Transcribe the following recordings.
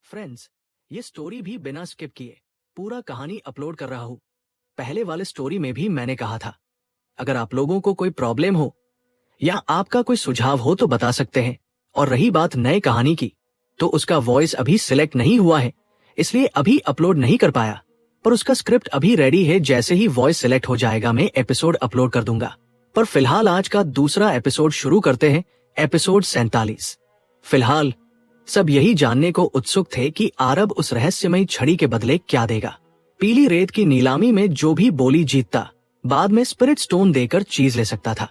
Friends, ये story भी बिना स्किप किए पूरा कहानी अपलोड कर रहा हूँ। पहले वाले स्टोरी में भी मैंने कहा था, अगर आप लोगों को कोई प्रॉब्लम हो या आपका कोई सुझाव हो तो बता सकते हैं। और रही बात नए कहानी की, तो उसका वॉइस अभी सिलेक्ट नहीं हुआ है, इसलिए अभी अपलोड नहीं कर पाया, पर उसका स्क्रिप्ट अभी रेडी है। जैसे ही वॉइस सिलेक्ट हो जाएगा मैं एपिसोड अपलोड कर दूंगा। पर फिलहाल आज का दूसरा एपिसोड शुरू करते हैं, एपिसोड 47। फिलहाल सब यही जानने को उत्सुक थे कि आरब उस रहस्यमयी छड़ी के बदले क्या देगा। पीली रेत की नीलामी में जो भी बोली जीतता, बाद में स्पिरिट स्टोन देकर चीज ले सकता था।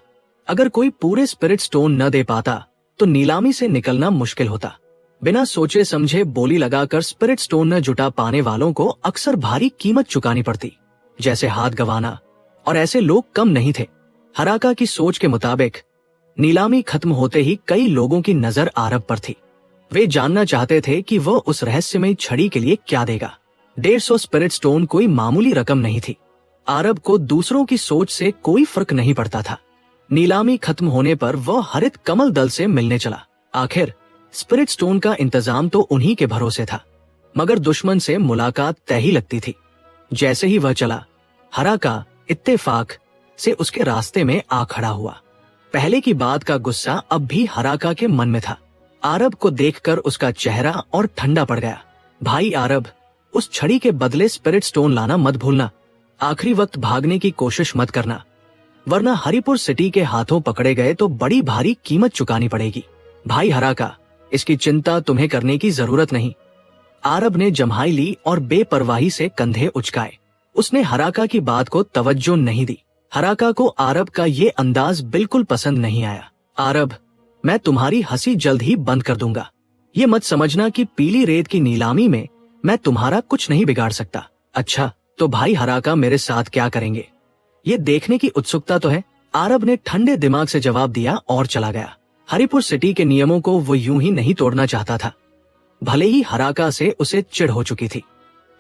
अगर कोई पूरे स्पिरिट स्टोन न दे पाता तो नीलामी से निकलना मुश्किल होता। बिना सोचे समझे बोली लगाकर स्पिरिट स्टोन न जुटा पाने वालों को अक्सर भारी कीमत चुकानी पड़ती, जैसे हाथ गंवाना, और ऐसे लोग कम नहीं थे। हराका की सोच के मुताबिक नीलामी खत्म होते ही कई लोगों की नजर आरब पर थी। वे जानना चाहते थे कि वह उस रहस्यमयी छड़ी के लिए क्या देगा। 150 स्पिरिट स्टोन कोई मामूली रकम नहीं थी। आरब को दूसरों की सोच से कोई फर्क नहीं पड़ता था। नीलामी खत्म होने पर वह हरित कमल दल से मिलने चला। आखिर स्पिरिट स्टोन का इंतजाम तो उन्हीं के भरोसे था, मगर दुश्मन से मुलाकात तय ही लगती थी। जैसे ही वह चला, हराका इत्तेफाक से उसके रास्ते में आ खड़ा हुआ। पहले की बात का गुस्सा अब भी हराका के मन में था। आरब को देखकर उसका चेहरा और ठंडा पड़ गया। भाई आरब, उस छड़ी के बदले स्पिरिट स्टोन लाना मत भूलना। आखिरी वक्त भागने की कोशिश मत करना, वरना हरिपुर सिटी के हाथों पकड़े गए तो बड़ी भारी कीमत चुकानी पड़ेगी। भाई हराका, इसकी चिंता तुम्हें करने की जरूरत नहीं। आरब ने जम्हाई ली और बेपरवाही से कंधे उचकाए। उसने हराका की बात को तवज्जो नहीं दी। हराका को आरब का ये अंदाज बिल्कुल पसंद नहीं आया। आरब, मैं तुम्हारी हंसी जल्द ही बंद कर दूंगा। ये मत समझना कि पीली रेत की नीलामी में मैं तुम्हारा कुछ नहीं बिगाड़ सकता। अच्छा, तो भाई हराका मेरे साथ क्या करेंगे, ये देखने की उत्सुकता तो है। आरब ने ठंडे दिमाग से जवाब दिया और चला गया। हरिपुर सिटी के नियमों को वो यूं ही नहीं तोड़ना चाहता था, भले ही हराका से उसे चिढ़ हो चुकी थी।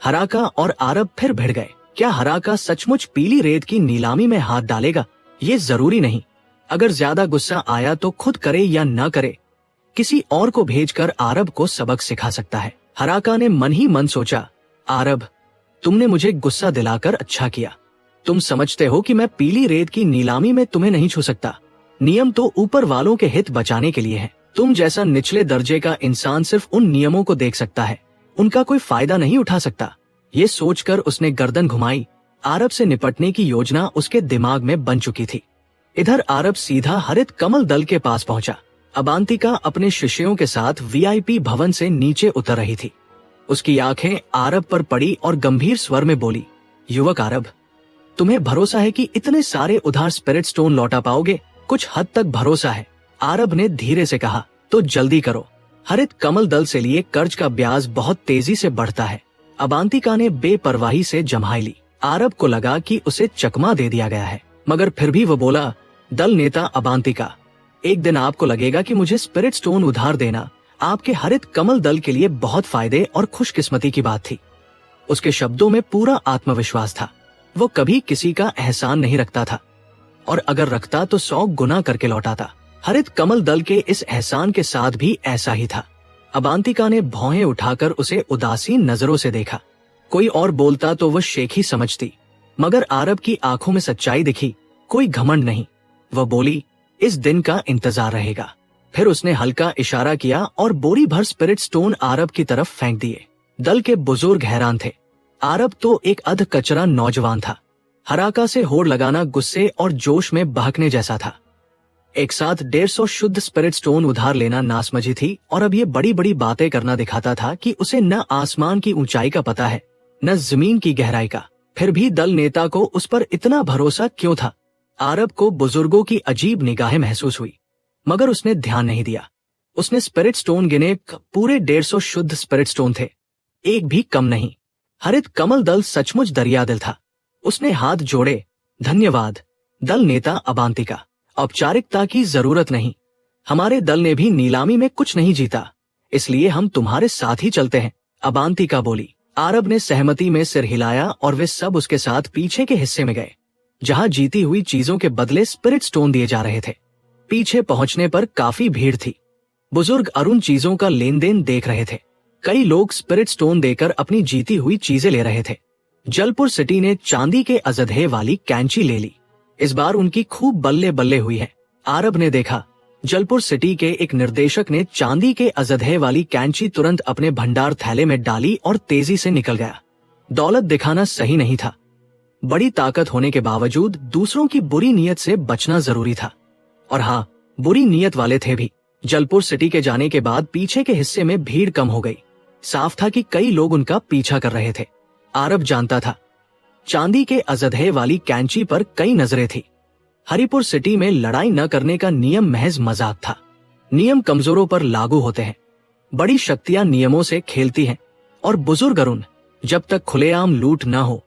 हराका और आरब फिर भिड़ गए। क्या हराका सचमुच पीली रेत की नीलामी में हाथ डालेगा? ये जरूरी नहीं। अगर ज्यादा गुस्सा आया तो खुद करे या न करे, किसी और को भेजकर आरब को सबक सिखा सकता है। हराका ने मन ही मन सोचा, आरब, तुमने मुझे गुस्सा दिलाकर अच्छा किया। तुम समझते हो कि मैं पीली रेत की नीलामी में तुम्हें नहीं छू सकता। नियम तो ऊपर वालों के हित बचाने के लिए है। तुम जैसा निचले दर्जे का इंसान सिर्फ उन नियमों को देख सकता है, उनका कोई फायदा नहीं उठा सकता। ये सोचकर उसने गर्दन घुमाई। आरब से निपटने की योजना उसके दिमाग में बन चुकी थी। इधर आरब सीधा हरित कमल दल के पास पहुंचा। अबांतिका अपने शिष्यों के साथ वीआईपी भवन से नीचे उतर रही थी। उसकी आंखें आरब पर पड़ी और गंभीर स्वर में बोली, युवक आरब, तुम्हें भरोसा है कि इतने सारे उधार स्पिरिट स्टोन लौटा पाओगे? कुछ हद तक भरोसा है, आरब ने धीरे से कहा। तो जल्दी करो, हरित कमल दल से लिए कर्ज का ब्याज बहुत तेजी से बढ़ता है। अबांतिका ने बेपरवाही से जम्हाई ली। आरब को लगा कि उसे चकमा दे दिया गया है, मगर फिर भी वो बोला, दल नेता अबांतिका, एक दिन आपको लगेगा कि मुझे स्पिरिट स्टोन उधार देना आपके हरित कमल दल के लिए बहुत फायदे और खुशकिस्मती की बात थी। उसके शब्दों में पूरा आत्मविश्वास था। वो कभी किसी का एहसान नहीं रखता था, और अगर रखता तो 100 गुना करके लौटाता। हरित कमल दल के इस एहसान के साथ भी ऐसा ही था। अबांतिका ने भौहें उठाकर उसे उदासीन नजरों से देखा। कोई और बोलता तो वह शेख ही समझती, मगर आरब की आंखों में सच्चाई दिखी, कोई घमंड नहीं। वह बोली, इस दिन का इंतजार रहेगा। फिर उसने हल्का इशारा किया और बोरी भर स्पिरिट स्टोन आरब की तरफ फेंक दिए। दल के बुजुर्ग हैरान थे। आरब तो एक अध कचरा नौजवान था। हराका से होड़ लगाना गुस्से और जोश में बहकने जैसा था। एक साथ 150 शुद्ध स्पिरिट स्टोन उधार लेना नासमझी थी, और अब ये बड़ी बड़ी बातें करना दिखाता था कि उसे न आसमान की ऊंचाई का पता है, न जमीन की गहराई का। फिर भी दल नेता को उस पर इतना भरोसा क्यों था? आरब को बुजुर्गों की अजीब निगाहें महसूस हुई, मगर उसने ध्यान नहीं दिया। उसने स्पिरिट स्टोन गिने, पूरे 150 शुद्ध स्पिरिट स्टोन थे, एक भी कम नहीं। हरित कमल दल सचमुच दरियादिल था। उसने हाथ जोड़े, धन्यवाद दल नेता अबांतिका, औपचारिकता की जरूरत नहीं। हमारे दल ने भी नीलामी में कुछ नहीं जीता, इसलिए हम तुम्हारे साथ ही चलते हैं, अबांतिका बोली। आरब ने सहमति में सिर हिलाया और वे सब उसके साथ पीछे के हिस्से में गए, जहां जीती हुई चीजों के बदले स्पिरिट स्टोन दिए जा रहे थे। पीछे पहुंचने पर काफी भीड़ थी। बुजुर्ग अरुण चीजों का लेन देन देख रहे थे। कई लोग स्पिरिट स्टोन देकर अपनी जीती हुई चीजें ले रहे थे। जलपुर सिटी ने चांदी के अजदहे वाली कैंची ले ली। इस बार उनकी खूब बल्ले बल्ले हुई है। आरब ने देखा जलपुर सिटी के एक निर्देशक ने चांदी के अजदहे वाली कैंची तुरंत अपने भंडार थैले में डाली और तेजी से निकल गया। दौलत दिखाना सही नहीं था। बड़ी ताकत होने के बावजूद दूसरों की बुरी नीयत से बचना जरूरी था। और हाँ, बुरी नीयत वाले थे भी। जलपुर सिटी के जाने के बाद पीछे के हिस्से में भीड़ कम हो गई। साफ था कि कई लोग उनका पीछा कर रहे थे। आरब जानता था चांदी के अजदहे वाली कैंची पर कई नजरें थी। हरिपुर सिटी में लड़ाई न करने का नियम महज मजाक था। नियम कमजोरों पर लागू होते हैं। बड़ी शक्तियां नियमों से खेलती हैं और बुजुर्ग अरुण जब तक खुलेआम लूट न हो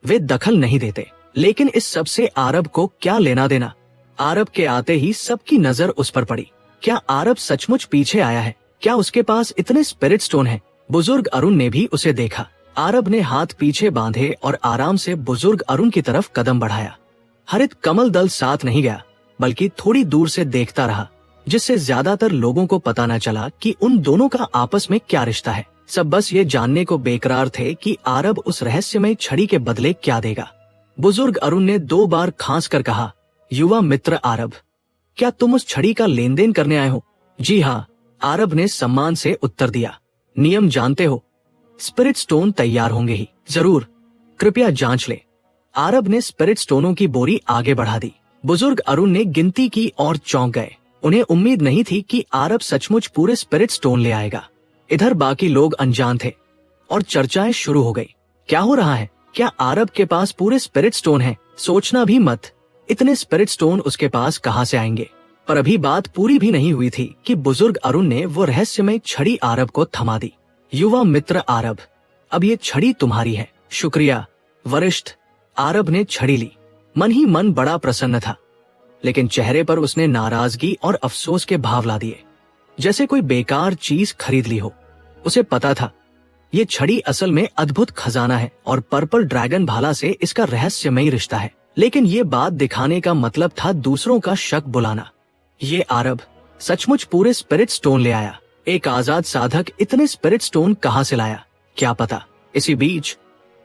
वे दखल नहीं देते। लेकिन इस सब से आरब को क्या लेना देना। आरब के आते ही सबकी नजर उस पर पड़ी। क्या आरब सचमुच पीछे आया है? क्या उसके पास इतने स्पिरिट स्टोन हैं? बुजुर्ग अरुण ने भी उसे देखा। आरब ने हाथ पीछे बांधे और आराम से बुजुर्ग अरुण की तरफ कदम बढ़ाया। हरित कमल दल साथ नहीं गया, बल्कि थोड़ी दूर से देखता रहा, जिससे ज्यादातर लोगों को पता न चला कि उन दोनों का आपस में क्या रिश्ता है। सब बस ये जानने को बेकरार थे कि आरब उस रहस्यमय छड़ी के बदले क्या देगा। बुजुर्ग अरुण ने 2 बार खांस कर कहा, युवा मित्र आरब, क्या तुम उस छड़ी का लेन देन करने आए हो? जी हाँ, आरब ने सम्मान से उत्तर दिया। नियम जानते हो, स्पिरिट स्टोन तैयार होंगे ही। जरूर, कृपया जांच ले। आरब ने स्पिरिट स्टोनों की बोरी आगे बढ़ा दी। बुजुर्ग अरुण ने गिनती की और चौंक गए। उन्हें उम्मीद नहीं थी कि आरब सचमुच पूरे स्पिरिट स्टोन ले आएगा। इधर बाकी लोग अनजान थे और चर्चाएं शुरू हो गई। क्या हो रहा है? क्या आरब के पास पूरे स्पिरिट स्टोन हैं? सोचना भी मत, इतने स्पिरिट स्टोन उसके पास कहां से आएंगे? पर अभी बात पूरी भी नहीं हुई थी कि बुजुर्ग अरुण ने वो रहस्यमय छड़ी आरब को थमा दी। युवा मित्र आरब, अब ये छड़ी तुम्हारी है। शुक्रिया वरिष्ठ। आरब ने छड़ी ली। मन ही मन बड़ा प्रसन्न था, लेकिन चेहरे पर उसने नाराजगी और अफसोस के भाव ला दिए, जैसे कोई बेकार चीज खरीद ली हो। उसे पता था ये छड़ी असल में अद्भुत खजाना है और पर्पल ड्रैगन भाला से इसका रहस्यमय रिश्ता है। लेकिन ये बात दिखाने का मतलब था दूसरों का शक बुलाना। ये आरब सचमुच पूरे स्पिरिट स्टोन ले आया। एक आजाद साधक इतने स्पिरिट स्टोन कहां से लाया? क्या पता। इसी बीच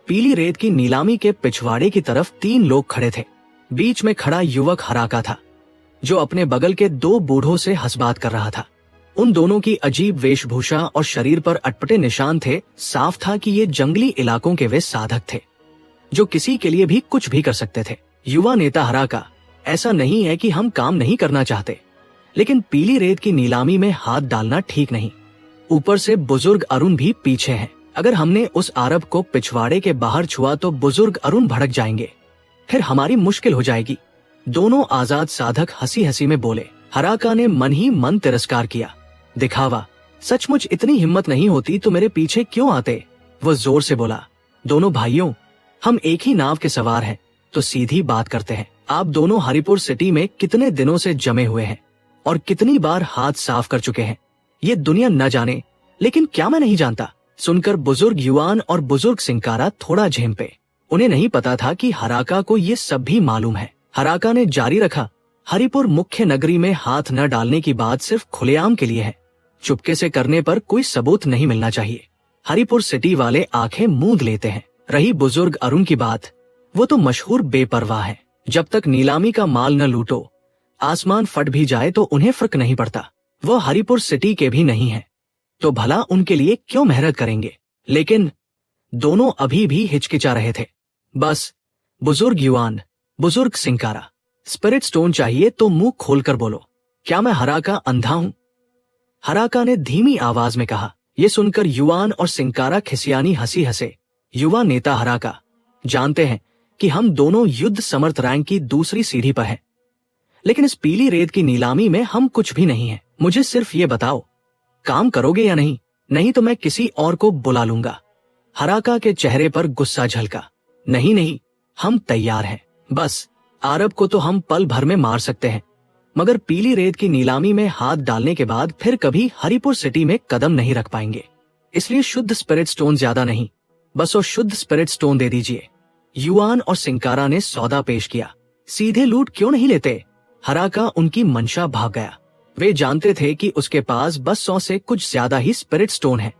पीली रेत की नीलामी के पिछवाड़े की तरफ 3 लोग खड़े थे। बीच में खड़ा युवक हराका था, जो अपने बगल के 2 बूढ़ों से हंसबात कर रहा था। उन दोनों की अजीब वेशभूषा और शरीर पर अटपटे निशान थे। साफ था कि ये जंगली इलाकों के वे साधक थे, जो किसी के लिए भी कुछ भी कर सकते थे। युवा नेता हराका, ऐसा नहीं है कि हम काम नहीं करना चाहते, लेकिन पीली रेत की नीलामी में हाथ डालना ठीक नहीं। ऊपर से बुजुर्ग अरुण भी पीछे हैं। अगर हमने उस आरब को पिछवाड़े के बाहर छुआ तो बुजुर्ग अरुण भड़क जाएंगे, फिर हमारी मुश्किल हो जाएगी। दोनों आजाद साधक हंसी हंसी में बोले। हराका ने मन ही मन तिरस्कार किया। दिखावा, सचमुच इतनी हिम्मत नहीं होती तो मेरे पीछे क्यों आते? वो जोर से बोला। दोनों भाइयों, हम एक ही नाव के सवार हैं, तो सीधी बात करते हैं। आप दोनों हरिपुर सिटी में कितने दिनों से जमे हुए हैं और कितनी बार हाथ साफ कर चुके हैं, ये दुनिया न जाने, लेकिन क्या मैं नहीं जानता? सुनकर बुजुर्ग युवान और बुजुर्ग सिंकारा थोड़ा झेम पे। उन्हें नहीं पता था कि हराका को ये सब भी मालूम है। हराका ने जारी रखा, हरिपुर मुख्य नगरी में हाथ न डालने की बात सिर्फ खुलेआम के लिए है। चुपके से करने पर कोई सबूत नहीं मिलना चाहिए। हरिपुर सिटी वाले आंखें मूंद लेते हैं। रही बुजुर्ग अरुण की बात, वो तो मशहूर बेपरवाह है। जब तक नीलामी का माल न लूटो, आसमान फट भी जाए तो उन्हें फर्क नहीं पड़ता। वो हरिपुर सिटी के भी नहीं है, तो भला उनके लिए क्यों मेहनत करेंगे? लेकिन दोनों अभी भी हिचकिचा रहे थे। बस, बुजुर्ग युवान, बुजुर्ग सिंकारा, स्पिरिट स्टोन चाहिए तो मुंह खोलकर बोलो। क्या मैं हराका अंधा हूं? हराका ने धीमी आवाज में कहा। यह सुनकर युवान और सिंकारा खिसियानी हंसी हंसे। युवा नेता हराका, जानते हैं कि हम दोनों युद्ध समर्थ रैंक की दूसरी सीढ़ी पर हैं, लेकिन इस पीली रेत की नीलामी में हम कुछ भी नहीं हैं। मुझे सिर्फ ये बताओ, काम करोगे या नहीं? नहीं तो मैं किसी और को बुला लूंगा। हराका के चेहरे पर गुस्सा झलका। नहीं नहीं, हम तैयार हैं। बस, आरब को तो हम पल भर में मार सकते हैं, मगर पीली रेत की नीलामी में हाथ डालने के बाद फिर कभी हरिपुर सिटी में कदम नहीं रख पाएंगे। इसलिए शुद्ध स्पिरिट स्टोन ज्यादा नहीं, बस वो शुद्ध स्पिरिट स्टोन दे दीजिए। युवान और सिंकारा ने सौदा पेश किया। सीधे लूट क्यों नहीं लेते? हराका उनकी मंशा भाग गया। वे जानते थे कि उसके पास बस 100 से कुछ ज्यादा ही स्पिरिट स्टोन है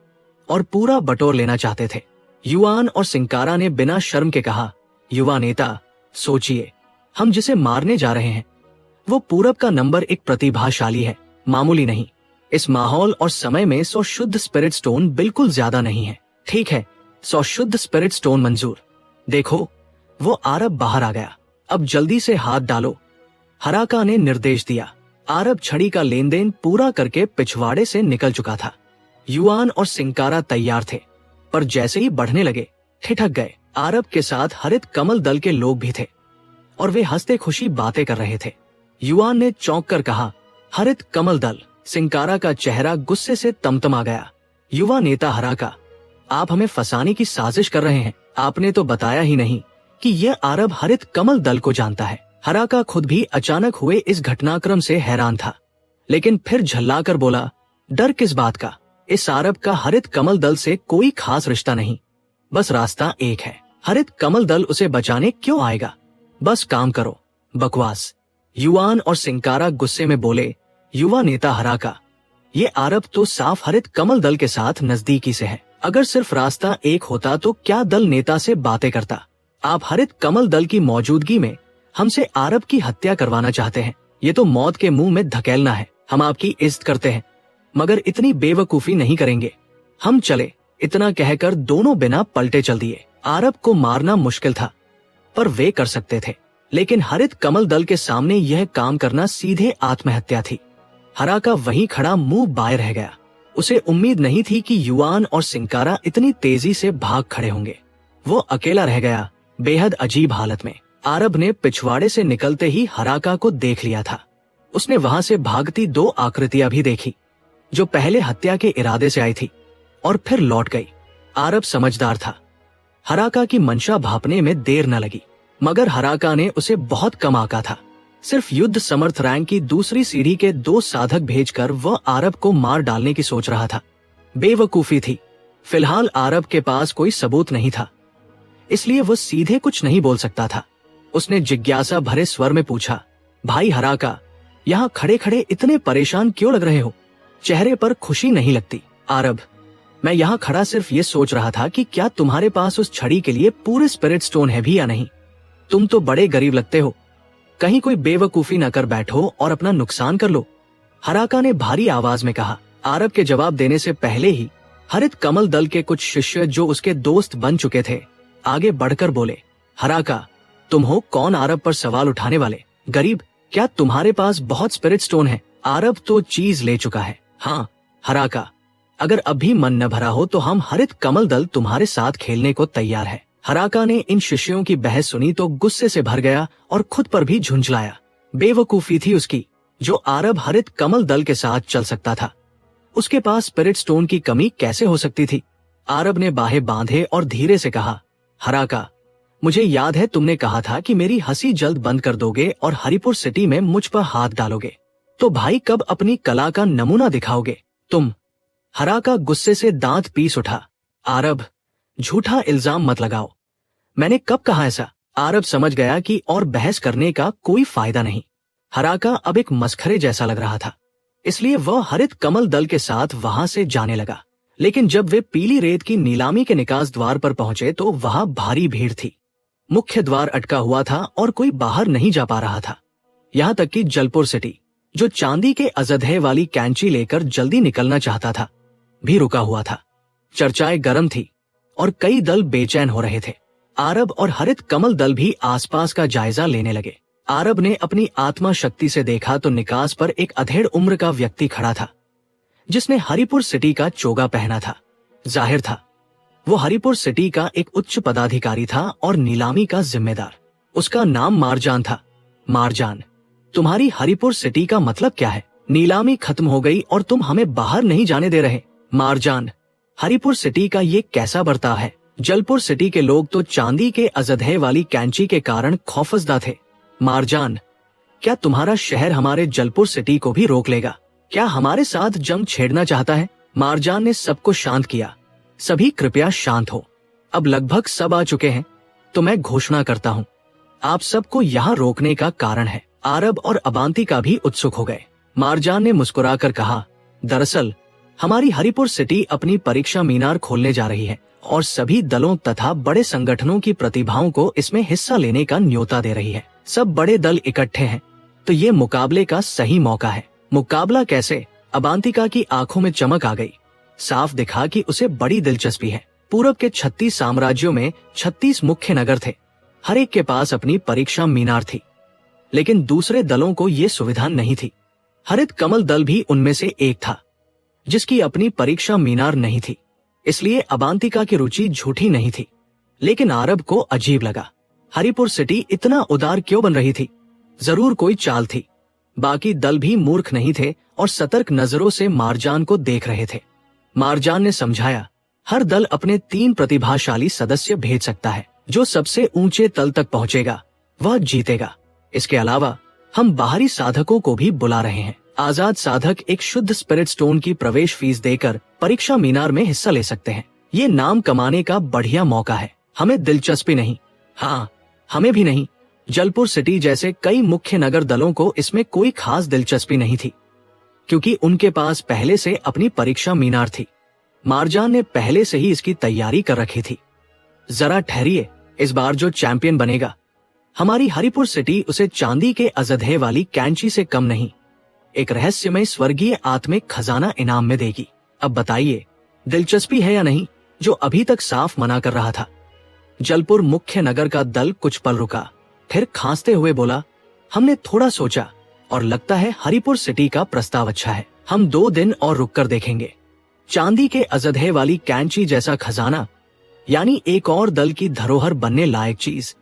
और पूरा बटोर लेना चाहते थे। युआन और सिंकारा ने बिना शर्म के कहा, युवा नेता, सोचिए, हम जिसे मारने जा रहे हैं वो पूरब का नंबर 1 प्रतिभाशाली है, मामूली नहीं। इस माहौल और समय में 100 शुद्ध स्पिरिट स्टोन बिल्कुल ज्यादा नहीं है। ठीक है, 100 शुद्ध स्पिरिट स्टोन मंजूर। देखो, वो आरब बाहर आ गया। अब जल्दी से हाथ डालो, हराका ने निर्देश दिया। आरब छड़ी का लेन देन पूरा करके पिछवाड़े से निकल चुका था। युआन और सिंकारा तैयार थे, पर जैसे ही बढ़ने लगे ठिठक गए। आरब के साथ हरित कमल दल के लोग भी थे और वे हंसते खुशी बातें कर रहे थे। युआन ने चौंक कर कहा, हरित कमल दल। सिंकारा का चेहरा गुस्से से तमतमा गया। युवा नेता हराका, आप हमें फंसाने की साजिश कर रहे हैं। आपने तो बताया ही नहीं कि यह आरब हरित कमल दल को जानता है। हराका खुद भी अचानक हुए इस घटनाक्रम से हैरान था, लेकिन फिर झल्लाकर बोला, डर किस बात का? इस आरब का हरित कमल दल से कोई खास रिश्ता नहीं, बस रास्ता एक है। हरित कमल दल उसे बचाने क्यों आएगा? बस काम करो। बकवास। युआन और सिंकारा गुस्से में बोले, युवा नेता हराका, ये आरब तो साफ हरित कमल दल के साथ नजदीकी से है। अगर सिर्फ रास्ता एक होता तो क्या दल नेता से बातें करता? आप हरित कमल दल की मौजूदगी में हमसे आरब की हत्या करवाना चाहते हैं। ये तो मौत के मुंह में धकेलना है। हम आपकी इज्जत करते हैं, मगर इतनी बेवकूफी नहीं करेंगे। हम चले। इतना कहकर दोनों बिना पलटे चल दिए। आरब को मारना मुश्किल था, पर वे कर सकते थे। लेकिन हरित कमल दल के सामने यह काम करना सीधे आत्महत्या थी। हराका वहीं खड़ा मुंह बाए रह गया। उसे उम्मीद नहीं थी कि युआन और सिंकारा इतनी तेजी से भाग खड़े होंगे। वो अकेला रह गया, बेहद अजीब हालत में। आरब ने पिछवाड़े से निकलते ही हराका को देख लिया था। उसने वहां से भागती 2 आकृतियां भी देखी, जो पहले हत्या के इरादे से आई थी और फिर लौट गई। आरब समझदार था। हराका की मंशा भापने में देर न लगी, मगर हराका ने उसे बहुत कम आंका था। सिर्फ युद्ध समर्थ रैंक की दूसरी सीढ़ी के 2 साधक भेजकर वह आरब को मार डालने की सोच रहा था। बेवकूफी थी। फिलहाल आरब के पास कोई सबूत नहीं था, इसलिए वह सीधे कुछ नहीं बोल सकता था। उसने जिज्ञासा भरे स्वर में पूछा, भाई हराका, यहाँ खड़े खड़े इतने परेशान क्यों लग रहे हो? चेहरे पर खुशी नहीं लगती। आरब, मैं यहाँ खड़ा सिर्फ ये सोच रहा था कि क्या तुम्हारे पास उस छड़ी के लिए पूरे स्पिरिट स्टोन है भी या नहीं। तुम तो बड़े गरीब लगते हो, कहीं कोई बेवकूफी न कर बैठो और अपना नुकसान कर लो। हराका ने भारी आवाज में कहा। आरब के जवाब देने से पहले ही हरित कमल दल के कुछ शिष्य, जो उसके दोस्त बन चुके थे, आगे बढ़कर बोले, हराका, तुम हो कौन आरब पर सवाल उठाने वाले? गरीब, क्या तुम्हारे पास बहुत स्पिरिट स्टोन है? आरब तो चीज ले चुका है। हाँ हराका, अगर अभी मन न भरा हो तो हम हरित कमल दल तुम्हारे साथ खेलने को तैयार है। हराका ने इन शिष्यों की बहस सुनी तो गुस्से से भर गया और खुद पर भी झुंझलाया। बेवकूफी थी उसकी, जो आरब हरित कमल दल के साथ चल सकता था। उसके पास स्पिरिट स्टोन की कमी कैसे हो सकती थी? आरब ने बाहें बांधे और धीरे से कहा, हराका, मुझे याद है तुमने कहा था कि मेरी हंसी जल्द बंद कर दोगे और हरिपुर सिटी में मुझ पर हाथ डालोगे। तो भाई कब अपनी कला का नमूना दिखाओगे तुम? हराका गुस्से से दांत पीस उठा। आरब, झूठा इल्जाम मत लगाओ। मैंने कब कहा ऐसा? आरब समझ गया कि और बहस करने का कोई फायदा नहीं। हराका अब एक मस्खरे जैसा लग रहा था, इसलिए वह हरित कमल दल के साथ वहां से जाने लगा। लेकिन जब वे पीली रेत की नीलामी के निकास द्वार पर पहुंचे तो वहां भारी भीड़ थी। मुख्य द्वार अटका हुआ था और कोई बाहर नहीं जा पा रहा था। यहाँ तक कि जलपुर सिटी, जो चांदी के अजदहे वाली कैंची लेकर जल्दी निकलना चाहता था, भी रुका हुआ था। चर्चाएं गर्म थी और कई दल बेचैन हो रहे थे। आरब और हरित कमल दल भी आसपास का जायजा लेने लगे। आरब ने अपनी आत्मा शक्ति से देखा तो निकास पर एक अधेड़ उम्र का व्यक्ति खड़ा था, जिसने हरिपुर सिटी का चोगा पहना था। जाहिर था वो हरिपुर सिटी का एक उच्च पदाधिकारी था और नीलामी का जिम्मेदार। उसका नाम मारजान था। मारजान, तुम्हारी हरिपुर सिटी का मतलब क्या है? नीलामी खत्म हो गई और तुम हमें बाहर नहीं जाने दे रहे। मारजान, हरिपुर सिटी का ये कैसा बर्ताव है? जलपुर सिटी के लोग तो चांदी के अजदहे वाली कैंची के कारण खौफजदा थे। मारजान, क्या तुम्हारा शहर हमारे जलपुर सिटी को भी रोक लेगा? क्या हमारे साथ जंग छेड़ना चाहता है? मारजान ने सबको शांत किया। सभी कृपया शांत हो। अब लगभग सब आ चुके हैं, तो मैं घोषणा करता हूँ, आप सबको यहाँ रोकने का कारण है। आरब और अबांतिका भी उत्सुक हो गए। मारजान ने मुस्कुराकर कहा, दरअसल हमारी हरिपुर सिटी अपनी परीक्षा मीनार खोलने जा रही है और सभी दलों तथा बड़े संगठनों की प्रतिभाओं को इसमें हिस्सा लेने का न्योता दे रही है। सब बड़े दल इकट्ठे हैं तो ये मुकाबले का सही मौका है। मुकाबला कैसे? अबांतिका की आंखों में चमक आ गई। साफ दिखा कि उसे बड़ी दिलचस्पी है। पूरब के 36 साम्राज्यों में 36 मुख्य नगर थे। हर एक के पास अपनी परीक्षा मीनार थी, लेकिन दूसरे दलों को ये सुविधा नहीं थी। हरित कमल दल भी उनमें से एक था जिसकी अपनी परीक्षा मीनार नहीं थी। इसलिए अबांतिका की रुचि झूठी नहीं थी, लेकिन आरब को अजीब लगा। हरिपुर सिटी इतना उदार क्यों बन रही थी? जरूर कोई चाल थी। बाकी दल भी मूर्ख नहीं थे और सतर्क नजरों से मारजान को देख रहे थे। मारजान ने समझाया, हर दल अपने 3 प्रतिभाशाली सदस्य भेज सकता है। जो सबसे ऊंचे तल तक पहुंचेगा वह जीतेगा। इसके अलावा हम बाहरी साधकों को भी बुला रहे हैं। आजाद साधक एक शुद्ध स्पिरिट स्टोन की प्रवेश फीस देकर परीक्षा मीनार में हिस्सा ले सकते हैं। ये नाम कमाने का बढ़िया मौका है। हमें दिलचस्पी नहीं, हाँ हमें भी नहीं। जलपुर सिटी जैसे कई मुख्य नगर दलों को इसमें कोई खास दिलचस्पी नहीं थी, क्योंकि उनके पास पहले से अपनी परीक्षा मीनार थी। मारजान ने पहले से ही इसकी तैयारी कर रखी थी। जरा ठहरिए, इस बार जो चैंपियन बनेगा, हमारी हरिपुर सिटी उसे चांदी के अजदहे वाली कैंची से कम नहीं, एक रहस्यमय स्वर्गीय आत्मिक खजाना इनाम में देगी। अब बताइए, दिलचस्पी है या नहीं? जो अभी तक साफ मना कर रहा था। जलपुर मुख्य नगर का दल कुछ पल रुका, फिर खांसते हुए बोला, हमने थोड़ा सोचा और लगता है हरिपुर सिटी का प्रस्ताव अच्छा है। हम 2 दिन और रुककर देखेंगे। चांदी के अजदहे वाली कैंची जैसा खजाना, यानी एक और दल की धरोहर बनने लायक चीज,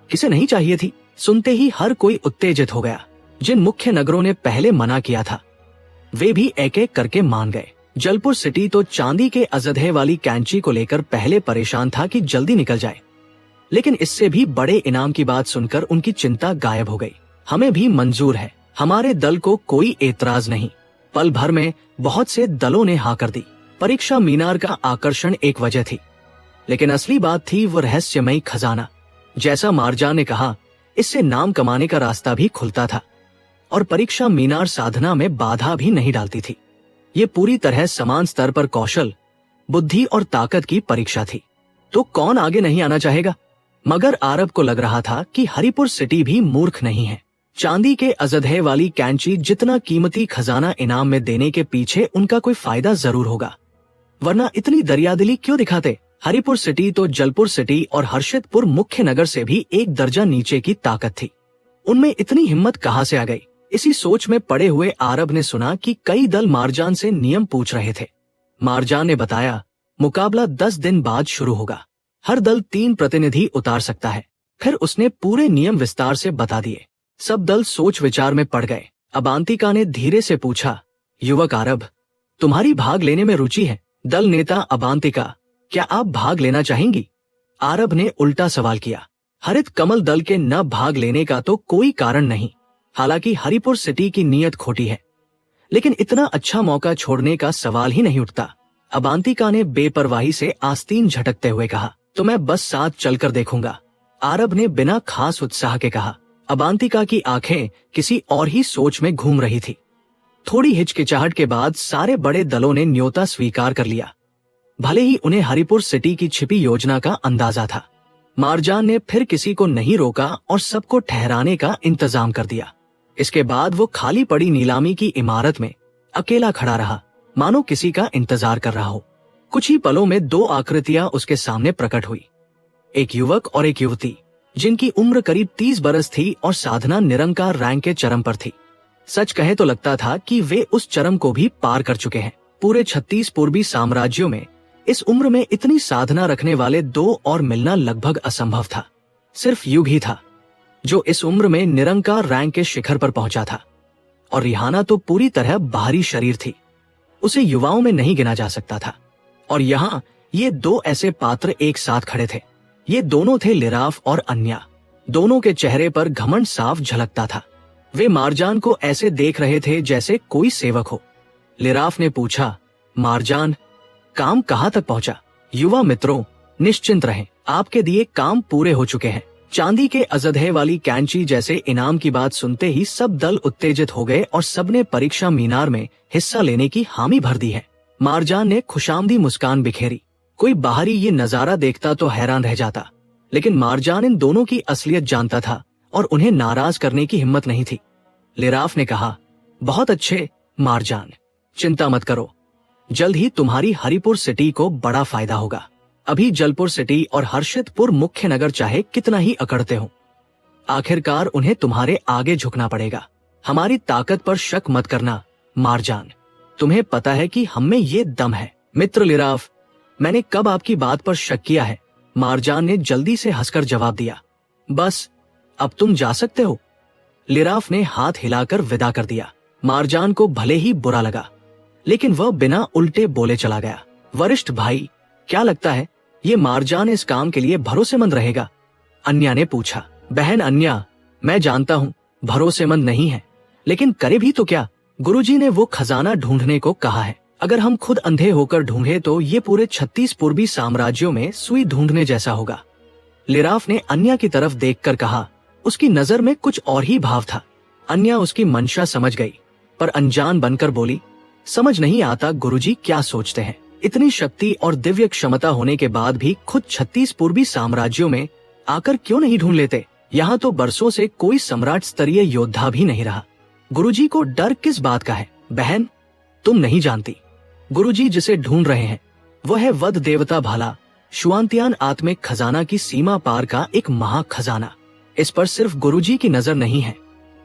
किसे नहीं चाहिए थी? सुनते ही हर कोई उत्तेजित हो गया। जिन मुख्य नगरों ने पहले मना किया था वे भी एक एक करके मान गए। जलपुर सिटी तो चांदी के अजदहे वाली कैंची को लेकर पहले परेशान था कि जल्दी निकल जाए, लेकिन इससे भी बड़े इनाम की बात सुनकर उनकी चिंता गायब हो गई। हमें भी मंजूर है, हमारे दल को कोई एतराज नहीं। पल भर में बहुत से दलों ने हाँ कर दी। परीक्षा मीनार का आकर्षण एक वजह थी, लेकिन असली बात थी वो रहस्यमयी खजाना। जैसा मारजान ने कहा, इससे नाम कमाने का रास्ता भी खुलता था और परीक्षा मीनार साधना में बाधा भी नहीं डालती थी। ये पूरी तरह समान स्तर पर कौशल, बुद्धि और ताकत की परीक्षा थी। तो कौन आगे नहीं आना चाहेगा? मगर आरब को लग रहा था कि हरिपुर सिटी भी मूर्ख नहीं है। चांदी के अजदहे वाली कैंची जितना कीमती खजाना इनाम में देने के पीछे उनका कोई फायदा जरूर होगा, वरना इतनी दरियादिली क्यों दिखाते? हरिपुर सिटी तो जलपुर सिटी और हर्षितपुर मुख्य नगर से भी एक दर्जा नीचे की ताकत थी। उनमें इतनी हिम्मत कहाँ से आ गई? इसी सोच में पड़े हुए आरब ने सुना कि कई दल मारजान से नियम पूछ रहे थे। मारजान ने बताया, मुकाबला 10 दिन बाद शुरू होगा। हर दल 3 प्रतिनिधि उतार सकता है। फिर उसने पूरे नियम विस्तार से बता दिए। सब दल सोच विचार में पड़ गए। अबांतिका ने धीरे से पूछा, युवक आरब, तुम्हारी भाग लेने में रुचि है? दल नेता अबांतिका, क्या आप भाग लेना चाहेंगी? आरब ने उल्टा सवाल किया। हरित कमल दल के न भाग लेने का तो कोई कारण नहीं, हालांकि हरिपुर सिटी की नीयत खोटी है, लेकिन इतना अच्छा मौका छोड़ने का सवाल ही नहीं उठता। अबांतिका ने बेपरवाही से आस्तीन झटकते हुए कहा, तो मैं बस साथ चलकर देखूंगा। आरब ने बिना खास उत्साह के कहा। अबांतिका की आंखें किसी और ही सोच में घूम रही थी। थोड़ी हिचकिचाहट के बाद सारे बड़े दलों ने न्योता स्वीकार कर लिया, भले ही उन्हें हरिपुर सिटी की छिपी योजना का अंदाजा था। मारजान ने फिर किसी को नहीं रोका और सबको ठहराने का इंतजाम कर दिया। इसके बाद वो खाली पड़ी नीलामी की इमारत में अकेला खड़ा रहा, मानो किसी का इंतजार कर रहा हो। कुछ ही पलों में 2 आकृतियां उसके सामने प्रकट हुई, एक युवक और एक युवती, जिनकी उम्र करीब 30 बरस थी और साधना निरंकार रैंक के चरम पर थी। सच कहे तो लगता था कि वे उस चरम को भी पार कर चुके हैं। पूरे 36 पूर्वी साम्राज्यों में इस उम्र में इतनी साधना रखने वाले 2 और मिलना लगभग असंभव था। सिर्फ युग ही था जो इस उम्र में निरंकार रैंक के शिखर पर पहुंचा था, और रिहाना तो पूरी तरह बाहरी शरीर थी, उसे युवाओं में नहीं गिना जा सकता था। और यहाँ ये 2 ऐसे पात्र एक साथ खड़े थे। ये दोनों थे लिराफ और अन्या। दोनों के चेहरे पर घमंड साफ झलकता था। वे मारजान को ऐसे देख रहे थे जैसे कोई सेवक हो। लिराफ ने पूछा, मारजान, काम कहाँ तक पहुंचा? युवा मित्रों, निश्चिंत रहें, आपके दिए काम पूरे हो चुके हैं। चांदी के अजदहे वाली कैंची जैसे इनाम की बात सुनते ही सब दल उत्तेजित हो गए और सबने परीक्षा मीनार में हिस्सा लेने की हामी भर दी है। मारजान ने खुशामदी मुस्कान बिखेरी। कोई बाहरी ये नजारा देखता तो हैरान रह जाता, लेकिन मारजान इन दोनों की असलियत जानता था और उन्हें नाराज करने की हिम्मत नहीं थी। लिराफ ने कहा, बहुत अच्छे मारजान, चिंता मत करो, जल्द ही तुम्हारी हरिपुर सिटी को बड़ा फायदा होगा। अभी जलपुर सिटी और हर्षितपुर मुख्य नगर चाहे कितना ही अकड़ते हो, आखिरकार उन्हें तुम्हारे आगे झुकना पड़ेगा। हमारी ताकत पर शक मत करना मारजान, तुम्हें पता है कि हम में ये दम है। मित्र लिराफ, मैंने कब आपकी बात पर शक किया है? मारजान ने जल्दी से हंसकर जवाब दिया। बस अब तुम जा सकते हो। लिराफ ने हाथ हिलाकर विदा कर दिया। मारजान को भले ही बुरा लगा, लेकिन वह बिना उल्टे बोले चला गया। वरिष्ठ भाई, क्या लगता है ये मारजान इस काम के लिए भरोसेमंद रहेगा? अन्या ने पूछा। बहन अन्या, मैं जानता हूँ भरोसेमंद नहीं है, लेकिन करे भी तो क्या? गुरुजी ने वो खजाना ढूंढने को कहा है। अगर हम खुद अंधे होकर ढूंढे तो ये पूरे 36 पूर्वी साम्राज्यों में सुई ढूंढने जैसा होगा। लिराफ ने अन्या की तरफ देखकर कहा। उसकी नजर में कुछ और ही भाव था। अन्या उसकी मंशा समझ गई, पर अनजान बनकर बोली, समझ नहीं आता गुरुजी क्या सोचते हैं। इतनी शक्ति और दिव्य क्षमता होने के बाद भी खुद 36 पूर्वी साम्राज्यों में आकर क्यों नहीं ढूंढ लेते? यहाँ तो बरसों से कोई सम्राट स्तरीय योद्धा भी नहीं रहा। गुरुजी को डर किस बात का है? बहन, तुम नहीं जानती, गुरुजी जिसे ढूंढ रहे हैं वह है वध देवता भाला, शुआंतियान आत्मिक खजाना की सीमा पार का एक महा खजाना। इस पर सिर्फ गुरुजी की नजर नहीं है,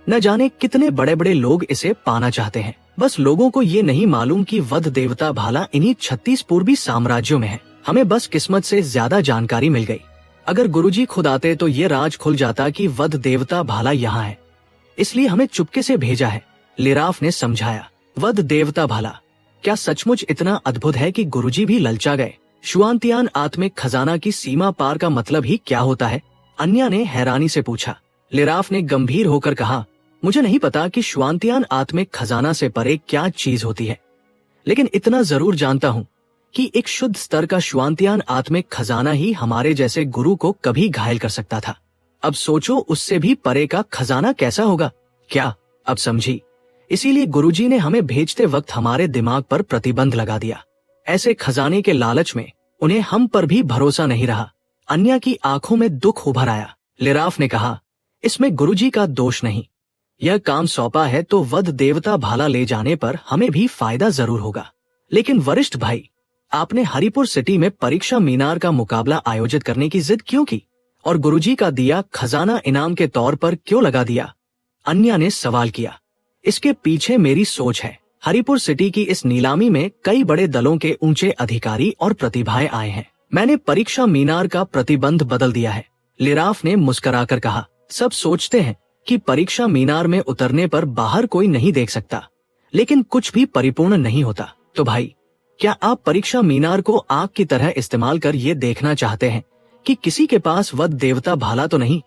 न जाने कितने बड़े बड़े लोग इसे पाना चाहते हैं। बस लोगों को ये नहीं मालूम कि वध देवता भाला इन्हीं 36 पूर्वी साम्राज्यों में है। हमें बस किस्मत से ज्यादा जानकारी मिल गई। अगर गुरुजी खुद आते तो ये राज खुल जाता कि वध देवता भाला यहाँ है, इसलिए हमें चुपके से भेजा है। लिराफ ने समझाया। वध देवता भाला क्या सचमुच इतना अद्भुत है कि गुरुजी भी ललचा गए? शुआंतियान आत्मिक खजाना की सीमा पार का मतलब ही क्या होता है? अन्या ने हैरानी से पूछा। लिराफ ने गंभीर होकर कहा, मुझे नहीं पता कि शुआंतियान आत्मिक खजाना से परे क्या चीज होती है, लेकिन इतना जरूर जानता हूँ कि एक शुद्ध स्तर का शुआंतियान आत्मिक खजाना ही हमारे जैसे गुरु को कभी घायल कर सकता था। अब सोचो उससे भी परे का खजाना कैसा होगा? क्या अब समझी? इसीलिए गुरुजी ने हमें भेजते वक्त हमारे दिमाग पर प्रतिबंध लगा दिया। ऐसे खजाने के लालच में उन्हें हम पर भी भरोसा नहीं रहा। अन्या की आंखों में दुख उभर आया। लिराफ ने कहा, इसमें गुरुजी का दोष नहीं, यह काम सौंपा है तो वध देवता भाला ले जाने पर हमें भी फायदा जरूर होगा। लेकिन वरिष्ठ भाई, आपने हरिपुर सिटी में परीक्षा मीनार का मुकाबला आयोजित करने की जिद क्यों की और गुरुजी का दिया खजाना इनाम के तौर पर क्यों लगा दिया? अन्या ने सवाल किया। इसके पीछे मेरी सोच है। हरिपुर सिटी की इस नीलामी में कई बड़े दलों के ऊंचे अधिकारी और प्रतिभाएं आए हैं। मैंने परीक्षा मीनार का प्रतिबंध बदल दिया है। लिराफ ने मुस्कुराकर कहा। सब सोचते हैं कि परीक्षा मीनार में उतरने पर बाहर कोई नहीं देख सकता, लेकिन कुछ भी परिपूर्ण नहीं होता। तो भाई, क्या आप परीक्षा मीनार को आग की तरह इस्तेमाल कर ये देखना चाहते हैं कि किसी के पास वध देवता भाला तो नहीं?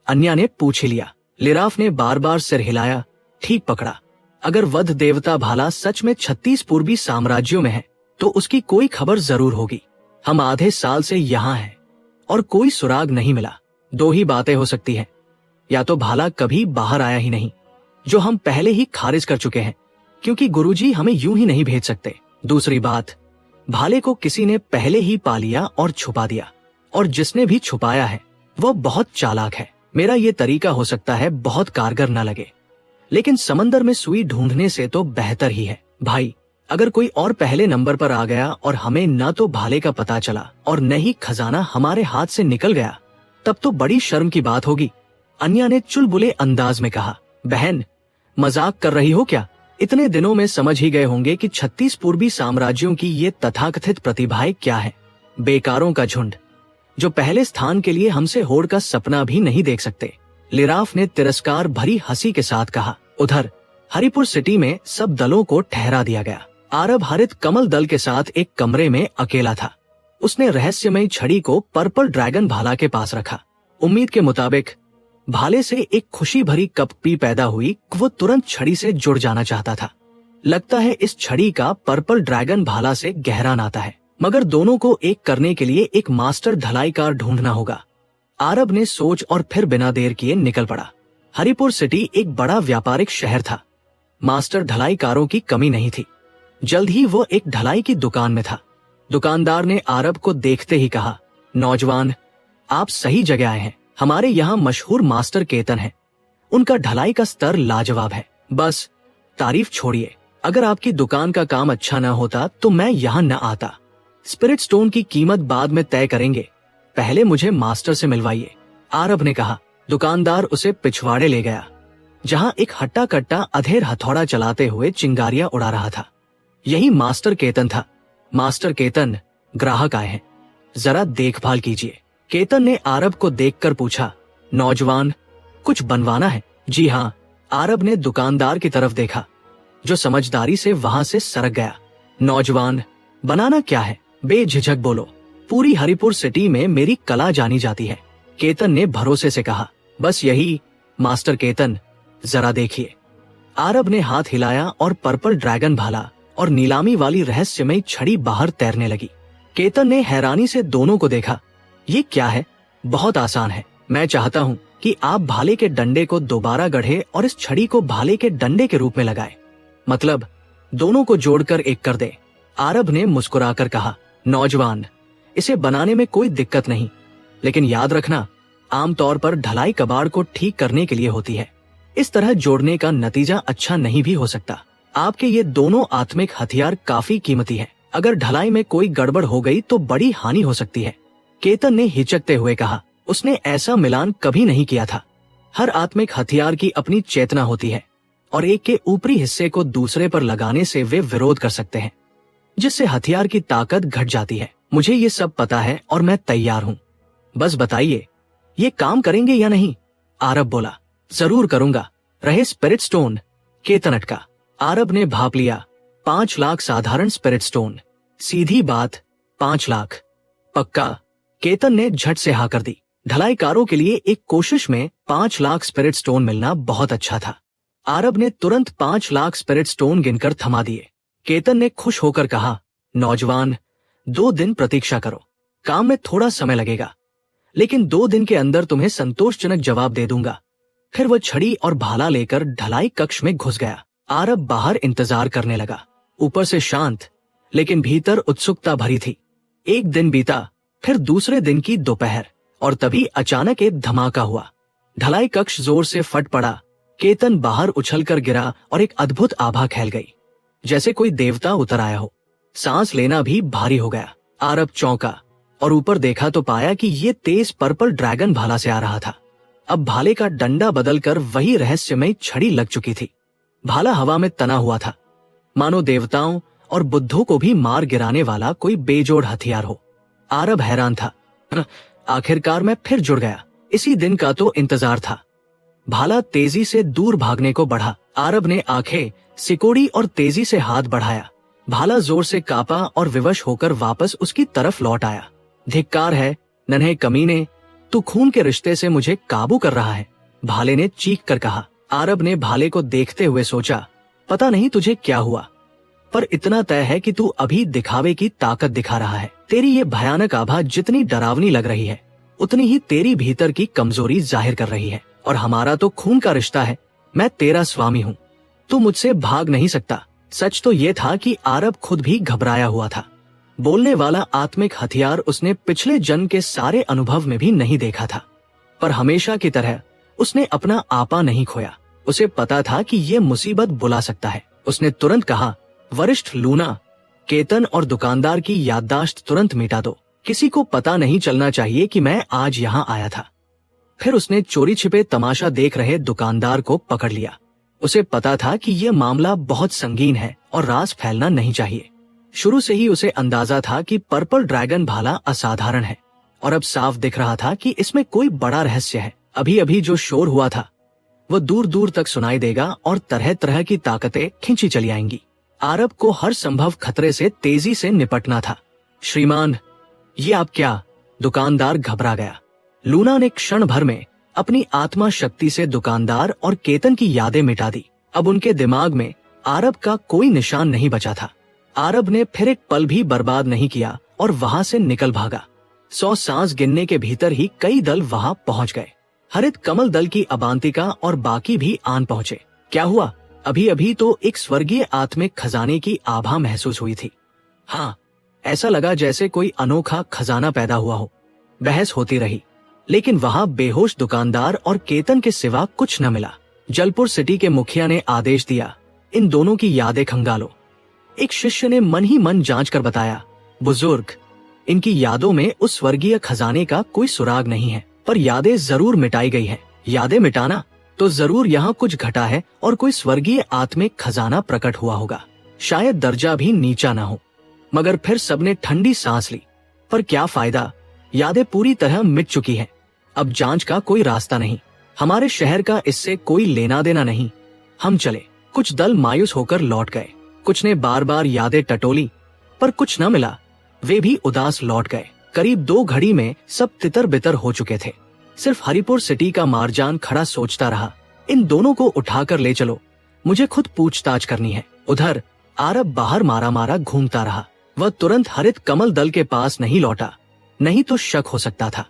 अन्या ने पूछ लिया। लिराफ ने बार बार सिर हिलाया। ठीक पकड़ा, अगर वध देवता भाला सच में 36 पूर्वी साम्राज्यों में है तो उसकी कोई खबर जरूर होगी। हम आधे साल से यहाँ हैं और कोई सुराग नहीं मिला। दो ही बातें हो सकती हैं, या तो भाला कभी बाहर आया ही नहीं, जो हम पहले ही खारिज कर चुके हैं क्योंकि गुरुजी हमें यूं ही नहीं भेज सकते। दूसरी बात, भाले को किसी ने पहले ही पा लिया और छुपा दिया, और जिसने भी छुपाया है वो बहुत चालाक है। मेरा ये तरीका हो सकता है बहुत कारगर न लगे, लेकिन समंदर में सुई ढूंढने से तो बेहतर ही है। भाई, अगर कोई और पहले नंबर पर आ गया और हमें न तो भाले का पता चला और न ही खजाना हमारे हाथ से निकल गया, तब तो बड़ी शर्म की बात होगी। अन्या ने चुलबुले अंदाज में कहा। बहन, मजाक कर रही हो क्या? इतने दिनों में समझ ही गए होंगे कि 36 पूर्वी साम्राज्यों की ये तथाकथित प्रतिभाएं क्या है। बेकारों का झुंड जो पहले स्थान के लिए हमसे होड़ का सपना भी नहीं देख सकते। लिराफ ने तिरस्कार भरी हंसी के साथ कहा। उधर हरिपुर सिटी में सब दलों को ठहरा दिया गया। आरब हरित कमल दल के साथ एक कमरे में अकेला था। उसने रहस्यमयी छड़ी को पर्पल ड्रैगन भाला के पास रखा। उम्मीद के मुताबिक भाले से एक खुशी भरी कपी पैदा हुई। वो तुरंत छड़ी से जुड़ जाना चाहता था। लगता है इस छड़ी का पर्पल ड्रैगन भाला से गहरा नाता है, मगर दोनों को एक करने के लिए एक मास्टर ढलाईकार ढूंढना होगा। आरब ने सोच और फिर बिना देर किए निकल पड़ा। हरिपुर सिटी एक बड़ा व्यापारिक शहर था। मास्टर ढलाईकारों की कमी नहीं थी। जल्द ही वो एक ढलाई की दुकान में था। दुकानदार ने आरब को देखते ही कहा, नौजवान, आप सही जगह आए हैं। हमारे यहाँ मशहूर मास्टर केतन है। उनका ढलाई का स्तर लाजवाब है। बस तारीफ छोड़िए, अगर आपकी दुकान का काम अच्छा न होता तो मैं यहाँ न आता। स्पिरिट स्टोन की कीमत बाद में तय करेंगे, पहले मुझे मास्टर से मिलवाइए, आरब ने कहा। दुकानदार उसे पिछवाड़े ले गया, जहाँ एक हट्टा कट्टा अधेर हथौड़ा चलाते हुए चिंगारियां उड़ा रहा था। यही मास्टर केतन था। मास्टर केतन, ग्राहक आए हैं, जरा देखभाल कीजिए। केतन ने आरब को देखकर पूछा, नौजवान, कुछ बनवाना है? जी हाँ, आरब ने दुकानदार की तरफ देखा, जो समझदारी से वहां से सरक गया। नौजवान, बनाना क्या है? बेझिझक बोलो, पूरी हरिपुर सिटी में मेरी कला जानी जाती है, केतन ने भरोसे से कहा। बस यही, मास्टर केतन, जरा देखिए। आरब ने हाथ हिलाया और पर्पल ड्रैगन भाला और नीलामी वाली रहस्यमयी छड़ी बाहर तैरने लगी। केतन ने हैरानी से दोनों को देखा। ये क्या है? बहुत आसान है। मैं चाहता हूँ कि आप भाले के डंडे को दोबारा गढ़े और इस छड़ी को भाले के डंडे के रूप में लगाए, मतलब दोनों को जोड़कर एक कर दे, आरब ने मुस्कुराकर कहा। नौजवान, इसे बनाने में कोई दिक्कत नहीं, लेकिन याद रखना, आमतौर पर ढलाई कबाड़ को ठीक करने के लिए होती है। इस तरह जोड़ने का नतीजा अच्छा नहीं भी हो सकता। आपके ये दोनों आत्मिक हथियार काफी कीमती हैं। अगर ढलाई में कोई गड़बड़ हो गई तो बड़ी हानि हो सकती है, केतन ने हिचकते हुए कहा। उसने ऐसा मिलान कभी नहीं किया था। हर आत्मिक हथियार की अपनी चेतना होती है और एक के ऊपरी हिस्से को दूसरे पर लगाने से वे विरोध कर सकते हैं, जिससे हथियार की ताकत घट जाती है। मुझे ये सब पता है और मैं तैयार हूँ, बस बताइए ये काम करेंगे या नहीं? आरब बोला। जरूर करूंगा, रहे स्पिरिट स्टोन, केतन अटका। आरब ने भाप लिया। 5 लाख साधारण स्पिरिट स्टोन। सीधी बात, 5 लाख पक्का? केतन ने झट से हाँ कर दी। ढलाईकारों के लिए एक कोशिश में 5 लाख स्पिरिट स्टोन मिलना बहुत अच्छा था। आरब ने तुरंत 5 लाख स्पिरिट स्टोन गिनकर थमा दिए। केतन ने खुश होकर कहा, नौजवान, 2 दिन प्रतीक्षा करो, काम में थोड़ा समय लगेगा, लेकिन 2 दिन के अंदर तुम्हें संतोषजनक जवाब दे दूंगा। फिर वह छड़ी और भाला लेकर ढलाई कक्ष में घुस गया। आरब बाहर इंतजार करने लगा, ऊपर से शांत लेकिन भीतर उत्सुकता भरी थी। एक दिन बीता, फिर दूसरे दिन की दोपहर, और तभी अचानक एक धमाका हुआ। ढलाई कक्ष जोर से फट पड़ा। केतन बाहर उछलकर गिरा और एक अद्भुत आभा फैल गई, जैसे कोई देवता उतर आया हो। सांस लेना भी भारी हो गया। आरब चौंका और ऊपर देखा तो पाया कि ये तेज पर्पल ड्रैगन भाला से आ रहा था। अब भाले का डंडा बदलकर वही रहस्यमयी छड़ी लग चुकी थी। भाला हवा में तना हुआ था, मानो देवताओं और बुद्धों को भी मार गिराने वाला कोई बेजोड़ हथियार हो। आरब हैरान था। आखिरकार मैं फिर जुड़ गया, इसी दिन का तो इंतजार था। भाला तेजी से दूर भागने को बढ़ा। आरब ने आंखें सिकोड़ी और तेजी से हाथ बढ़ाया। भाला जोर से कांपा और विवश होकर वापस उसकी तरफ लौट आया। धिक्कार है नन्हे कमीने, तू खून के रिश्ते से मुझे काबू कर रहा है, भाले ने चीख कर कहा। आरब ने भाले को देखते हुए सोचा, पता नहीं तुझे क्या हुआ, पर इतना तय है कि तू अभी दिखावे की ताकत दिखा रहा है। तेरी ये भयानक आभा जितनी डरावनी लग रही है, उतनी ही तेरी भीतर की कमजोरी जाहिर कर रही है। और हमारा तो खून का रिश्ता है, मैं तेरा स्वामी हूँ, तू मुझसे भाग नहीं सकता। सच तो ये था कि आरब खुद भी घबराया हुआ था। बोलने वाला आत्मिक हथियार उसने पिछले जन्म के सारे अनुभव में भी नहीं देखा था, पर हमेशा की तरह उसने अपना आपा नहीं खोया। उसे पता था कि ये मुसीबत बुला सकता है। उसने तुरंत कहा, वरिष्ठ लूना, केतन और दुकानदार की याददाश्त तुरंत मिटा दो। किसी को पता नहीं चलना चाहिए कि मैं आज यहाँ आया था। फिर उसने चोरी छिपे तमाशा देख रहे दुकानदार को पकड़ लिया। उसे पता था कि यह मामला बहुत संगीन है और राज फैलना नहीं चाहिए। शुरू से ही उसे अंदाजा था कि पर्पल ड्रैगन भाला असाधारण है, और अब साफ दिख रहा था कि इसमें कोई बड़ा रहस्य है। अभी अभी जो शोर हुआ था वो दूर दूर तक सुनाई देगा और तरह तरह की ताकतें खींची चली आएंगी। आरब को हर संभव खतरे से तेजी से निपटना था। श्रीमान, ये आप क्या? दुकानदार घबरा गया। लूना ने क्षण भर में अपनी आत्मा शक्ति से दुकानदार और केतन की यादें मिटा दी। अब उनके दिमाग में आरब का कोई निशान नहीं बचा था। आरब ने फिर एक पल भी बर्बाद नहीं किया और वहां से निकल भागा। 100 सांस गिनने के भीतर ही कई दल वहां पहुंच गए। हरित कमल दल की अबांतिका और बाकी भी आन पहुंचे। क्या हुआ? अभी अभी तो एक स्वर्गीय आत्मिक खजाने की आभा महसूस हुई थी। हाँ, ऐसा लगा जैसे कोई अनोखा खजाना पैदा हुआ हो। बहस होती रही, लेकिन वहां बेहोश दुकानदार और केतन के सिवा कुछ न मिला। जलपुर सिटी के मुखिया ने आदेश दिया, इन दोनों की यादें खंगालो। एक शिष्य ने मन ही मन जांच कर बताया, बुजुर्ग, इनकी यादों में उस स्वर्गीय खजाने का कोई सुराग नहीं है, पर यादें जरूर मिटाई गई है। यादें मिटाना तो जरूर यहाँ कुछ घटा है और कोई स्वर्गीय आत्मिक खजाना प्रकट हुआ होगा। शायद दर्जा भी नीचा ना हो। मगर फिर सबने ठंडी सांस ली। पर क्या फायदा, यादें पूरी तरह मिट चुकी हैं। अब जांच का कोई रास्ता नहीं। हमारे शहर का इससे कोई लेना देना नहीं। हम चले। कुछ दल मायूस होकर लौट गए। कुछ ने बार बार यादें टटोली, पर कुछ न मिला। वे भी उदास लौट गए। करीब 2 घड़ी में सब तितर बितर हो चुके थे। सिर्फ हरिपुर सिटी का मारजान खड़ा सोचता रहा, इन दोनों को उठाकर ले चलो, मुझे खुद पूछताछ करनी है। उधर आरब बाहर मारा मारा घूमता रहा। वह तुरंत हरित कमल दल के पास नहीं लौटा, नहीं तो शक हो सकता था।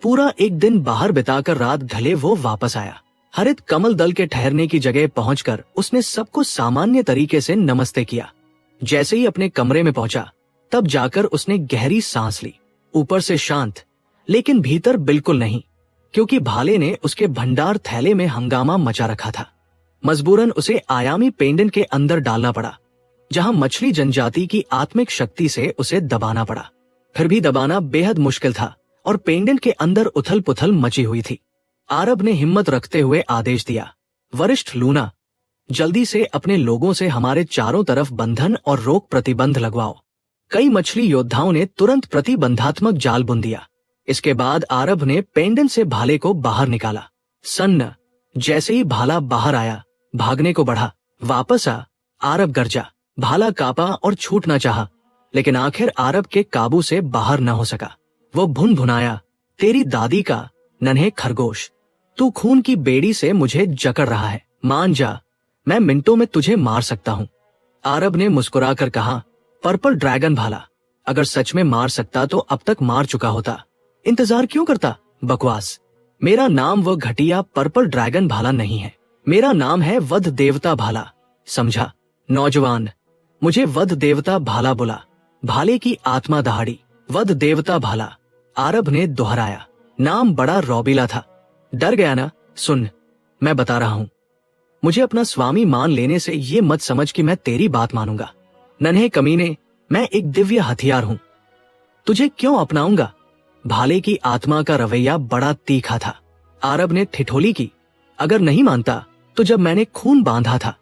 पूरा एक दिन बाहर बिताकर रात ढले वो वापस आया। हरित कमल दल के ठहरने की जगह पहुंचकर उसने सबको सामान्य तरीके से नमस्ते किया। जैसे ही अपने कमरे में पहुंचा, तब जाकर उसने गहरी सांस ली। ऊपर से शांत, लेकिन भीतर बिल्कुल नहीं, क्योंकि भाले ने उसके भंडार थैले में हंगामा मचा रखा था। मजबूरन उसे आयामी पेंडेंट के अंदर डालना पड़ा, जहां मछली जनजाति की आत्मिक शक्ति से उसे दबाना पड़ा। फिर भी दबाना बेहद मुश्किल था और पेंडेंट के अंदर उथल पुथल मची हुई थी। आरब ने हिम्मत रखते हुए आदेश दिया, वरिष्ठ लूना, जल्दी से अपने लोगों से हमारे चारों तरफ बंधन और रोक प्रतिबंध लगवाओ। कई मछली योद्धाओं ने तुरंत प्रतिबंधात्मक जाल बुन दिया। इसके बाद आरब ने पेंडेंट से भाले को बाहर निकाला। सन्न, जैसे ही भाला बाहर आया, भागने को बढ़ा। वापस आ, आरब गरजा। भाला कांपा और छूटना चाहा, लेकिन आखिर आरब के काबू से बाहर न हो सका। वो भुन भुनाया, तेरी दादी का नन्हे खरगोश, तू खून की बेड़ी से मुझे जकड़ रहा है। मान जा, मैं मिनटों में तुझे मार सकता हूँ। आरब ने मुस्कुराकर कहा, पर्पल ड्रैगन भाला, अगर सच में मार सकता तो अब तक मार चुका होता। इंतजार क्यों करता? बकवास। मेरा नाम वो घटिया पर्पल ड्रैगन भाला नहीं है। मेरा नाम है वध देवता भाला, समझा? नौजवान, मुझे वध देवता भाला बुला। भाले की आत्मा दहाड़ी, वध देवता भाला। आरब ने दोहराया। नाम बड़ा रौबीला था। डर गया ना? सुन, मैं बता रहा हूँ। मुझे अपना स्वामी मान लेने से ये मत समझ कि मैं तेरी बात मानूंगा। नन्हे कमीने, मैं एक दिव्य हथियार हूँ। तुझे क्यों अपनाऊंगा? भाले की आत्मा का रवैया बड़ा तीखा था। आरब ने ठिठोली की, अगर नहीं मानता तो जब मैंने खून बांधा था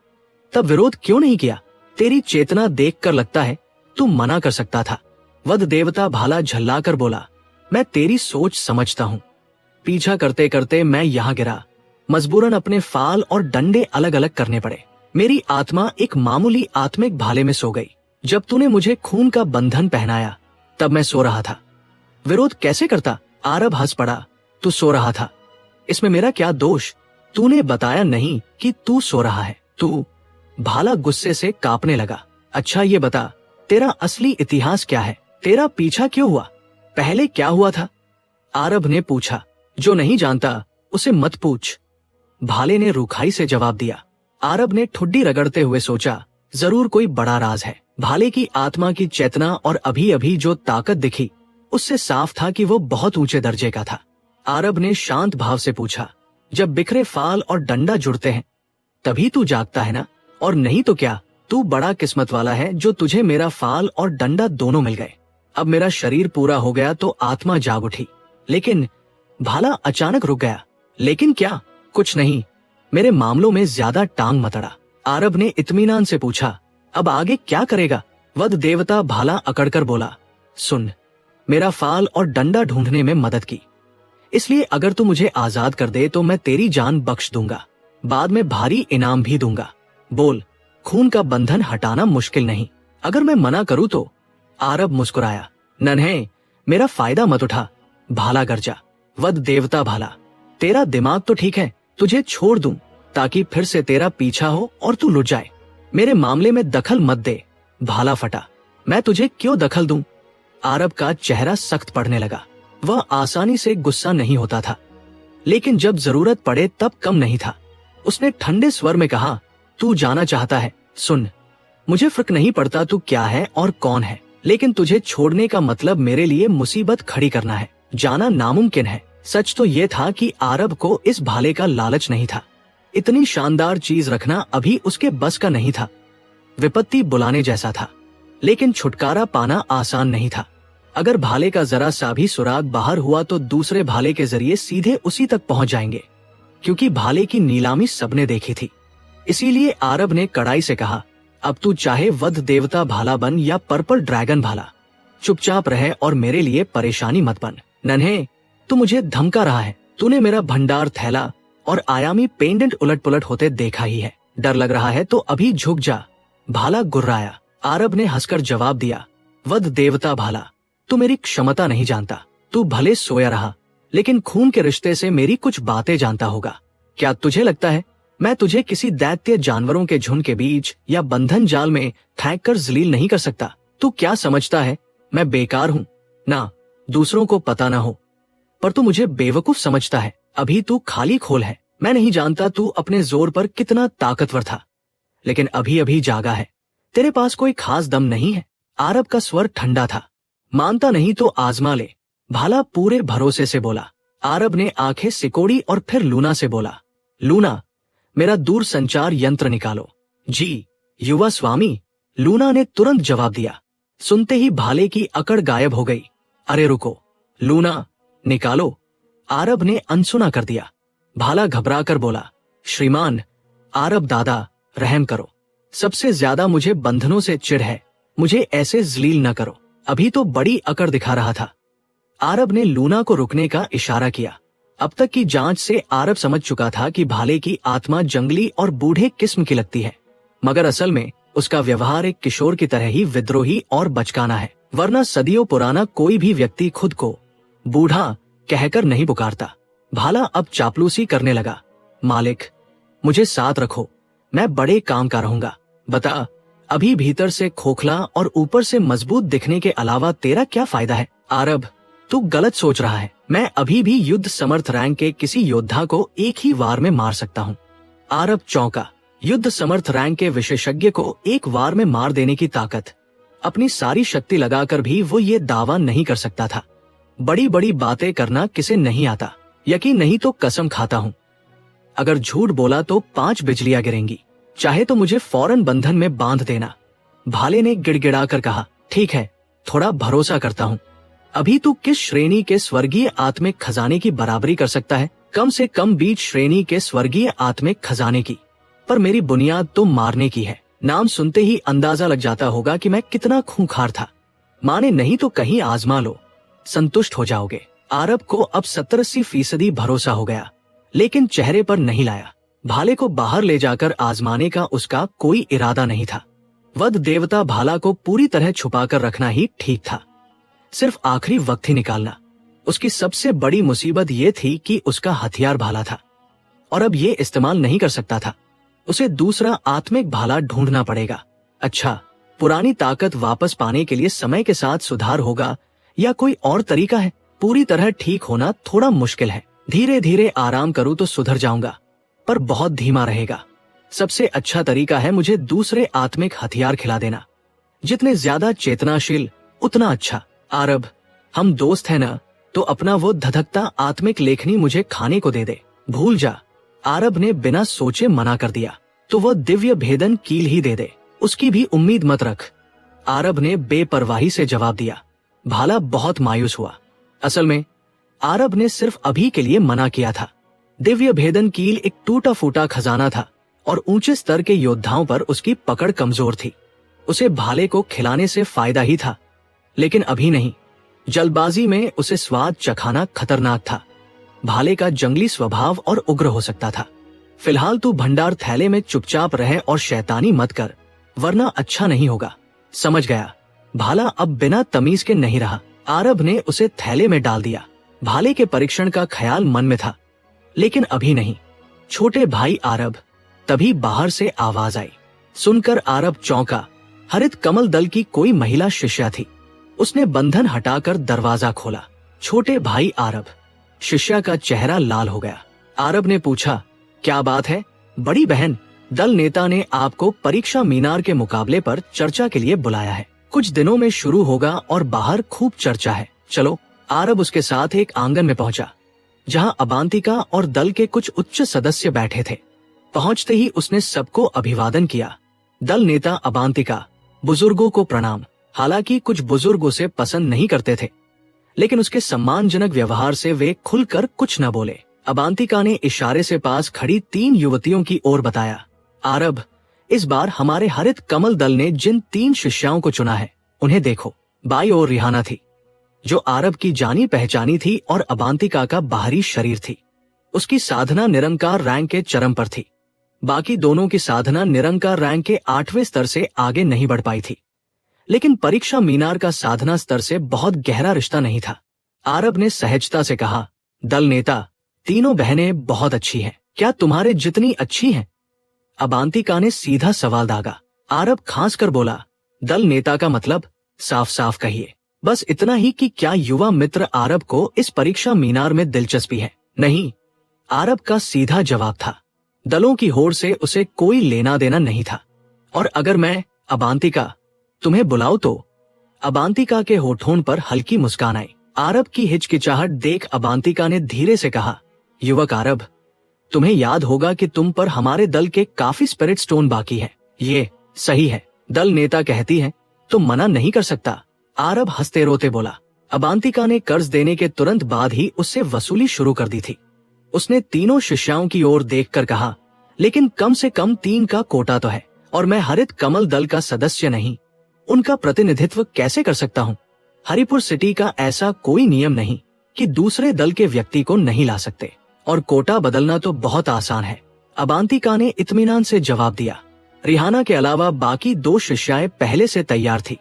तब विरोध क्यों नहीं किया? तेरी चेतना देखकर लगता है तू मना कर सकता था। वध देवता भाला झल्लाकर बोला, मैं तेरी सोच समझता हूँ। पीछा करते करते मैं यहाँ गिरा। मजबूरन अपने फाल और डंडे अलग अलग करने पड़े। मेरी आत्मा एक मामूली आत्मिक भाले में सो गई। जब तूने मुझे खून का बंधन पहनाया तब मैं सो रहा था। विरोध कैसे करता? आरब हंस पड़ा, तू सो रहा था, इसमें मेरा क्या दोष? तूने बताया नहीं कि तू सो रहा है। तू। भाला गुस्से से कांपने लगा। अच्छा ये बता, तेरा असली इतिहास क्या है? तेरा पीछा क्यों हुआ? पहले क्या हुआ था? आरब ने पूछा। जो नहीं जानता उसे मत पूछ, भाले ने रुखाई से जवाब दिया। आरब ने ठुड्डी रगड़ते हुए सोचा, जरूर कोई बड़ा राज है। भाले की आत्मा की चेतना और अभी अभी जो ताकत दिखी, उससे साफ था कि वो बहुत ऊंचे दर्जे का था। आरब ने शांत भाव से पूछा, जब बिखरे फाल और डंडा जुड़ते हैं तभी तू जागता है ना? और नहीं तो क्या, तू बड़ा किस्मत वाला है जो तुझे मेरा फाल और डंडा दोनों मिल गए। अब मेरा शरीर पूरा हो गया तो आत्मा जाग उठी। लेकिन भाला अचानक रुक गया। लेकिन क्या? कुछ नहीं, मेरे मामलों में ज्यादा टांग मत अड़ा। आरब ने इत्मीनान से पूछा, अब आगे क्या करेगा? वध देवता भाला अकड़कर बोला, सुन, मेरा फाल और डंडा ढूंढने में मदद की, इसलिए अगर तू मुझे आजाद कर दे तो मैं तेरी जान बख्श दूंगा, बाद में भारी इनाम भी दूंगा। बोल, खून का बंधन हटाना मुश्किल नहीं, अगर मैं मना करूं तो? आरब मुस्कुराया। नन्हे, मेरा फायदा मत उठा। भाला गरजा। वध देवता भाला, तेरा दिमाग तो ठीक है, तुझे छोड़ दूं ताकि फिर से तेरा पीछा हो और तू लुट जाए। मेरे मामले में दखल मत दे। भाला फटा। मैं तुझे क्यों दखल दूं? आरब का चेहरा सख्त पड़ने लगा। वह आसानी से गुस्सा नहीं होता था, लेकिन जब जरूरत पड़े तब कम नहीं था। उसने ठंडे स्वर में कहा, तू जाना चाहता है? सुन, मुझे फर्क नहीं पड़ता तू क्या है और कौन है, लेकिन तुझे छोड़ने का मतलब मेरे लिए मुसीबत खड़ी करना है। जाना नामुमकिन है। सच तो ये था कि आरब को इस भाले का लालच नहीं था। इतनी शानदार चीज रखना अभी उसके बस का नहीं था। विपत्ति बुलाने जैसा था, लेकिन छुटकारा पाना आसान नहीं था। अगर भाले का जरा सा भी सुराग बाहर हुआ तो दूसरे भाले के जरिए सीधे उसी तक पहुंच जाएंगे, क्योंकि भाले की नीलामी सबने देखी थी। इसीलिए आरब ने कड़ाई से कहा, अब तू चाहे वध देवता भाला बन या पर्पल ड्रैगन भाला, चुपचाप रहे और मेरे लिए परेशानी मत बन। नन्हे, तू मुझे धमका रहा है। तूने मेरा भंडार थैला और आयामी पेंडेंट उलट पुलट होते देखा ही है। डर लग रहा है तो अभी झुक जा। भाला गुर्राया। आरब ने हंसकर जवाब दिया, वध देवता भाला, तू मेरी क्षमता नहीं जानता। तू भले सोया रहा, लेकिन खून के रिश्ते से मेरी कुछ बातें जानता होगा। क्या तुझे लगता है मैं तुझे किसी दैत्य जानवरों के झुंड के बीच या बंधन जाल में फेंक कर जलील नहीं कर सकता? तू क्या समझता है मैं बेकार हूँ? ना, दूसरों को पता ना हो, पर तू मुझे बेवकूफ समझता है। अभी तू खाली खोल है। मैं नहीं जानता तू अपने जोर पर कितना ताकतवर था, लेकिन अभी अभी जागा है। तेरे पास कोई खास दम नहीं है। आरब का स्वर ठंडा था। मानता नहीं तो आजमा ले, भाला पूरे भरोसे से बोला। आरब ने आंखें सिकोड़ी और फिर लूना से बोला, लूना, मेरा दूर संचार यंत्र निकालो। जी युवा स्वामी, लूना ने तुरंत जवाब दिया। सुनते ही भाले की अकड़ गायब हो गई। अरे रुको, लूना, निकालो। आरब ने अनसुना कर दिया। भाला घबरा कर बोला, श्रीमान, आरब दादा, रहम करो। सबसे ज्यादा मुझे बंधनों से चिढ़ है। मुझे ऐसे जलील न करो। अभी तो बड़ी अकड़ दिखा रहा था। आरब ने लूना को रुकने का इशारा किया। अब तक की जांच से आरब समझ चुका था कि भाले की आत्मा जंगली और बूढ़े किस्म की लगती है, मगर असल में उसका व्यवहार एक किशोर की तरह ही विद्रोही और बचकाना है। वरना सदियों पुराना कोई भी व्यक्ति खुद को बूढ़ा कहकर नहीं पुकारता। भाला अब चापलूसी करने लगा। मालिक, मुझे साथ रखो, मैं बड़े काम का रहूंगा। बता, अभी भीतर से खोखला और ऊपर से मजबूत दिखने के अलावा तेरा क्या फायदा है? आरब, तू गलत सोच रहा है। मैं अभी भी युद्ध समर्थ रैंक के किसी योद्धा को एक ही वार में मार सकता हूँ। आरब चौंका। युद्ध समर्थ रैंक के विशेषज्ञ को एक वार में मार देने की ताकत, अपनी सारी शक्ति लगाकर भी वो ये दावा नहीं कर सकता था। बड़ी बड़ी बातें करना किसे नहीं आता। यकीन नहीं तो कसम खाता हूँ, अगर झूठ बोला तो 5 बिजलियां गिरेंगी। चाहे तो मुझे फौरन बंधन में बांध देना। भाले ने गिड़गिड़ा कर कहा, ठीक है, थोड़ा भरोसा करता हूँ। अभी तू किस श्रेणी के स्वर्गीय आत्मिक खजाने की बराबरी कर सकता है? कम से कम बीच श्रेणी के स्वर्गीय आत्मिक खजाने की। पर मेरी बुनियाद तो मारने की है। नाम सुनते ही अंदाजा लग जाता होगा कि मैं कितना खूंखार था। माने नहीं तो कहीं आजमा लो, संतुष्ट हो जाओगे। आरब को अब 70-80% भरोसा हो गया, लेकिन चेहरे पर नहीं लाया। भाले को बाहर ले जाकर आजमाने का उसका कोई इरादा नहीं था। वध देवता भाला को पूरी तरह छुपा कर रखना ही ठीक था, सिर्फ आखिरी वक्त ही निकालना। उसकी सबसे बड़ी मुसीबत ये थी कि उसका हथियार भाला था और अब ये इस्तेमाल नहीं कर सकता था। उसे दूसरा आत्मिक भाला ढूंढना पड़ेगा। अच्छा, पुरानी ताकत वापस पाने के लिए समय के साथ सुधार होगा या कोई और तरीका है? पूरी तरह ठीक होना थोड़ा मुश्किल है। धीरे धीरे आराम करूं तो सुधर जाऊंगा, पर बहुत धीमा रहेगा। सबसे अच्छा तरीका है मुझे दूसरे आत्मिक हथियार खिला देना। जितने ज्यादा चेतनाशील उतना अच्छा। आरब, हम दोस्त हैं ना, तो अपना वो धधकता आत्मिक लेखनी मुझे खाने को दे दे। भूल जा। आरब ने बिना सोचे मना कर दिया। तो वो दिव्य भेदन कील ही दे दे, उसकी भी उम्मीद मत रख। आरब ने बेपरवाही से जवाब दिया। भाला बहुत मायूस हुआ। असल में आरब ने सिर्फ अभी के लिए मना किया था। दिव्य भेदन कील एक टूटा फूटा खजाना था और ऊंचे स्तर के योद्धाओं पर उसकी पकड़ कमजोर थी। उसे भाले को खिलाने से फायदा ही था, लेकिन अभी नहीं। जल्दबाजी में उसे स्वाद चखाना खतरनाक था। भाले का जंगली स्वभाव और उग्र हो सकता था। फिलहाल तू भंडार थैले में चुपचाप रहे और शैतानी मत कर, वरना अच्छा नहीं होगा। समझ गया। भाला अब बिना तमीज के नहीं रहा। आरब ने उसे थैले में डाल दिया। भाले के परीक्षण का ख्याल मन में था, लेकिन अभी नहीं। छोटे भाई आरब। तभी बाहर से आवाज आई। सुनकर आरब चौंका। हरित कमल दल की कोई महिला शिष्या थी। उसने बंधन हटाकर दरवाजा खोला। छोटे भाई आरब। शिष्या का चेहरा लाल हो गया। आरब ने पूछा, क्या बात है बड़ी बहन, दल नेता ने आपको परीक्षा मीनार के मुकाबले पर चर्चा के लिए बुलाया है। कुछ दिनों में शुरू होगा और बाहर खूब चर्चा है। चलो। आरब उसके साथ एक आंगन में पहुंचा, जहां अबांतिका और दल के कुछ उच्च सदस्य बैठे थे। पहुंचते ही उसने सबको अभिवादन किया। दल नेता अबांतिका, बुजुर्गों को प्रणाम। हालांकि कुछ बुजुर्ग उसे पसंद नहीं करते थे, लेकिन उसके सम्मानजनक व्यवहार से वे खुलकर कुछ न बोले। अबांतिका ने इशारे से पास खड़ी 3 युवतियों की ओर बताया, आरब, इस बार हमारे हरित कमल दल ने जिन 3 शिष्याओं को चुना है, उन्हें देखो। बाई ओर रिहाना थी, जो आरब की जानी पहचानी थी और अबांतिका का बाहरी शरीर थी। उसकी साधना निरंकार रैंक के चरम पर थी। बाकी दोनों की साधना निरंकार रैंक के 8वें स्तर से आगे नहीं बढ़ पाई थी, लेकिन परीक्षा मीनार का साधना स्तर से बहुत गहरा रिश्ता नहीं था। आरब ने सहजता से कहा, दल नेता, तीनों बहनें बहुत अच्छी हैं। क्या तुम्हारे जितनी अच्छी हैं? अबांतिका ने सीधा सवाल दागा। आरब खांस कर बोला, दल नेता का मतलब साफ साफ कहिए। बस इतना ही कि क्या युवा मित्र आरब को इस परीक्षा मीनार में दिलचस्पी है? नहीं, आरब का सीधा जवाब था। दलों की होड़ से उसे कोई लेना देना नहीं था। और अगर मैं, अबांतिका, तुम्हें बुलाऊं तो? अबांतिका के होठों पर हल्की मुस्कान आई। आरब की हिचकिचाहट देख अबांतिका ने धीरे से कहा, युवक आरब, तुम्हें याद होगा कि तुम पर हमारे दल के काफी स्पिरिट स्टोन बाकी है। ये सही है, दल नेता कहती है तो मना नहीं कर सकता। आरब हंसते रोते बोला। अबांतिका ने कर्ज देने के तुरंत बाद ही उससे वसूली शुरू कर दी थी। उसने तीनों शिष्याओं की ओर देखकर कहा, लेकिन कम से कम 3 का कोटा तो है, और मैं हरित कमल दल का सदस्य नहीं, उनका प्रतिनिधित्व कैसे कर सकता हूँ? हरिपुर सिटी का ऐसा कोई नियम नहीं कि दूसरे दल के व्यक्ति को नहीं ला सकते, और कोटा बदलना तो बहुत आसान है। अबांतिका ने इत्मीनान से जवाब दिया। रिहाना के अलावा बाकी 2 शिष्याएं पहले से तैयार थी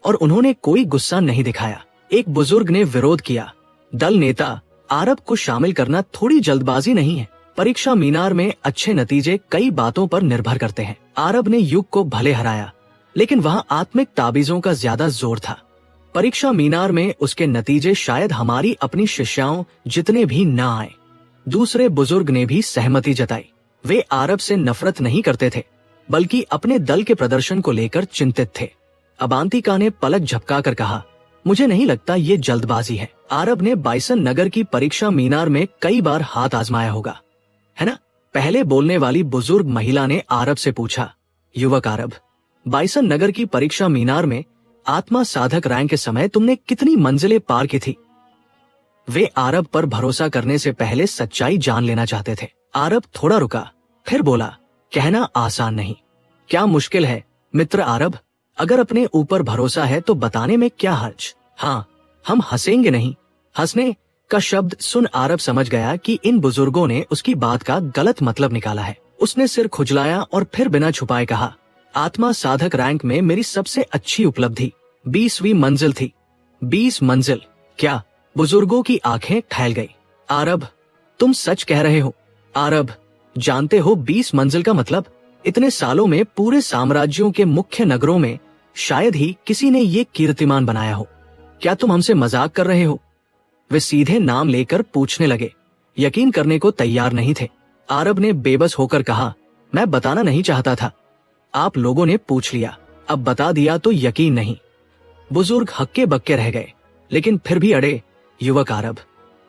और उन्होंने कोई गुस्सा नहीं दिखाया। एक बुजुर्ग ने विरोध किया, दल नेता, आरब को शामिल करना थोड़ी जल्दबाजी नहीं है। परीक्षा मीनार में अच्छे नतीजे कई बातों पर निर्भर करते हैं। आरब ने युग को भले हराया, लेकिन वहाँ आत्मिक ताबीजों का ज्यादा जोर था। परीक्षा मीनार में उसके नतीजे शायद हमारी अपनी शिष्याओं जितने भी न आए। दूसरे बुजुर्ग ने भी सहमति जताई। वे आरब से नफरत नहीं करते थे, बल्कि अपने दल के प्रदर्शन को लेकर चिंतित थे। अबांतिका ने पलक झपकाकर कहा, मुझे नहीं लगता ये जल्दबाजी है। आरब ने बाइसन नगर की परीक्षा मीनार में कई बार हाथ आजमाया होगा, है ना? पहले बोलने वाली बुजुर्ग महिला ने आरब से पूछा, युवक आरब, बाइसन नगर की परीक्षा मीनार में आत्मा साधक रैंक के समय तुमने कितनी मंजिलें पार की थी? वे आरब पर भरोसा करने से पहले सच्चाई जान लेना चाहते थे। आरब थोड़ा रुका, फिर बोला, कहना आसान नहीं। क्या मुश्किल है मित्र आरब? अगर अपने ऊपर भरोसा है तो बताने में क्या हर्ज? हाँ, हम हंसेंगे नहीं। हंसने का शब्द सुन आरब समझ गया कि इन बुजुर्गों ने उसकी बात का गलत मतलब निकाला है। उसने सिर खुजलाया और फिर बिना छुपाए कहा, आत्मा साधक रैंक में मेरी सबसे अच्छी उपलब्धि 20वीं मंजिल थी। 20 मंजिल? क्या? बुजुर्गों की आंखें फैल गई। आरब, तुम सच कह रहे हो? आरब, जानते हो 20 मंजिल का मतलब? इतने सालों में पूरे साम्राज्यों के मुख्य नगरों में शायद ही किसी ने ये कीर्तिमान बनाया हो। क्या तुम हमसे मजाक कर रहे हो? वे सीधे नाम लेकर पूछने लगे, यकीन करने को तैयार नहीं थे। आरब ने बेबस होकर कहा, मैं बताना नहीं चाहता था, आप लोगों ने पूछ लिया, अब बता दिया तो यकीन नहीं। बुजुर्ग हक्के बक्के रह गए, लेकिन फिर भी अड़े, युवक आरब,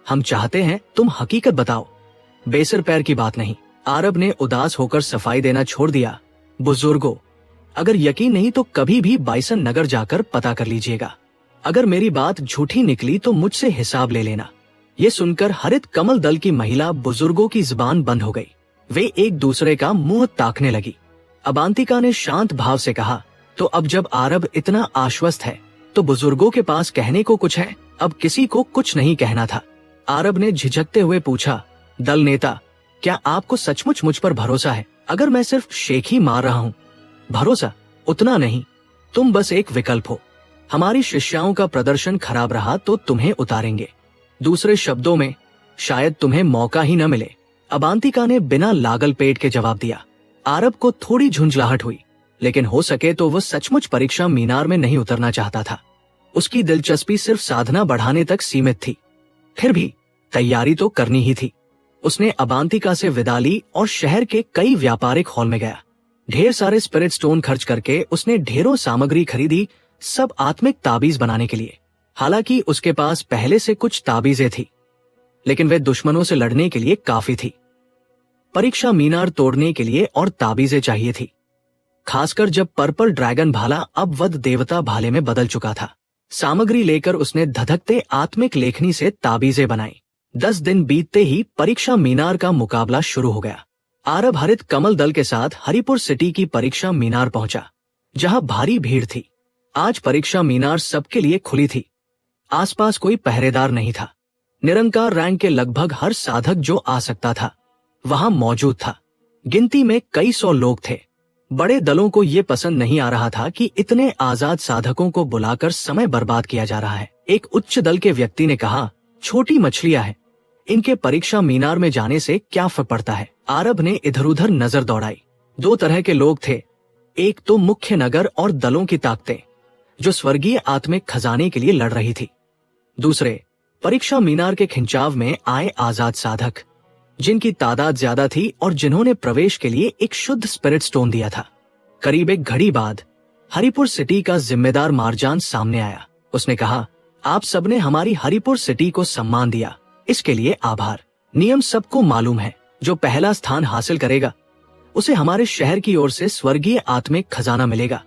हम चाहते हैं तुम हकीकत बताओ, बेसर पैर की बात नहीं। आरब ने उदास होकर सफाई देना छोड़ दिया। बुजुर्गों, अगर यकीन नहीं तो कभी भी बाइसन नगर जाकर पता कर लीजिएगा। अगर मेरी बात झूठी निकली तो मुझसे हिसाब ले लेना। ये सुनकर हरित कमल दल की महिला बुजुर्गों की जुबान बंद हो गई। वे एक दूसरे का मुंह ताकने लगी। अबांतिका ने शांत भाव से कहा, तो अब जब आरब इतना आश्वस्त है तो बुजुर्गों के पास कहने को कुछ है? अब किसी को कुछ नहीं कहना था। आरब ने झिझकते हुए पूछा, दल नेता, क्या आपको सचमुच मुझ पर भरोसा है? अगर मैं सिर्फ शेख ही मार रहा हूँ? भरोसा उतना नहीं, तुम बस एक विकल्प हो। हमारी शिष्याओं का प्रदर्शन खराब रहा तो तुम्हें उतारेंगे। दूसरे शब्दों में, शायद तुम्हें मौका ही न मिले। अबांतिका ने बिना लागल पेट के जवाब दिया। आरब को थोड़ी झुंझलाहट हुई, लेकिन हो सके तो वो सचमुच परीक्षा मीनार में नहीं उतरना चाहता था। उसकी दिलचस्पी सिर्फ साधना बढ़ाने तक सीमित थी। फिर भी तैयारी तो करनी ही थी। उसने अबांतिका से विदा ली और शहर के कई व्यापारिक हॉल में गया। ढेर सारे स्पिरिट स्टोन खर्च करके उसने ढेरों सामग्री खरीदी, सब आत्मिक ताबीज बनाने के लिए। हालांकि उसके पास पहले से कुछ ताबीजें थी, लेकिन वे दुश्मनों से लड़ने के लिए काफी थी। परीक्षा मीनार तोड़ने के लिए और ताबीजें चाहिए थी, खासकर जब पर्पल ड्रैगन भाला अब वध देवता भाले में बदल चुका था। सामग्री लेकर उसने धधकते आत्मिक लेखनी से ताबीजें बनाई। 10 दिन बीतते ही परीक्षा मीनार का मुकाबला शुरू हो गया। आरब हरित कमल दल के साथ हरिपुर सिटी की परीक्षा मीनार पहुंचा, जहां भारी भीड़ थी। आज परीक्षा मीनार सबके लिए खुली थी। आसपास कोई पहरेदार नहीं था। निरंकार रैंक के लगभग हर साधक जो आ सकता था वहां मौजूद था। गिनती में कई सौ लोग थे। बड़े दलों को ये पसंद नहीं आ रहा था कि इतने आजाद साधकों को बुलाकर समय बर्बाद किया जा रहा है। एक उच्च दल के व्यक्ति ने कहा, छोटी मछलियां हैं, इनके परीक्षा मीनार में जाने से क्या फर्क पड़ता है। आरब ने इधर उधर नजर दौड़ाई। 2 तरह के लोग थे, एक तो मुख्य नगर और दलों की ताकतें जो स्वर्गीय आत्मिक खजाने के लिए लड़ रही थी, दूसरे परीक्षा मीनार के खिंचाव में आए आजाद साधक, जिनकी तादाद ज्यादा थी और जिन्होंने प्रवेश के लिए एक शुद्ध स्पिरिट स्टोन दिया था। करीब एक घड़ी बाद हरिपुर सिटी का जिम्मेदार मारजान सामने आया। उसने कहा, आप सबने हमारी हरिपुर सिटी को सम्मान दिया, इसके लिए आभार। नियम सबको मालूम है, जो पहला स्थान हासिल करेगा उसे हमारे शहर की ओर से स्वर्गीय आत्मिक खजाना मिलेगा।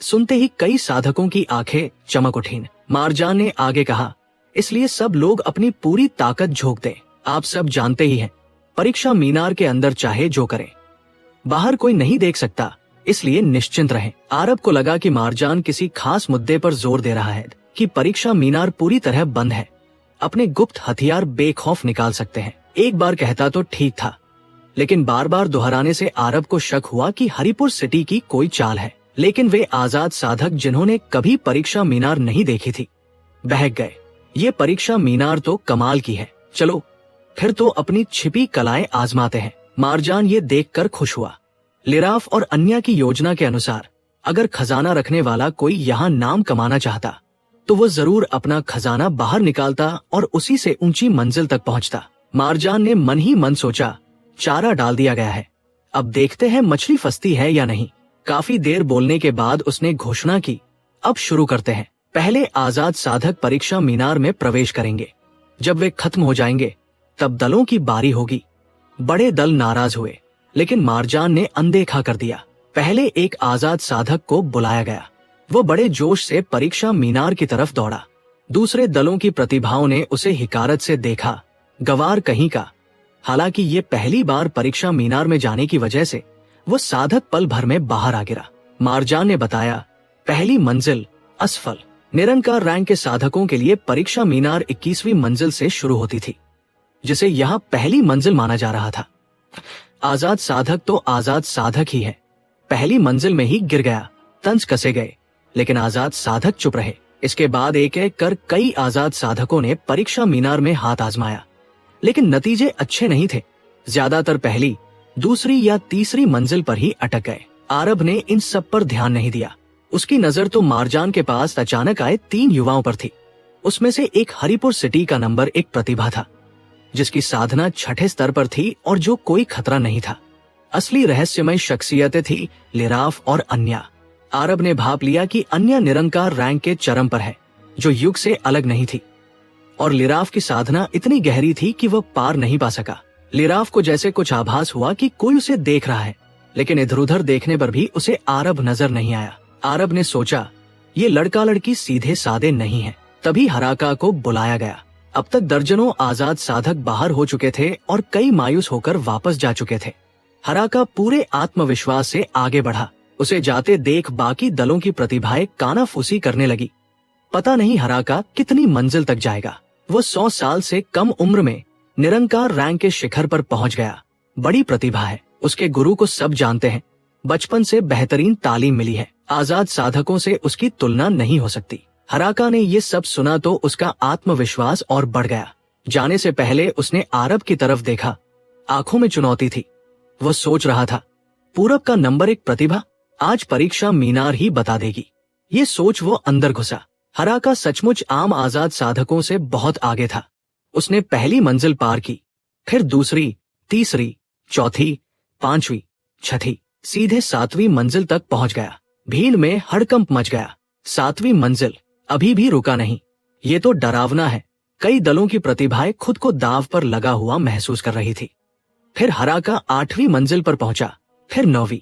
सुनते ही कई साधकों की आंखें चमक उठीं। मारजान ने आगे कहा, इसलिए सब लोग अपनी पूरी ताकत झोंक दें। आप सब जानते ही हैं, परीक्षा मीनार के अंदर चाहे जो करें, बाहर कोई नहीं देख सकता, इसलिए निश्चिंत रहें। आरब को लगा कि मारजान किसी खास मुद्दे पर जोर दे रहा है कि परीक्षा मीनार पूरी तरह बंद है, अपने गुप्त हथियार बेखौफ निकाल सकते हैं। एक बार कहता तो ठीक था, लेकिन बार बार दोहराने से आरब को शक हुआ कि हरिपुर सिटी की कोई चाल है। लेकिन वे आजाद साधक जिन्होंने कभी परीक्षा मीनार नहीं देखी थी बहक गए। ये परीक्षा मीनार तो कमाल की है, चलो फिर तो अपनी छिपी कलाएं आजमाते हैं। मारजान ये देखकर खुश हुआ। लिराफ और अन्या की योजना के अनुसार अगर खजाना रखने वाला कोई यहाँ नाम कमाना चाहता तो वो जरूर अपना खजाना बाहर निकालता और उसी से ऊंची मंजिल तक पहुंचता। मारजान ने मन ही मन सोचा, चारा डाल दिया गया है, अब देखते हैं मछली फंसती है या नहीं। काफी देर बोलने के बाद उसने घोषणा की, अब शुरू करते हैं। पहले आजाद साधक परीक्षा मीनार में प्रवेश करेंगे, जब वे खत्म हो जाएंगे तब दलों की बारी होगी। बड़े दल नाराज हुए, लेकिन मारजान ने अनदेखा कर दिया। पहले एक आजाद साधक को बुलाया गया। वो बड़े जोश से परीक्षा मीनार की तरफ दौड़ा। दूसरे दलों की प्रतिभाओं ने उसे हिकारत से देखा, गवार कहीं का। हालांकि ये पहली बार परीक्षा मीनार में जाने की वजह से वो साधक पल भर में बाहर आ गिरा। मारजान ने बताया, पहली मंजिल असफल। निरंकार रैंक के साधकों के लिए परीक्षा मीनार 21वीं मंजिल से शुरू होती थी, जिसे यहाँ पहली मंजिल माना जा रहा था। आजाद साधक तो आजाद साधक ही है, पहली मंजिल में ही गिर गया। तंज कसे गए, लेकिन आजाद साधक चुप रहे। इसके बाद एक एक कर कई आजाद साधकों ने परीक्षा मीनार में हाथ आजमाया, लेकिन नतीजे अच्छे नहीं थे। ज्यादातर पहली, दूसरी या तीसरी मंजिल पर ही अटक गए। आरब ने इन सब पर ध्यान नहीं दिया। उसकी नजर तो मारजान के पास अचानक आए 3 युवाओं पर थी। उसमें से एक हरिपुर सिटी का नंबर 1 प्रतिभा था, जिसकी साधना 6ठे स्तर पर थी और जो कोई खतरा नहीं था। असली रहस्यमय शख्सियतें थी लिराफ और अन्या। आरब ने भाप लिया कि अन्या निरंकार रैंक के चरम पर है, जो युग से अलग नहीं थी, और लिराफ की साधना इतनी गहरी थी कि वह पार नहीं पा सका। लिराफ को जैसे कुछ आभास हुआ कि कोई उसे देख रहा है, लेकिन इधर उधर देखने पर भी उसे आरब नजर नहीं आया। आरब ने सोचा, ये लड़का लड़की सीधे सादे नहीं है। तभी हराका को बुलाया गया। अब तक दर्जनों आजाद साधक बाहर हो चुके थे और कई मायूस होकर वापस जा चुके थे। हराका पूरे आत्मविश्वास से आगे बढ़ा। उसे जाते देख बाकी दलों की प्रतिभाएं कानाफूसी करने लगी। पता नहीं हराका कितनी मंजिल तक जाएगा। वो 100 साल से कम उम्र में निरंकार रैंक के शिखर पर पहुंच गया। बड़ी प्रतिभा है, उसके गुरु को सब जानते हैं। बचपन से बेहतरीन तालीम मिली है। आजाद साधकों से उसकी तुलना नहीं हो सकती। हराका ने ये सब सुना तो उसका आत्मविश्वास और बढ़ गया। जाने से पहले उसने आरब की तरफ देखा। आंखों में चुनौती थी। वो सोच रहा था, पूरब का नंबर 1 प्रतिभा आज परीक्षा मीनार ही बता देगी। ये सोच वो अंदर घुसा। हराका सचमुच आम आजाद साधकों से बहुत आगे था। उसने पहली मंजिल पार की, फिर दूसरी, तीसरी, चौथी, पांचवी, छठी, सीधे 7वीं मंजिल तक पहुंच गया। भीड़ में हड़कंप मच गया। 7वीं मंजिल, अभी भी रुका नहीं। ये तो डरावना है। कई दलों की प्रतिभाएं खुद को दांव पर लगा हुआ महसूस कर रही थी। फिर हराका 8वीं मंजिल पर पहुंचा, फिर 9वीं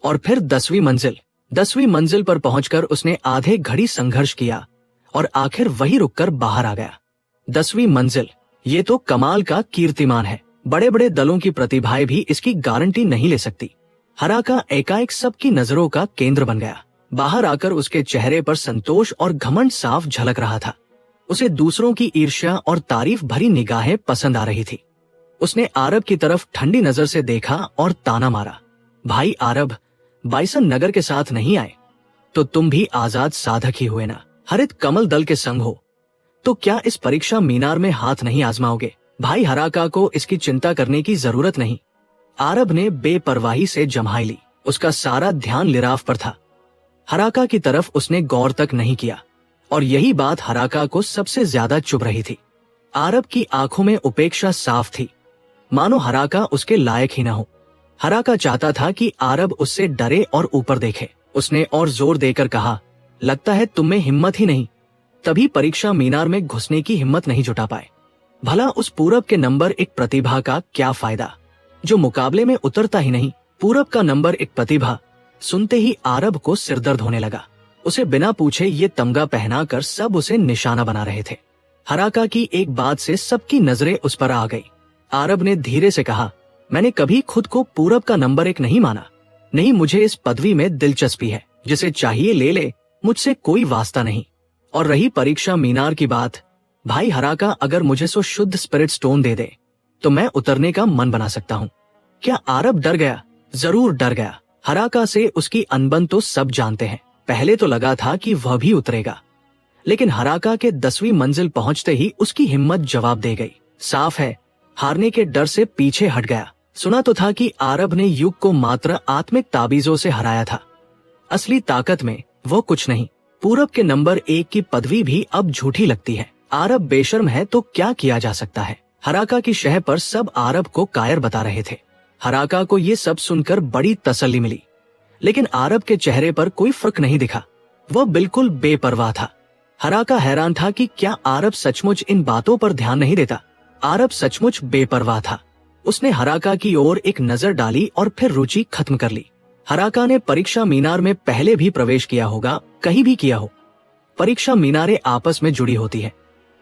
और फिर 10वीं मंजिल। 10वीं मंजिल पर पहुंचकर उसने आधे घड़ी संघर्ष किया और आखिर वही रुककर बाहर आ गया। 10वीं मंजिल, ये तो कमाल का कीर्तिमान है। बड़े बड़े दलों की प्रतिभाएं भी इसकी गारंटी नहीं ले सकती। हराका एकाएक सबकी नजरों का केंद्र बन गया। बाहर आकर उसके चेहरे पर संतोष और घमंड साफ झलक रहा था। उसे दूसरों की ईर्ष्या और तारीफ भरी निगाहें पसंद आ रही थी। उसने आरब की तरफ ठंडी नजर से देखा और ताना मारा, भाई आरब, बाइसन नगर के साथ नहीं आए तो तुम भी आजाद साधक ही हुए ना। हरित कमल दल के संग हो तो क्या इस परीक्षा मीनार में हाथ नहीं आजमाओगे? भाई हराका को इसकी चिंता करने की जरूरत नहीं। आरब ने बेपरवाही से जम्हाई ली। उसका सारा ध्यान लिराफ पर था। हराका की तरफ उसने गौर तक नहीं किया और यही बात हराका को सबसे ज्यादा चुभ रही थी। आरब की आंखों में उपेक्षा साफ थी, मानो हराका उसके लायक ही न हो। हराका चाहता था कि आरब उससे डरे और ऊपर देखे। उसने और जोर देकर कहा, लगता है तुम में हिम्मत ही नहीं, तभी परीक्षा मीनार में घुसने की हिम्मत नहीं जुटा पाए। भला उस पूरब के नंबर एक प्रतिभा का क्या फायदा जो मुकाबले में उतरता ही नहीं। पूरब का नंबर एक प्रतिभा सुनते ही आरब को सिरदर्द होने लगा। उसे बिना पूछे ये तमगा पहनाकर सब उसे निशाना बना रहे थे। हराका की एक बात से सबकी नजरें उस पर आ गई। आरब ने धीरे से कहा, मैंने कभी खुद को पूरब का नंबर एक नहीं माना। नहीं, मुझे इस पदवी में दिलचस्पी है, जिसे चाहिए ले ले, मुझसे कोई वास्ता नहीं। और रही परीक्षा मीनार की बात, भाई हराका अगर मुझे सो शुद्ध स्पिरिट स्टोन दे दे तो मैं उतरने का मन बना सकता हूँ। क्या आरब डर गया? जरूर डर गया। हराका से उसकी अनबन तो सब जानते हैं। पहले तो लगा था कि वह भी उतरेगा, लेकिन हराका के 10वीं मंजिल पहुंचते ही उसकी हिम्मत जवाब दे गई। साफ है, हारने के डर से पीछे हट गया। सुना तो था कि आरब ने युग को मात्र आत्मिक ताबीजों से हराया था। असली ताकत में वो कुछ नहीं। पूरब के नंबर 1 की पदवी भी अब झूठी लगती है। आरब बेशर्म है तो क्या किया जा सकता है। हराका की शह पर सब आरब को कायर बता रहे थे। हराका को ये सब सुनकर बड़ी तसल्ली मिली, लेकिन आरब के चेहरे पर कोई फर्क नहीं दिखा। वह बिल्कुल बेपरवाह था। हराका हैरान था कि क्या आरब सचमुच इन बातों पर ध्यान नहीं देता। आरब सचमुच बेपरवाह था। उसने हराका की ओर एक नजर डाली और फिर रुचि खत्म कर ली। हराका ने परीक्षा मीनार में पहले भी प्रवेश किया होगा, कहीं भी किया हो। परीक्षा मीनारें आपस में जुड़ी होती है,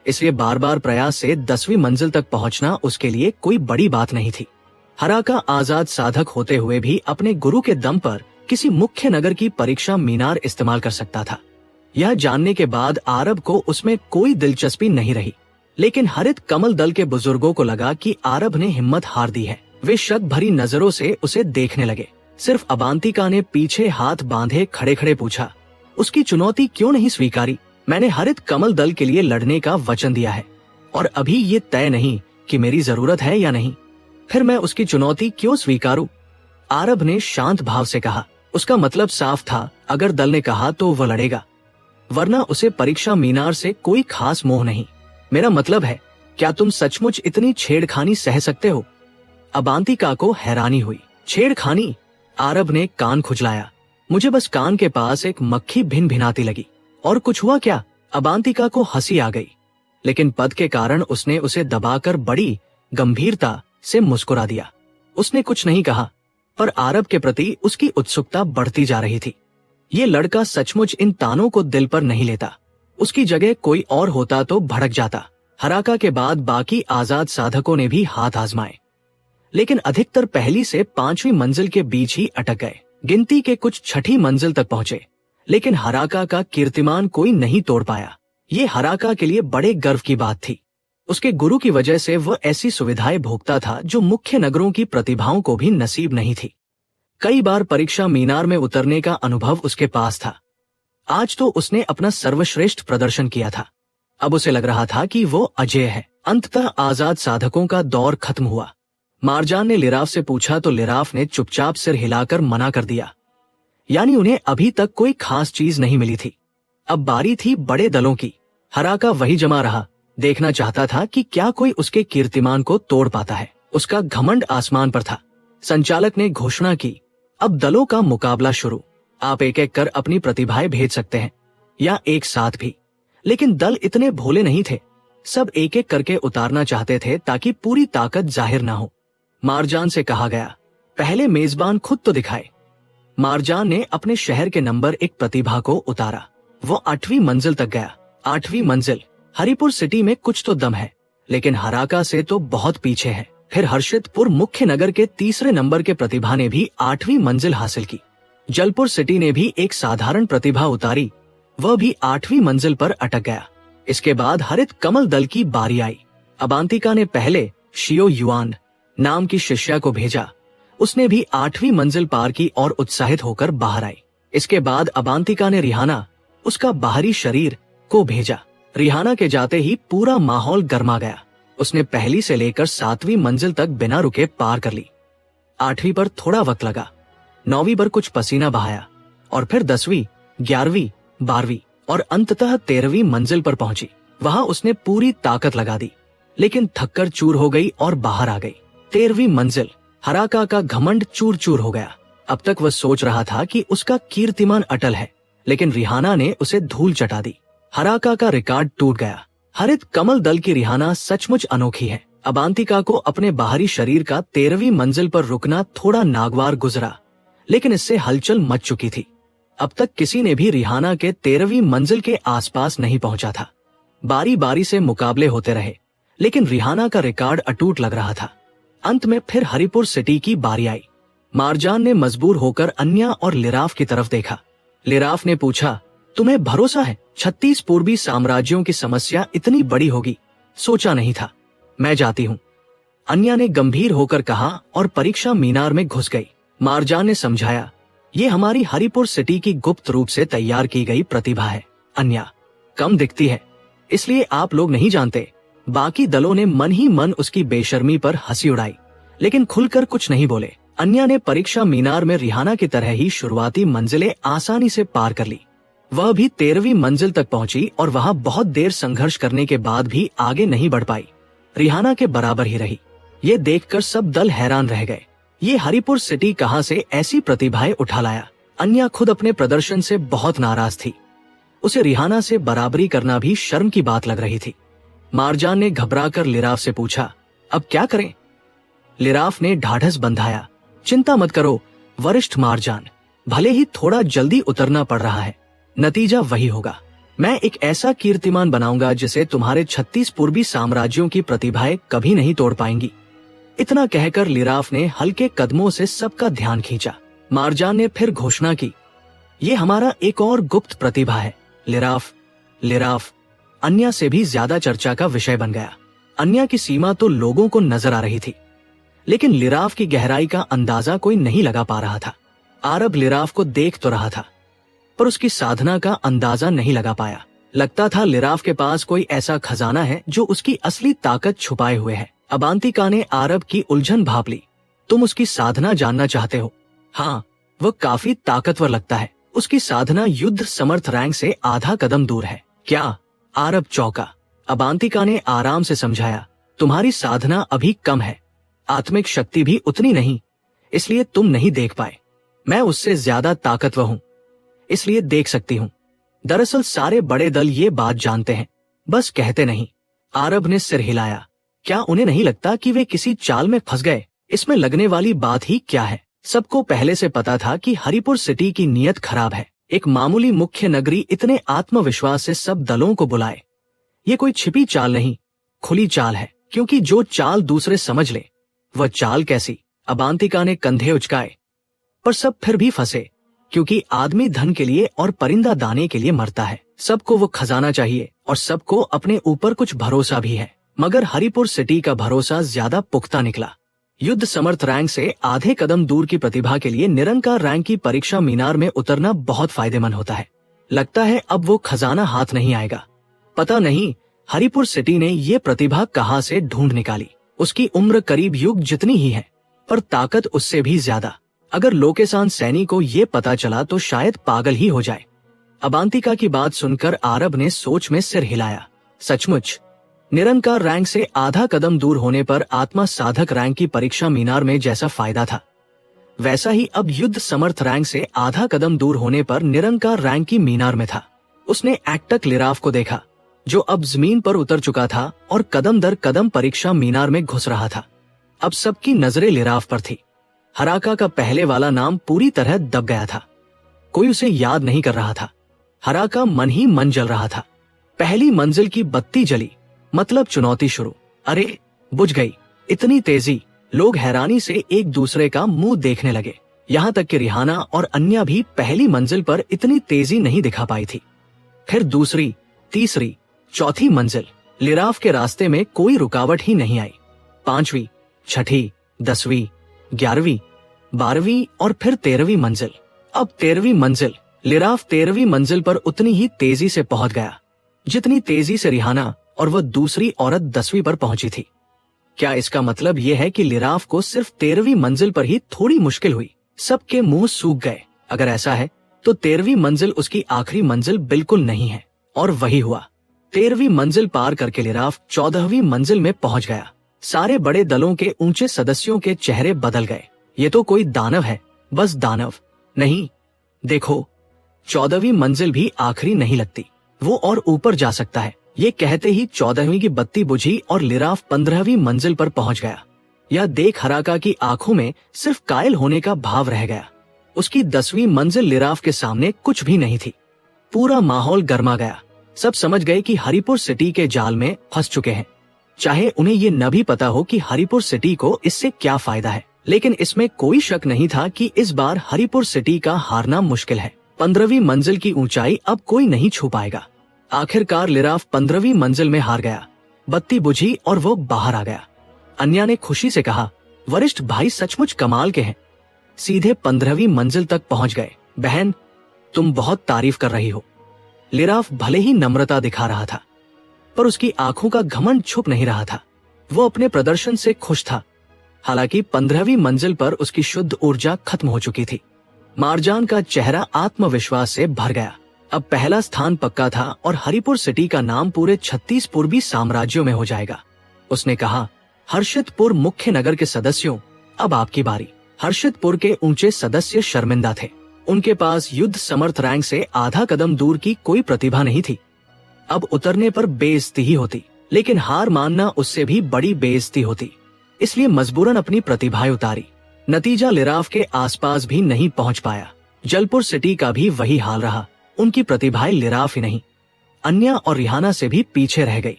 इसलिए बार बार प्रयास से 10वीं मंजिल तक पहुंचना उसके लिए कोई बड़ी बात नहीं थी। हराका आजाद साधक होते हुए भी अपने गुरु के दम पर किसी मुख्य नगर की परीक्षा मीनार इस्तेमाल कर सकता था। यह जानने के बाद आरब को उसमें कोई दिलचस्पी नहीं रही, लेकिन हरित कमल दल के बुजुर्गों को लगा कि आरब ने हिम्मत हार दी है। वे शक भरी नजरों से उसे देखने लगे। सिर्फ अबांतिका ने पीछे हाथ बांधे खड़े खड़े पूछा, उसकी चुनौती क्यों नहीं स्वीकारी? मैंने हरित कमल दल के लिए लड़ने का वचन दिया है और अभी ये तय नहीं कि मेरी जरूरत है या नहीं, फिर मैं उसकी चुनौती क्यों स्वीकारूं? आरब ने शांत भाव से कहा। उसका मतलब साफ था, अगर दल ने कहा तो वह लड़ेगा, वरना उसे परीक्षा मीनार से कोई खास मोह नहीं। मेरा मतलब है, क्या तुम सचमुच इतनी छेड़खानी सह सकते हो? अबांतिका को हैरानी हुई। छेड़खानी? आरब ने कान खुजलाया। मुझे बस कान के पास एक मक्खी भिन भिनाती लगी। और कुछ हुआ क्या? अबांतिका को हंसी आ गई, लेकिन पद के कारण उसने उसे दबाकर बड़ी गंभीरता से मुस्कुरा दिया। उसने कुछ नहीं कहा, पर आरब के प्रति उसकी उत्सुकता बढ़ती जा रही थी। ये लड़का सचमुच इन तानों को दिल पर नहीं लेता। उसकी जगह कोई और होता तो भड़क जाता। हराका के बाद बाकी आजाद साधकों ने भी हाथ आजमाए, लेकिन अधिकतर पहली से 5वीं मंजिल के बीच ही अटक गए। गिनती के कुछ 6ठी मंजिल तक पहुंचे, लेकिन हराका का कीर्तिमान कोई नहीं तोड़ पाया। ये हराका के लिए बड़े गर्व की बात थी। उसके गुरु की वजह से वह ऐसी सुविधाएं भोगता था जो मुख्य नगरों की प्रतिभाओं को भी नसीब नहीं थी। कई बार परीक्षा मीनार में उतरने का अनुभव उसके पास था। आज तो उसने अपना सर्वश्रेष्ठ प्रदर्शन किया था। अब उसे लग रहा था कि वो अजेय है। अंततः आजाद साधकों का दौर खत्म हुआ। मारजान ने लिराफ से पूछा तो लिराफ ने चुपचाप सिर हिलाकर मना कर दिया। यानी उन्हें अभी तक कोई खास चीज नहीं मिली थी। अब बारी थी बड़े दलों की। हराका वही जमा रहा, देखना चाहता था कि क्या कोई उसके कीर्तिमान को तोड़ पाता है। उसका घमंड आसमान पर था। संचालक ने घोषणा की, अब दलों का मुकाबला शुरू। आप एक एक कर अपनी प्रतिभाएं भेज सकते हैं, या एक साथ भी। लेकिन दल इतने भोले नहीं थे। सब एक एक करके उतारना चाहते थे ताकि पूरी ताकत जाहिर ना हो। मारजान से कहा गया, पहले मेजबान खुद तो दिखाए। मारजान ने अपने शहर के नंबर एक प्रतिभा को उतारा। वो 8वीं मंजिल तक गया। 8वीं मंजिल, हरिपुर सिटी में कुछ तो दम है, लेकिन हराका से तो बहुत पीछे है। फिर हर्षितपुर मुख्य नगर के 3रे नंबर के प्रतिभा ने भी 8वीं मंजिल हासिल की। जलपुर सिटी ने भी एक साधारण प्रतिभा उतारी, वह भी 8वीं मंजिल पर अटक गया। इसके बाद हरित कमल दल की बारी आई। अबांतिका ने पहले शियो युआन नाम की शिष्या को भेजा। उसने भी 8वीं मंजिल पार की और उत्साहित होकर बाहर आई। इसके बाद अबांतिका ने रिहाना, उसका बाहरी शरीर, को भेजा। रिहाना के जाते ही पूरा माहौल गर्मा गया। उसने पहली से लेकर 7वीं मंजिल तक बिना रुके पार कर ली। 8वीं पर थोड़ा वक्त लगा, 9वीं पर कुछ पसीना बहाया, और फिर 10वीं, 11वीं, 12वीं और अंततः 13वीं मंजिल पर पहुंची। वहां उसने पूरी ताकत लगा दी, लेकिन थककर चूर हो गई और बाहर आ गई। 13वीं मंजिल, हराका का घमंड चूर चूर हो गया। अब तक वह सोच रहा था कि उसका कीर्तिमान अटल है, लेकिन रिहाना ने उसे धूल चटा दी। हराका का रिकॉर्ड टूट गया। हरित कमल दल की रिहाना सचमुच अनोखी है। अबांतिका को अपने बाहरी शरीर का 13वीं मंजिल पर रुकना थोड़ा नागवार गुजरा, लेकिन इससे हलचल मच चुकी थी। अब तक किसी ने भी रिहाना के 13वीं मंजिल के आसपास नहीं पहुंचा था। बारी बारी से मुकाबले होते रहे, लेकिन रिहाना का रिकॉर्ड अटूट लग रहा था। अंत में फिर हरिपुर सिटी की बारी आई। मारजान ने मजबूर होकर अन्या और लिराफ की तरफ देखा। लिराफ ने पूछा, तुम्हें भरोसा है 36 पूर्वी साम्राज्यों की समस्या इतनी बड़ी होगी? सोचा नहीं था। मैं जाती हूँ, अन्या ने गंभीर होकर कहा और परीक्षा मीनार में घुस गई। मारजान ने समझाया, ये हमारी हरिपुर सिटी की गुप्त रूप से तैयार की गई प्रतिभा है। अन्या कम दिखती है, इसलिए आप लोग नहीं जानते। बाकी दलों ने मन ही मन उसकी बेशर्मी पर हंसी उड़ाई, लेकिन खुलकर कुछ नहीं बोले। अन्या ने परीक्षा मीनार में रिहाना की तरह ही शुरुआती मंजिलें आसानी से पार कर ली। वह भी 13वीं मंजिल तक पहुंची और वहां बहुत देर संघर्ष करने के बाद भी आगे नहीं बढ़ पाई। रिहाना के बराबर ही रही। ये देखकर सब दल हैरान रह गए। ये हरिपुर सिटी कहां से ऐसी प्रतिभाएं उठा लाया? अन्या खुद अपने प्रदर्शन से बहुत नाराज थी। उसे रिहाना से बराबरी करना भी शर्म की बात लग रही थी। मारजान ने घबराकर लिराफ से पूछा, अब क्या करें? लिराफ ने ढाढ़स बंधाया, चिंता मत करो वरिष्ठ मारजान, भले ही थोड़ा जल्दी उतरना पड़ रहा है, नतीजा वही होगा। मैं एक ऐसा कीर्तिमान बनाऊंगा जिसे तुम्हारे 36 पूर्वी साम्राज्यों की प्रतिभाएं कभी नहीं तोड़ पाएंगी। इतना कहकर लिराफ ने हल्के कदमों से सबका ध्यान खींचा। मारजान ने फिर घोषणा की, ये हमारा एक और गुप्त प्रतिभा है। लिराफ अन्या से भी ज्यादा चर्चा का विषय बन गया। अन्या की सीमा तो लोगों को नजर आ रही थी, लेकिन लिराफ की गहराई का अंदाजा कोई नहीं लगा पा रहा था। आरब लिराफ को देख तो रहा था, पर उसकी साधना का अंदाजा नहीं लगा पाया। लगता था लिराफ के पास कोई ऐसा खजाना है जो उसकी असली ताकत छुपाए हुए है। अबांतिका ने आरब की उलझन भाप ली। तुम उसकी साधना जानना चाहते हो? हाँ, वह काफी ताकतवर लगता है। उसकी साधना युद्ध समर्थ रैंक से आधा कदम दूर है। क्या? आरब चौंका। अबांतिका ने आराम से समझाया, तुम्हारी साधना अभी कम है, आत्मिक शक्ति भी उतनी नहीं, इसलिए तुम नहीं देख पाए। मैं उससे ज्यादा ताकतवर हूँ, इसलिए देख सकती हूँ। दरअसल सारे बड़े दल ये बात जानते हैं, बस कहते नहीं। आरब ने सिर हिलाया। क्या उन्हें नहीं लगता कि वे किसी चाल में फंस गए? इसमें लगने वाली बात ही क्या है? सबको पहले से पता था कि हरिपुर सिटी की नीयत खराब है। एक मामूली मुख्य नगरी इतने आत्मविश्वास से सब दलों को बुलाए, ये कोई छिपी चाल नहीं, खुली चाल है। क्योंकि जो चाल दूसरे समझ ले, वह चाल कैसी? अबांतिका ने कंधे उचकाए। पर सब फिर भी फंसे, क्योंकि आदमी धन के लिए और परिंदा दाने के लिए मरता है। सबको वो खजाना चाहिए और सबको अपने ऊपर कुछ भरोसा भी है, मगर हरिपुर सिटी का भरोसा ज्यादा पुख्ता निकला। युद्ध समर्थ रैंक से आधे कदम दूर की प्रतिभा के लिए निरंकार रैंक की परीक्षा मीनार में उतरना बहुत फायदेमंद होता है। लगता है अब वो खजाना हाथ नहीं आएगा। पता नहीं हरिपुर सिटी ने ये प्रतिभा कहाँ से ढूंढ निकाली। उसकी उम्र करीब युग जितनी ही है, पर ताकत उससे भी ज्यादा। अगर लोकेसान सैनी को ये पता चला तो शायद पागल ही हो जाए। अबांतिका की बात सुनकर आरब ने सोच में सिर हिलाया। सचमुच निरंकार रैंक से आधा कदम दूर होने पर आत्मा साधक रैंक की परीक्षा मीनार में जैसा फायदा था, वैसा ही अब युद्ध समर्थ रैंक से आधा कदम दूर होने पर निरंकार रैंक की मीनार में था। उसने एक्टक लिराफ को देखा, जो अब जमीन पर उतर चुका था और कदम दर कदम परीक्षा मीनार में घुस रहा था। अब सबकी नजरें लिराफ पर थी। हराका का पहले वाला नाम पूरी तरह दब गया था। कोई उसे याद नहीं कर रहा था। हराका मन ही मन जल रहा था। पहली मंजिल की बत्ती जली, मतलब चुनौती शुरू। अरे बुझ गई, इतनी तेजी। लोग हैरानी से एक दूसरे का मुंह देखने लगे। यहाँ तक कि रिहाना और अन्या भी पहली मंजिल पर इतनी तेजी नहीं दिखा पाई थी। फिर दूसरी, तीसरी, चौथी मंजिल। लिराफ के रास्ते में कोई रुकावट ही नहीं आई। 5वीं, 6ठी, 10वीं, 11वीं, 12वीं और फिर 13वीं मंजिल। अब 13वीं मंजिल। लिराफ 13वीं मंजिल पर उतनी ही तेजी से पहुंच गया जितनी तेजी से रिहाना और वह दूसरी औरत 10वीं पर पहुंची थी। क्या इसका मतलब यह है कि लिराफ को सिर्फ 13वीं मंजिल पर ही थोड़ी मुश्किल हुई? सबके मुंह सूख गए। अगर ऐसा है तो 13वीं मंजिल उसकी आखिरी मंजिल बिल्कुल नहीं है। और वही हुआ। 13वीं मंजिल पार करके लिराफ 14वीं मंजिल में पहुंच गया। सारे बड़े दलों के ऊंचे सदस्यों के चेहरे बदल गए। ये तो कोई दानव है, बस दानव नहीं। देखो, 14वीं मंजिल भी आखिरी नहीं लगती, वो और ऊपर जा सकता है। ये कहते ही 14वीं की बत्ती बुझी और लिराफ 15वीं मंजिल पर पहुंच गया। यह देख हराका की आंखों में सिर्फ कायल होने का भाव रह गया। उसकी 10वीं मंजिल लिराफ के सामने कुछ भी नहीं थी। पूरा माहौल गर्मा गया। सब समझ गए कि हरिपुर सिटी के जाल में फंस चुके हैं। चाहे उन्हें ये न भी पता हो कि हरिपुर सिटी को इससे क्या फायदा है, लेकिन इसमें कोई शक नहीं था कि इस बार हरिपुर सिटी का हारना मुश्किल है। 15वीं मंजिल की ऊंचाई अब कोई नहीं छू पाएगा। आखिरकार लिराफ 15वीं मंजिल में हार गया। बत्ती बुझी और वो बाहर आ गया। अन्या ने खुशी से कहा, वरिष्ठ भाई सचमुच कमाल के हैं, सीधे 15वीं मंजिल तक पहुंच गए। बहन, तुम बहुत तारीफ कर रही हो। लिराफ भले ही नम्रता दिखा रहा था, पर उसकी आंखों का घमंड छुप नहीं रहा था। वो अपने प्रदर्शन से खुश था। हालांकि 15वीं मंजिल पर उसकी शुद्ध ऊर्जा खत्म हो चुकी थी। मारजान का चेहरा आत्मविश्वास से भर गया। अब पहला स्थान पक्का था और हरिपुर सिटी का नाम पूरे 36 पूर्वी साम्राज्यों में हो जाएगा। उसने कहा, हर्षितपुर मुख्य नगर के सदस्यों, अब आपकी बारी। हर्षितपुर के ऊंचे सदस्य शर्मिंदा थे। उनके पास युद्ध समर्थ रैंक से आधा कदम दूर की कोई प्रतिभा नहीं थी। अब उतरने पर बेइज्जती ही होती, लेकिन हार मानना उससे भी बड़ी बेइज्जती होती। इसलिए मजबूरन अपनी प्रतिभाएं उतारी। नतीजा लिराफ के आसपास भी नहीं पहुंच पाया। जलपुर सिटी का भी वही हाल रहा। उनकी प्रतिभाएं लिराफ ही नहीं, अन्या और रिहाना से भी पीछे रह गई।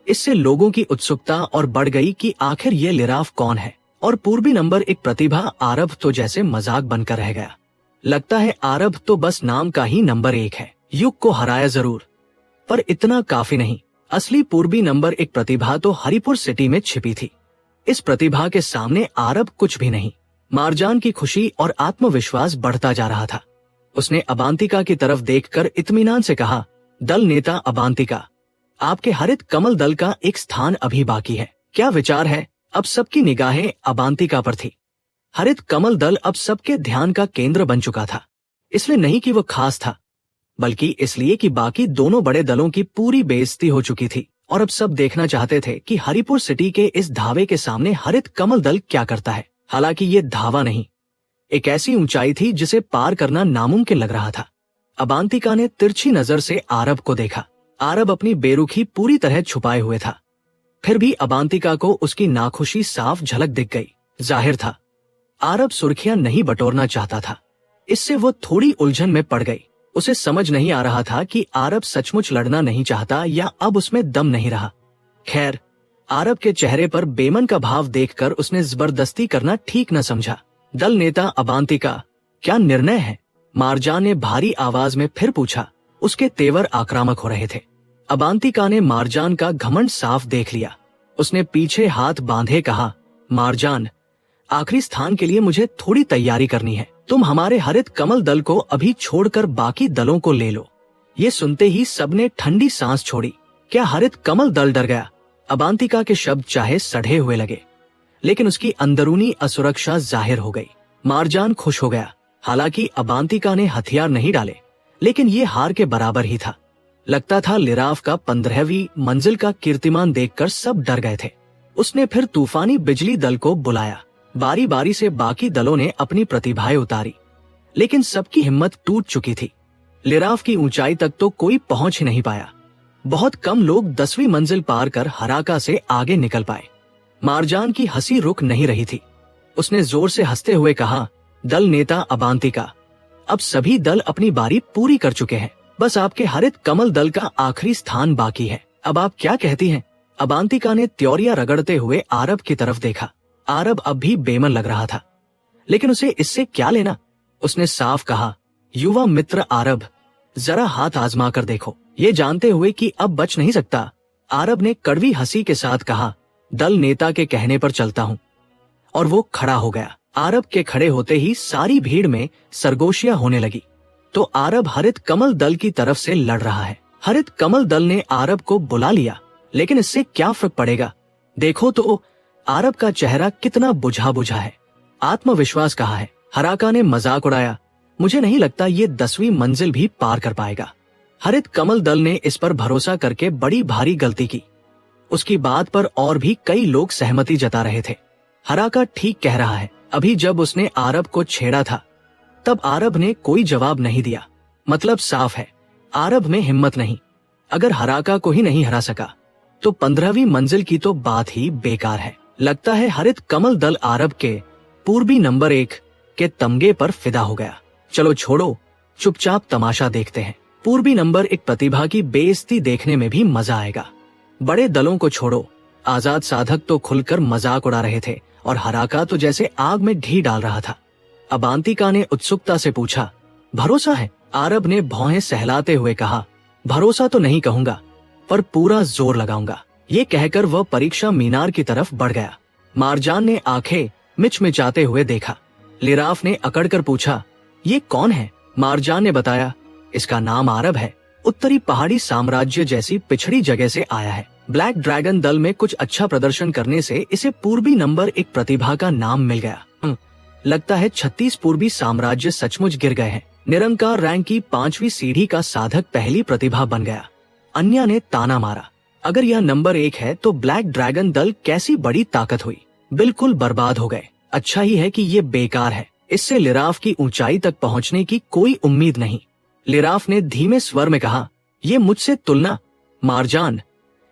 इससे लोगों की उत्सुकता और बढ़ गई कि आखिर ये लिराफ कौन है। और पूर्वी नंबर एक प्रतिभा आरब तो जैसे मजाक बनकर रह गया। लगता है आरब तो बस नाम का ही नंबर 1 है। युग को हराया जरूर, पर इतना काफी नहीं। असली पूर्वी नंबर एक प्रतिभा तो हरिपुर सिटी में छिपी थी। इस प्रतिभा के सामने आरब कुछ भी नहीं। मारजान की खुशी और आत्मविश्वास बढ़ता जा रहा था। उसने अबांतिका की तरफ देखकर इत्मीनान से कहा, दल नेता अबांतिका, आपके हरित कमल दल का एक स्थान अभी बाकी है। क्या विचार है? अब सबकी निगाहें अबांतिका पर थी। हरित कमल दल अब सबके ध्यान का केंद्र बन चुका था। इसलिए नहीं कि वो खास था, बल्कि इसलिए कि बाकी दोनों बड़े दलों की पूरी बेइज्जती हो चुकी थी और अब सब देखना चाहते थे कि हरिपुर सिटी के इस धावे के सामने हरित कमल दल क्या करता है। हालांकि ये धावा नहीं, एक ऐसी ऊंचाई थी जिसे पार करना नामुमकिन लग रहा था। अबांतिका ने तिरछी नजर से आरब को देखा। आरब अपनी बेरुखी पूरी तरह छुपाए हुए था। फिर भी अबांतिका को उसकी नाखुशी साफ झलक दिख गई। जाहिर था आरब सुर्खियां नहीं बटोरना चाहता था। इससे वो थोड़ी उलझन में पड़ गई। उसे समझ नहीं आ रहा था कि आरब सचमुच लड़ना नहीं चाहता या अब उसमें दम नहीं रहा। खैर, आरब के चेहरे पर बेमन का भाव देखकर उसने जबरदस्ती करना ठीक न समझा। दल नेता अबांतिका, क्या निर्णय है? मारजान ने भारी आवाज में फिर पूछा। उसके तेवर आक्रामक हो रहे थे। अबांतिका ने मारजान का घमंड साफ देख लिया। उसने पीछे हाथ बांधे कहा, मारजान, आखिरी स्थान के लिए मुझे थोड़ी तैयारी करनी है। तुम हमारे हरित कमल दल को अभी छोड़कर बाकी दलों को ले लो। ये सुनते ही सबने ठंडी सांस छोड़ी। क्या हरित कमल दल डर गया? अबांतिका के शब्द चाहे सढ़े हुए लगे, लेकिन उसकी अंदरूनी असुरक्षा जाहिर हो गई। मारजान खुश हो गया। हालांकि अबांतिका ने हथियार नहीं डाले, लेकिन ये हार के बराबर ही था। लगता था लिराफ का 15वीं मंजिल का कीर्तिमान देखकर सब डर गए थे। उसने फिर तूफानी बिजली दल को बुलाया। बारी बारी से बाकी दलों ने अपनी प्रतिभाएं उतारी, लेकिन सबकी हिम्मत टूट चुकी थी। लिराफ की ऊंचाई तक तो कोई पहुंच ही नहीं पाया। बहुत कम लोग 10वीं मंजिल पार कर हराका से आगे निकल पाए। मारजान की हंसी रुक नहीं रही थी। उसने जोर से हंसते हुए कहा, दल नेता अबांतिका, अब सभी दल अपनी बारी पूरी कर चुके हैं। बस आपके हरित कमल दल का आखिरी स्थान बाकी है। अब आप क्या कहती हैं? अबांतिका ने त्योरिया रगड़ते हुए आरब की तरफ देखा। आरब अब भी बेमन लग रहा था, लेकिन उसे इससे क्या लेना? उसने साफ कहा, युवा मित्र आरब, जरा हाथ आजमा कर देखो। ये जानते हुए कि अब बच नहीं सकता, आरब ने कड़वी हंसी के साथ कहा, दल नेता के कहने पर चलता हूँ। और वो खड़ा हो गया। आरब के खड़े होते ही सारी भीड़ में सरगोशियां होने लगी। तो आरब हरित कमल दल की तरफ से लड़ रहा है। हरित कमल दल ने आरब को बुला लिया, लेकिन इससे क्या फर्क पड़ेगा? देखो तो आरब का चेहरा कितना बुझा बुझा है। आत्मविश्वास कहाँ है? हराका ने मजाक उड़ाया, मुझे नहीं लगता ये 10वीं मंजिल भी पार कर पाएगा। हरित कमल दल ने इस पर भरोसा करके बड़ी भारी गलती की। उसकी बात पर और भी कई लोग सहमति जता रहे थे। हराका ठीक कह रहा है। अभी जब उसने आरब को छेड़ा था, तब आरब ने कोई जवाब नहीं दिया। मतलब साफ है, आरब में हिम्मत नहीं। अगर हराका को ही नहीं हरा सका, तो 15वीं मंजिल की तो बात ही बेकार है। लगता है हरित कमल दल आरब के पूर्वी नंबर 1 के तमगे पर फिदा हो गया। चलो छोड़ो, चुपचाप तमाशा देखते हैं। पूर्वी नंबर 1 प्रतिभा की बेइज्जती देखने में भी मजा आएगा। बड़े दलों को छोड़ो, आजाद साधक तो खुलकर मजाक उड़ा रहे थे और हराका तो जैसे आग में घी डाल रहा था। अबांतिका ने उत्सुकता से पूछा, भरोसा है? आरब ने भौहें सहलाते हुए कहा, भरोसा तो नहीं कहूंगा, पर पूरा जोर लगाऊंगा। ये कहकर वह परीक्षा मीनार की तरफ बढ़ गया। मारजान ने आंखें मिचमिचाते हुए देखा। लिराफ ने अकड़कर पूछा, ये कौन है? मारजान ने बताया, इसका नाम आरब है। उत्तरी पहाड़ी साम्राज्य जैसी पिछड़ी जगह से आया है। ब्लैक ड्रैगन दल में कुछ अच्छा प्रदर्शन करने से इसे पूर्वी नंबर 1 प्रतिभा का नाम मिल गया। लगता है 36 पूर्वी साम्राज्य सचमुच गिर गए हैं। निरंकार रैंक की 5वीं सीढ़ी का साधक पहली प्रतिभा बन गया। अन्या ने ताना मारा, अगर यह नंबर 1 है तो ब्लैक ड्रैगन दल कैसी बड़ी ताकत हुई। बिल्कुल बर्बाद हो गए। अच्छा ही है कि ये बेकार है। इससे लिराफ की ऊंचाई तक पहुंचने की कोई उम्मीद नहीं। लिराफ ने धीमे स्वर में कहा, ये मुझसे तुलना? मारजान,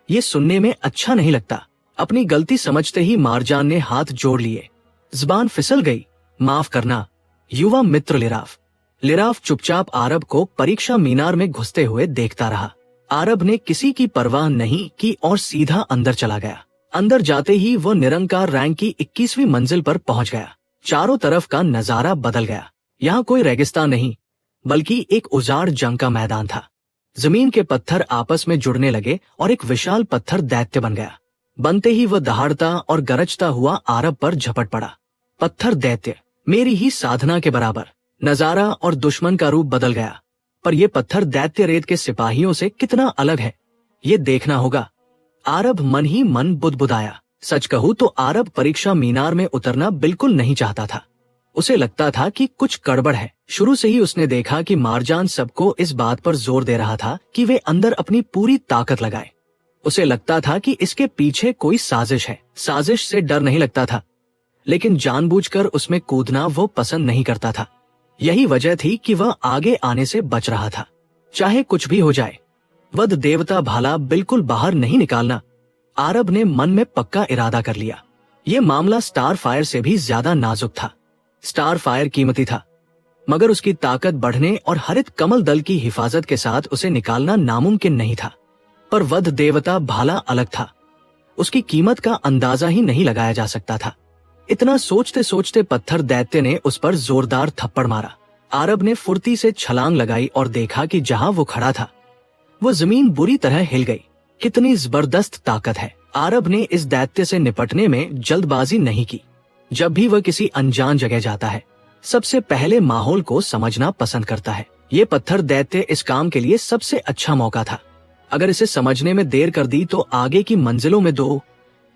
ये सुनने में अच्छा नहीं लगता। अपनी गलती समझते ही मारजान ने हाथ जोड़ लिए। जुबान फिसल गई। माफ करना युवा मित्र लिराफ। लिराफ चुपचाप आरब को परीक्षा मीनार में घुसते हुए देखता रहा। आरब ने किसी की परवाह नहीं की और सीधा अंदर चला गया। अंदर जाते ही वो निरंकार रैंक की 21वीं मंजिल पर पहुंच गया। चारों तरफ का नजारा बदल गया। यहाँ कोई रेगिस्तान नहीं, बल्कि एक उजाड़ जंग का मैदान था। जमीन के पत्थर आपस में जुड़ने लगे और एक विशाल पत्थर दैत्य बन गया। बनते ही वह दहाड़ता और गरजता हुआ आरब पर झपट पड़ा। पत्थर दैत्य, मेरी ही साधना के बराबर। नजारा और दुश्मन का रूप बदल गया। पर यह पत्थर दैत्य रेत के सिपाहियों से कितना अलग है, ये देखना होगा। आरब मन ही मन बुदबुदाया। सच कहूँ तो आरब परीक्षा मीनार में उतरना बिल्कुल नहीं चाहता था। उसे लगता था कि कुछ गड़बड़ है। शुरू से ही उसने देखा कि मारजान सबको इस बात पर जोर दे रहा था कि वे अंदर अपनी पूरी ताकत लगाए। उसे लगता था कि इसके पीछे कोई साजिश है। साजिश से डर नहीं लगता था, लेकिन जानबूझकर उसमें कूदना वो पसंद नहीं करता था। यही वजह थी कि वह आगे आने से बच रहा था। चाहे कुछ भी हो जाए, वध देवता भाला बिल्कुल बाहर नहीं निकालना। आरब ने मन में पक्का इरादा कर लिया। ये मामला स्टार फायर से भी ज्यादा नाजुक था। स्टार फायर कीमती था, मगर उसकी ताकत बढ़ने और हरित कमल दल की हिफाजत के साथ उसे निकालना नामुमकिन नहीं था। पर वध देवता भाला अलग था। उसकी कीमत का अंदाजा ही नहीं लगाया जा सकता था। इतना सोचते सोचते पत्थर दैत्य ने उस पर जोरदार थप्पड़ मारा। आरब ने फुर्ती से छलांग लगाई और देखा कि जहां वो खड़ा था, वो जमीन बुरी तरह हिल गई। कितनी जबरदस्त ताकत है। आरब ने इस दैत्य से निपटने में जल्दबाजी नहीं की। जब भी वह किसी अनजान जगह जाता है, सबसे पहले माहौल को समझना पसंद करता है। ये पत्थर दैत्य इस काम के लिए सबसे अच्छा मौका था। अगर इसे समझने में देर कर दी तो आगे की मंजिलों में 2,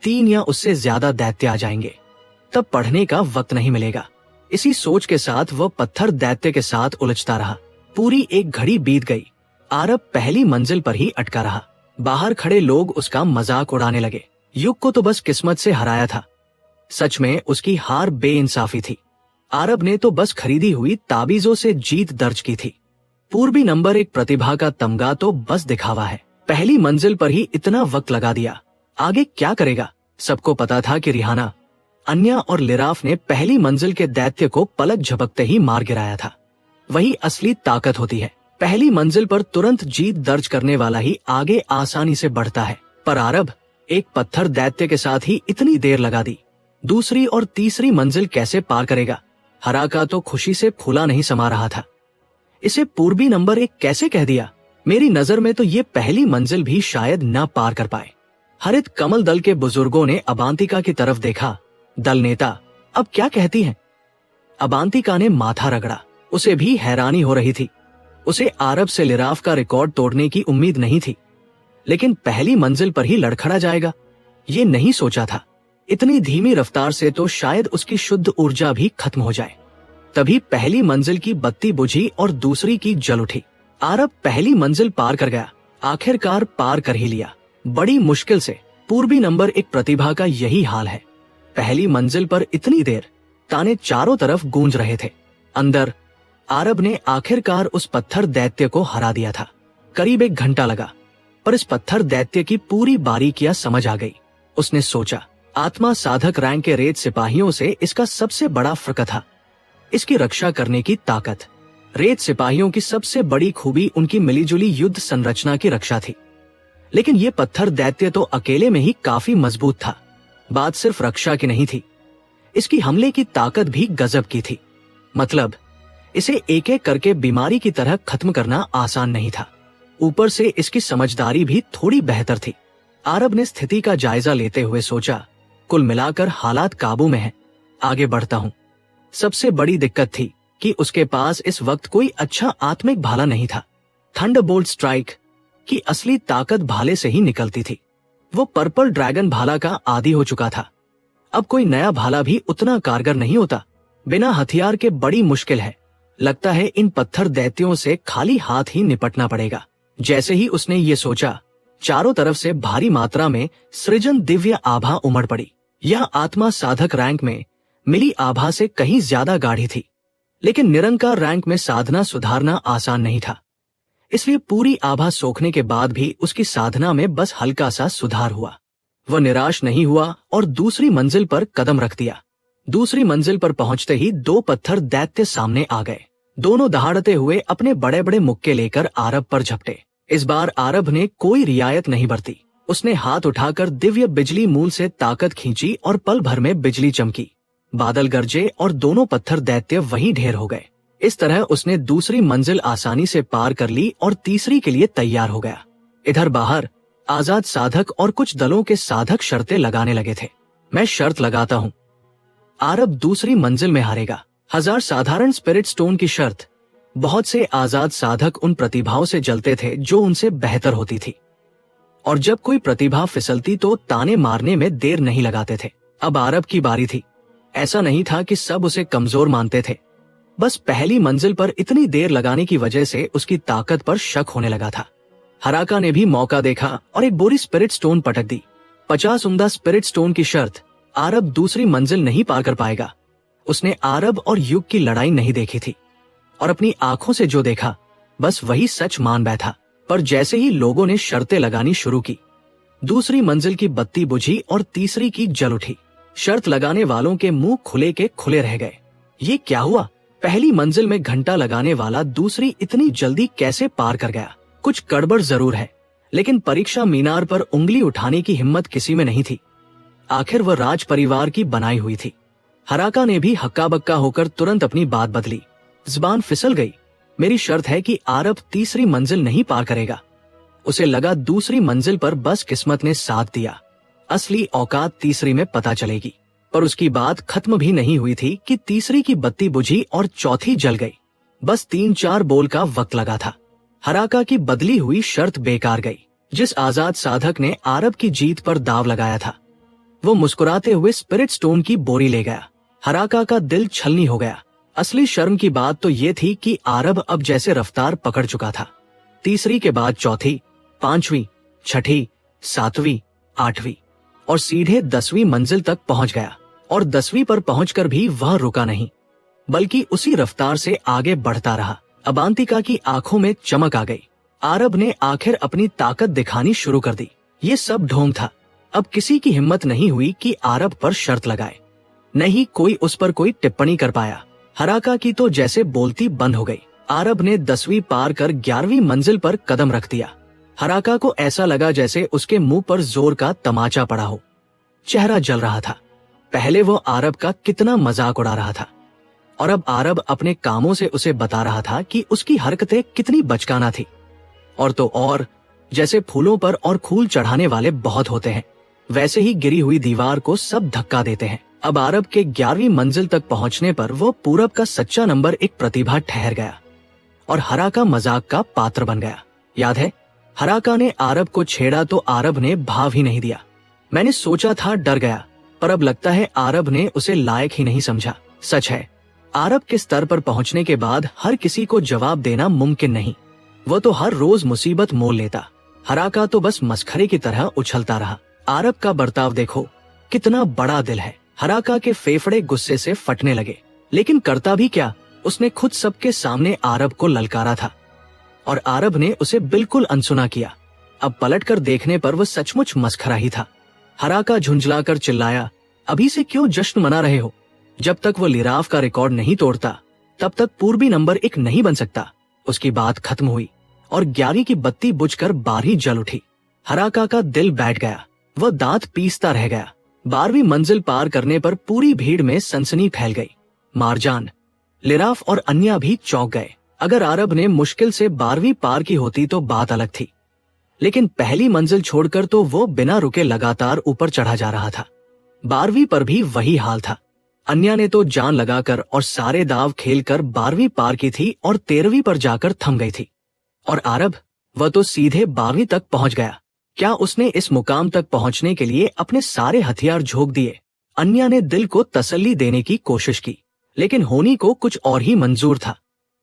3 या उससे ज्यादा दैत्य आ जाएंगे। तब पढ़ने का वक्त नहीं मिलेगा। इसी सोच के साथ वह पत्थर दैत्य के साथ उलझता रहा। पूरी एक घड़ी बीत गई। आरब पहली मंजिल पर ही अटका रहा। बाहर खड़े लोग उसका मजाक उड़ाने लगे। युग को तो बस किस्मत से हराया था। सच में उसकी हार बेइंसाफी थी। आरब ने तो बस खरीदी हुई ताबीजों से जीत दर्ज की थी। पूर्वी नंबर एक प्रतिभा का तमगा तो बस दिखावा है। पहली मंजिल पर ही इतना वक्त लगा दिया, आगे क्या करेगा? सबको पता था कि रिहाना, अन्या और लिराफ ने पहली मंजिल के दैत्य को पलक झपकते ही मार गिराया था। वही असली ताकत होती है। पहली मंजिल पर तुरंत जीत दर्ज करने वाला ही आगे आसानी से बढ़ता है। पर आरब एक पत्थर दैत्य के साथ ही इतनी देर लगा दी। दूसरी और तीसरी मंजिल कैसे पार करेगा? हराका तो खुशी से फूला नहीं समा रहा था। इसे पूर्वी नंबर एक कैसे कह दिया? मेरी नजर में तो ये पहली मंजिल भी शायद न पार कर पाए। हरित कमल दल के बुजुर्गों ने अबांतिका की तरफ देखा। दल नेता, अब क्या कहती हैं? अबांतिका ने माथा रगड़ा। उसे भी हैरानी हो रही थी। उसे आरब से लिराफ का रिकॉर्ड तोड़ने की उम्मीद नहीं थी, लेकिन पहली मंजिल पर ही लड़खड़ा जाएगा, ये नहीं सोचा था। इतनी धीमी रफ्तार से तो शायद उसकी शुद्ध ऊर्जा भी खत्म हो जाए। तभी पहली मंजिल की बत्ती बुझी और दूसरी की जल उठी। आरब पहली मंजिल पार कर गया। आखिरकार पार कर ही लिया, बड़ी मुश्किल से। पूर्वी नंबर एक प्रतिभा का यही हाल है। पहली मंजिल पर इतनी देर, ताने चारों तरफ गूंज रहे थे। अंदर आरब ने आखिरकार उस पत्थर दैत्य को हरा दिया था। करीब 1 घंटा लगा, पर इस पत्थर दैत्य की पूरी बारीकियां समझ आ गई। उसने सोचा, आत्मा साधक रैंक के रेत सिपाहियों से इसका सबसे बड़ा फर्क था इसकी रक्षा करने की ताकत। रेत सिपाहियों की सबसे बड़ी खूबी उनकी मिलीजुली युद्ध संरचना की रक्षा थी, लेकिन ये पत्थर दैत्य तो अकेले में ही काफी मजबूत था। बात सिर्फ रक्षा की नहीं थी, इसकी हमले की ताकत भी गजब की थी। मतलब इसे एक एक करके बीमारी की तरह खत्म करना आसान नहीं था। ऊपर से इसकी समझदारी भी थोड़ी बेहतर थी। आरब ने स्थिति का जायजा लेते हुए सोचा, कुल मिलाकर हालात काबू में हैं, आगे बढ़ता हूँ। सबसे बड़ी दिक्कत थी कि उसके पास इस वक्त कोई अच्छा आत्मिक भाला नहीं था। थंडरबोल्ट स्ट्राइक की असली ताकत भाले से ही निकलती थी। वो पर्पल ड्रैगन भाला का आदी हो चुका था। अब कोई नया भाला भी उतना कारगर नहीं होता। बिना हथियार के बड़ी मुश्किल है। लगता है इन पत्थर दैत्यों से खाली हाथ ही निपटना पड़ेगा। जैसे ही उसने ये सोचा, चारों तरफ से भारी मात्रा में सृजन दिव्य आभा उमड़ पड़ी। यह आत्मा साधक रैंक में मिली आभा से कहीं ज्यादा गाढ़ी थी, लेकिन निरंकार रैंक में साधना सुधारना आसान नहीं था। इसलिए पूरी आभा सोखने के बाद भी उसकी साधना में बस हल्का सा सुधार हुआ। वह निराश नहीं हुआ और दूसरी मंजिल पर कदम रख दिया। दूसरी मंजिल पर पहुंचते ही 2 पत्थर दैत्य सामने आ गए। दोनों दहाड़ते हुए अपने बड़े बड़े मुक्के लेकर आरब पर झपटे। इस बार आरब ने कोई रियायत नहीं बरती। उसने हाथ उठाकर दिव्य बिजली मूल से ताकत खींची और पल भर में बिजली चमकी। बादल गरजे और दोनों पत्थर दैत्य वहीं ढेर हो गए। इस तरह उसने दूसरी मंजिल आसानी से पार कर ली और तीसरी के लिए तैयार हो गया। इधर बाहर आजाद साधक और कुछ दलों के साधक शर्तें लगाने लगे थे। मैं शर्त लगाता हूँ, आरब दूसरी मंजिल में हारेगा। 1000 साधारण स्पिरिट स्टोन की शर्त। बहुत से आजाद साधक उन प्रतिभाओं से जलते थे जो उनसे बेहतर होती थी, और जब कोई प्रतिभा फिसलती तो ताने मारने में देर नहीं लगाते थे। अब आरब की बारी थी। ऐसा नहीं था कि सब उसे कमजोर मानते थे, बस पहली मंजिल पर इतनी देर लगाने की वजह से उसकी ताकत पर शक होने लगा था। हराका ने भी मौका देखा और एक बोरी स्पिरिट स्टोन पटक दी। 50 उम्दा स्पिरिट स्टोन की शर्त। आरब दूसरी मंजिल नहीं पार कर पाएगा। उसने आरब और युग की लड़ाई नहीं देखी थी, और अपनी आंखों से जो देखा बस वही सच मान बैठा। पर जैसे ही लोगों ने शर्तें लगानी शुरू की, दूसरी मंजिल की बत्ती बुझी और तीसरी की जल उठी। शर्त लगाने वालों के मुंह खुले के खुले रह गए। ये क्या हुआ? पहली मंजिल में घंटा लगाने वाला दूसरी इतनी जल्दी कैसे पार कर गया? कुछ गड़बड़ जरूर है, लेकिन परीक्षा मीनार पर उंगली उठाने की हिम्मत किसी में नहीं थी। आखिर वह राज परिवार की बनाई हुई थी। हराका ने भी हक्का बक्का होकर तुरंत अपनी बात बदली। जुबान फिसल गई। मेरी शर्त है कि आरब तीसरी मंजिल नहीं पार करेगा। उसे लगा दूसरी मंजिल पर बस किस्मत ने साथ दिया। असली औकात तीसरी में पता चलेगी। पर उसकी बात खत्म भी नहीं हुई थी कि तीसरी की बत्ती बुझी और चौथी जल गई। बस 3-4 बोल का वक्त लगा था। हराका की बदली हुई शर्त बेकार गई। जिस आजाद साधक ने आरब की जीत पर दाव लगाया था, वो मुस्कुराते हुए स्पिरिट स्टोन की बोरी ले गया। हराका का दिल छलनी हो गया। असली शर्म की बात तो ये थी कि आरब अब जैसे रफ्तार पकड़ चुका था, तीसरी के बाद चौथी, पांचवी, छठी, सातवीं, आठवीं और सीधे 10वीं मंजिल तक पहुंच गया। और 10वीं पर पहुंचकर भी वह रुका नहीं, बल्कि उसी रफ्तार से आगे बढ़ता रहा। अबांतिका की आंखों में चमक आ गई। आरब ने आखिर अपनी ताकत दिखानी शुरू कर दी। ये सब ढोंग था। अब किसी की हिम्मत नहीं हुई कि आरब पर शर्त लगाए। नहीं कोई उस पर कोई टिप्पणी कर पाया। हराका की तो जैसे बोलती बंद हो गई। आरब ने 10वीं पार कर 11वीं मंजिल पर कदम रख दिया। हराका को ऐसा लगा जैसे उसके मुंह पर जोर का तमाचा पड़ा हो। चेहरा जल रहा था। पहले वो आरब का कितना मजाक उड़ा रहा था और अब आरब अपने कामों से उसे बता रहा था कि उसकी हरकतें कितनी बचकाना थी। और तो और, जैसे फूलों पर और फूल चढ़ाने वाले बहुत होते हैं, वैसे ही गिरी हुई दीवार को सब धक्का देते हैं। अब आरब के 11वीं मंजिल तक पहुंचने पर वो पूरब का सच्चा नंबर एक प्रतिभा ठहर गया और हराका मजाक का पात्र बन गया। याद है, हराका ने आरब को छेड़ा तो आरब ने भाव ही नहीं दिया। मैंने सोचा था डर गया, पर अब लगता है आरब ने उसे लायक ही नहीं समझा। सच है, आरब के स्तर पर पहुंचने के बाद हर किसी को जवाब देना मुमकिन नहीं। वो तो हर रोज मुसीबत मोल लेता। हराका तो बस मस्खरे की तरह उछलता रहा। आरब का बर्ताव देखो, कितना बड़ा दिल है। हराका के फेफड़े गुस्से से फटने लगे, लेकिन करता भी क्या, उसने खुद सबके सामने आरब को ललकारा था और आरब ने उसे बिल्कुल अनसुना किया। अब पलटकर देखने पर वह सचमुच मस्खरा ही था। हराका झुंझलाकर चिल्लाया, अभी से क्यों जश्न मना रहे हो? जब तक वो लिराव का रिकॉर्ड नहीं तोड़ता, तब तक पूर्वी नंबर 1 नहीं बन सकता। उसकी बात खत्म हुई और 11वीं की बत्ती बुझकर 12वीं जल उठी। हराका का दिल बैठ गया। वह दांत पीसता रह गया। 12वीं मंजिल पार करने पर पूरी भीड़ में सनसनी फैल गई। मारजान, लिराफ और अन्या भी चौंक गए। अगर आरब ने मुश्किल से 12वीं पार की होती तो बात अलग थी, लेकिन पहली मंजिल छोड़कर तो वो बिना रुके लगातार ऊपर चढ़ा जा रहा था। 12वीं पर भी वही हाल था। अन्या ने तो जान लगाकर और सारे दाव खेलकर 12वीं पार की थी और 13वीं पर जाकर थम गई थी। और आरब, वह तो सीधे 12वीं तक पहुंच गया। क्या उसने इस मुकाम तक पहुंचने के लिए अपने सारे हथियार झोंक दिए? अन्या ने दिल को तसल्ली देने की कोशिश की, लेकिन होनी को कुछ और ही मंजूर था।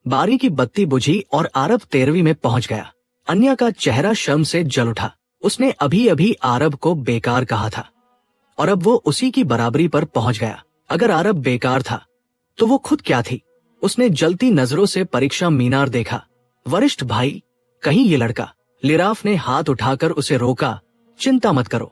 12वीं की बत्ती बुझी और आरब 13वीं में पहुंच गया। अन्या का चेहरा शर्म से जल उठा। उसने अभी अभी आरब को बेकार कहा था और अब वो उसी की बराबरी पर पहुंच गया। अगर आरब बेकार था तो वो खुद क्या थी? उसने जलती नजरों से परीक्षा मीनार देखा। वरिष्ठ भाई, कहीं ये लड़का। लिराफ ने हाथ उठाकर उसे रोका। चिंता मत करो,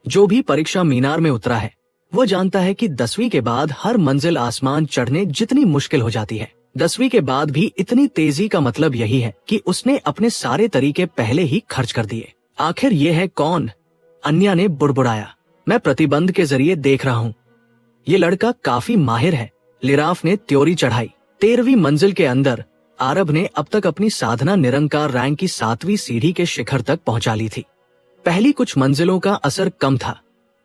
जो भी परीक्षा मीनार में उतरा है वो जानता है कि 10वीं के बाद हर मंजिल आसमान चढ़ने जितनी मुश्किल हो जाती है, 10वीं के बाद भी इतनी तेजी का मतलब यही है कि उसने अपने सारे तरीके पहले ही खर्च कर दिए। आखिर ये है कौन? अन्या ने बुड़बुड़ाया। मैं प्रतिबंध के जरिए देख रहा हूँ। ये लड़का काफी माहिर है। लिराफ ने त्योरी चढ़ाई। 13वीं मंजिल के अंदर आरब ने अब तक अपनी साधना निरंकार रैंक की 7वीं सीढ़ी के शिखर तक पहुंचा ली थी। पहली कुछ मंजिलों का असर कम था।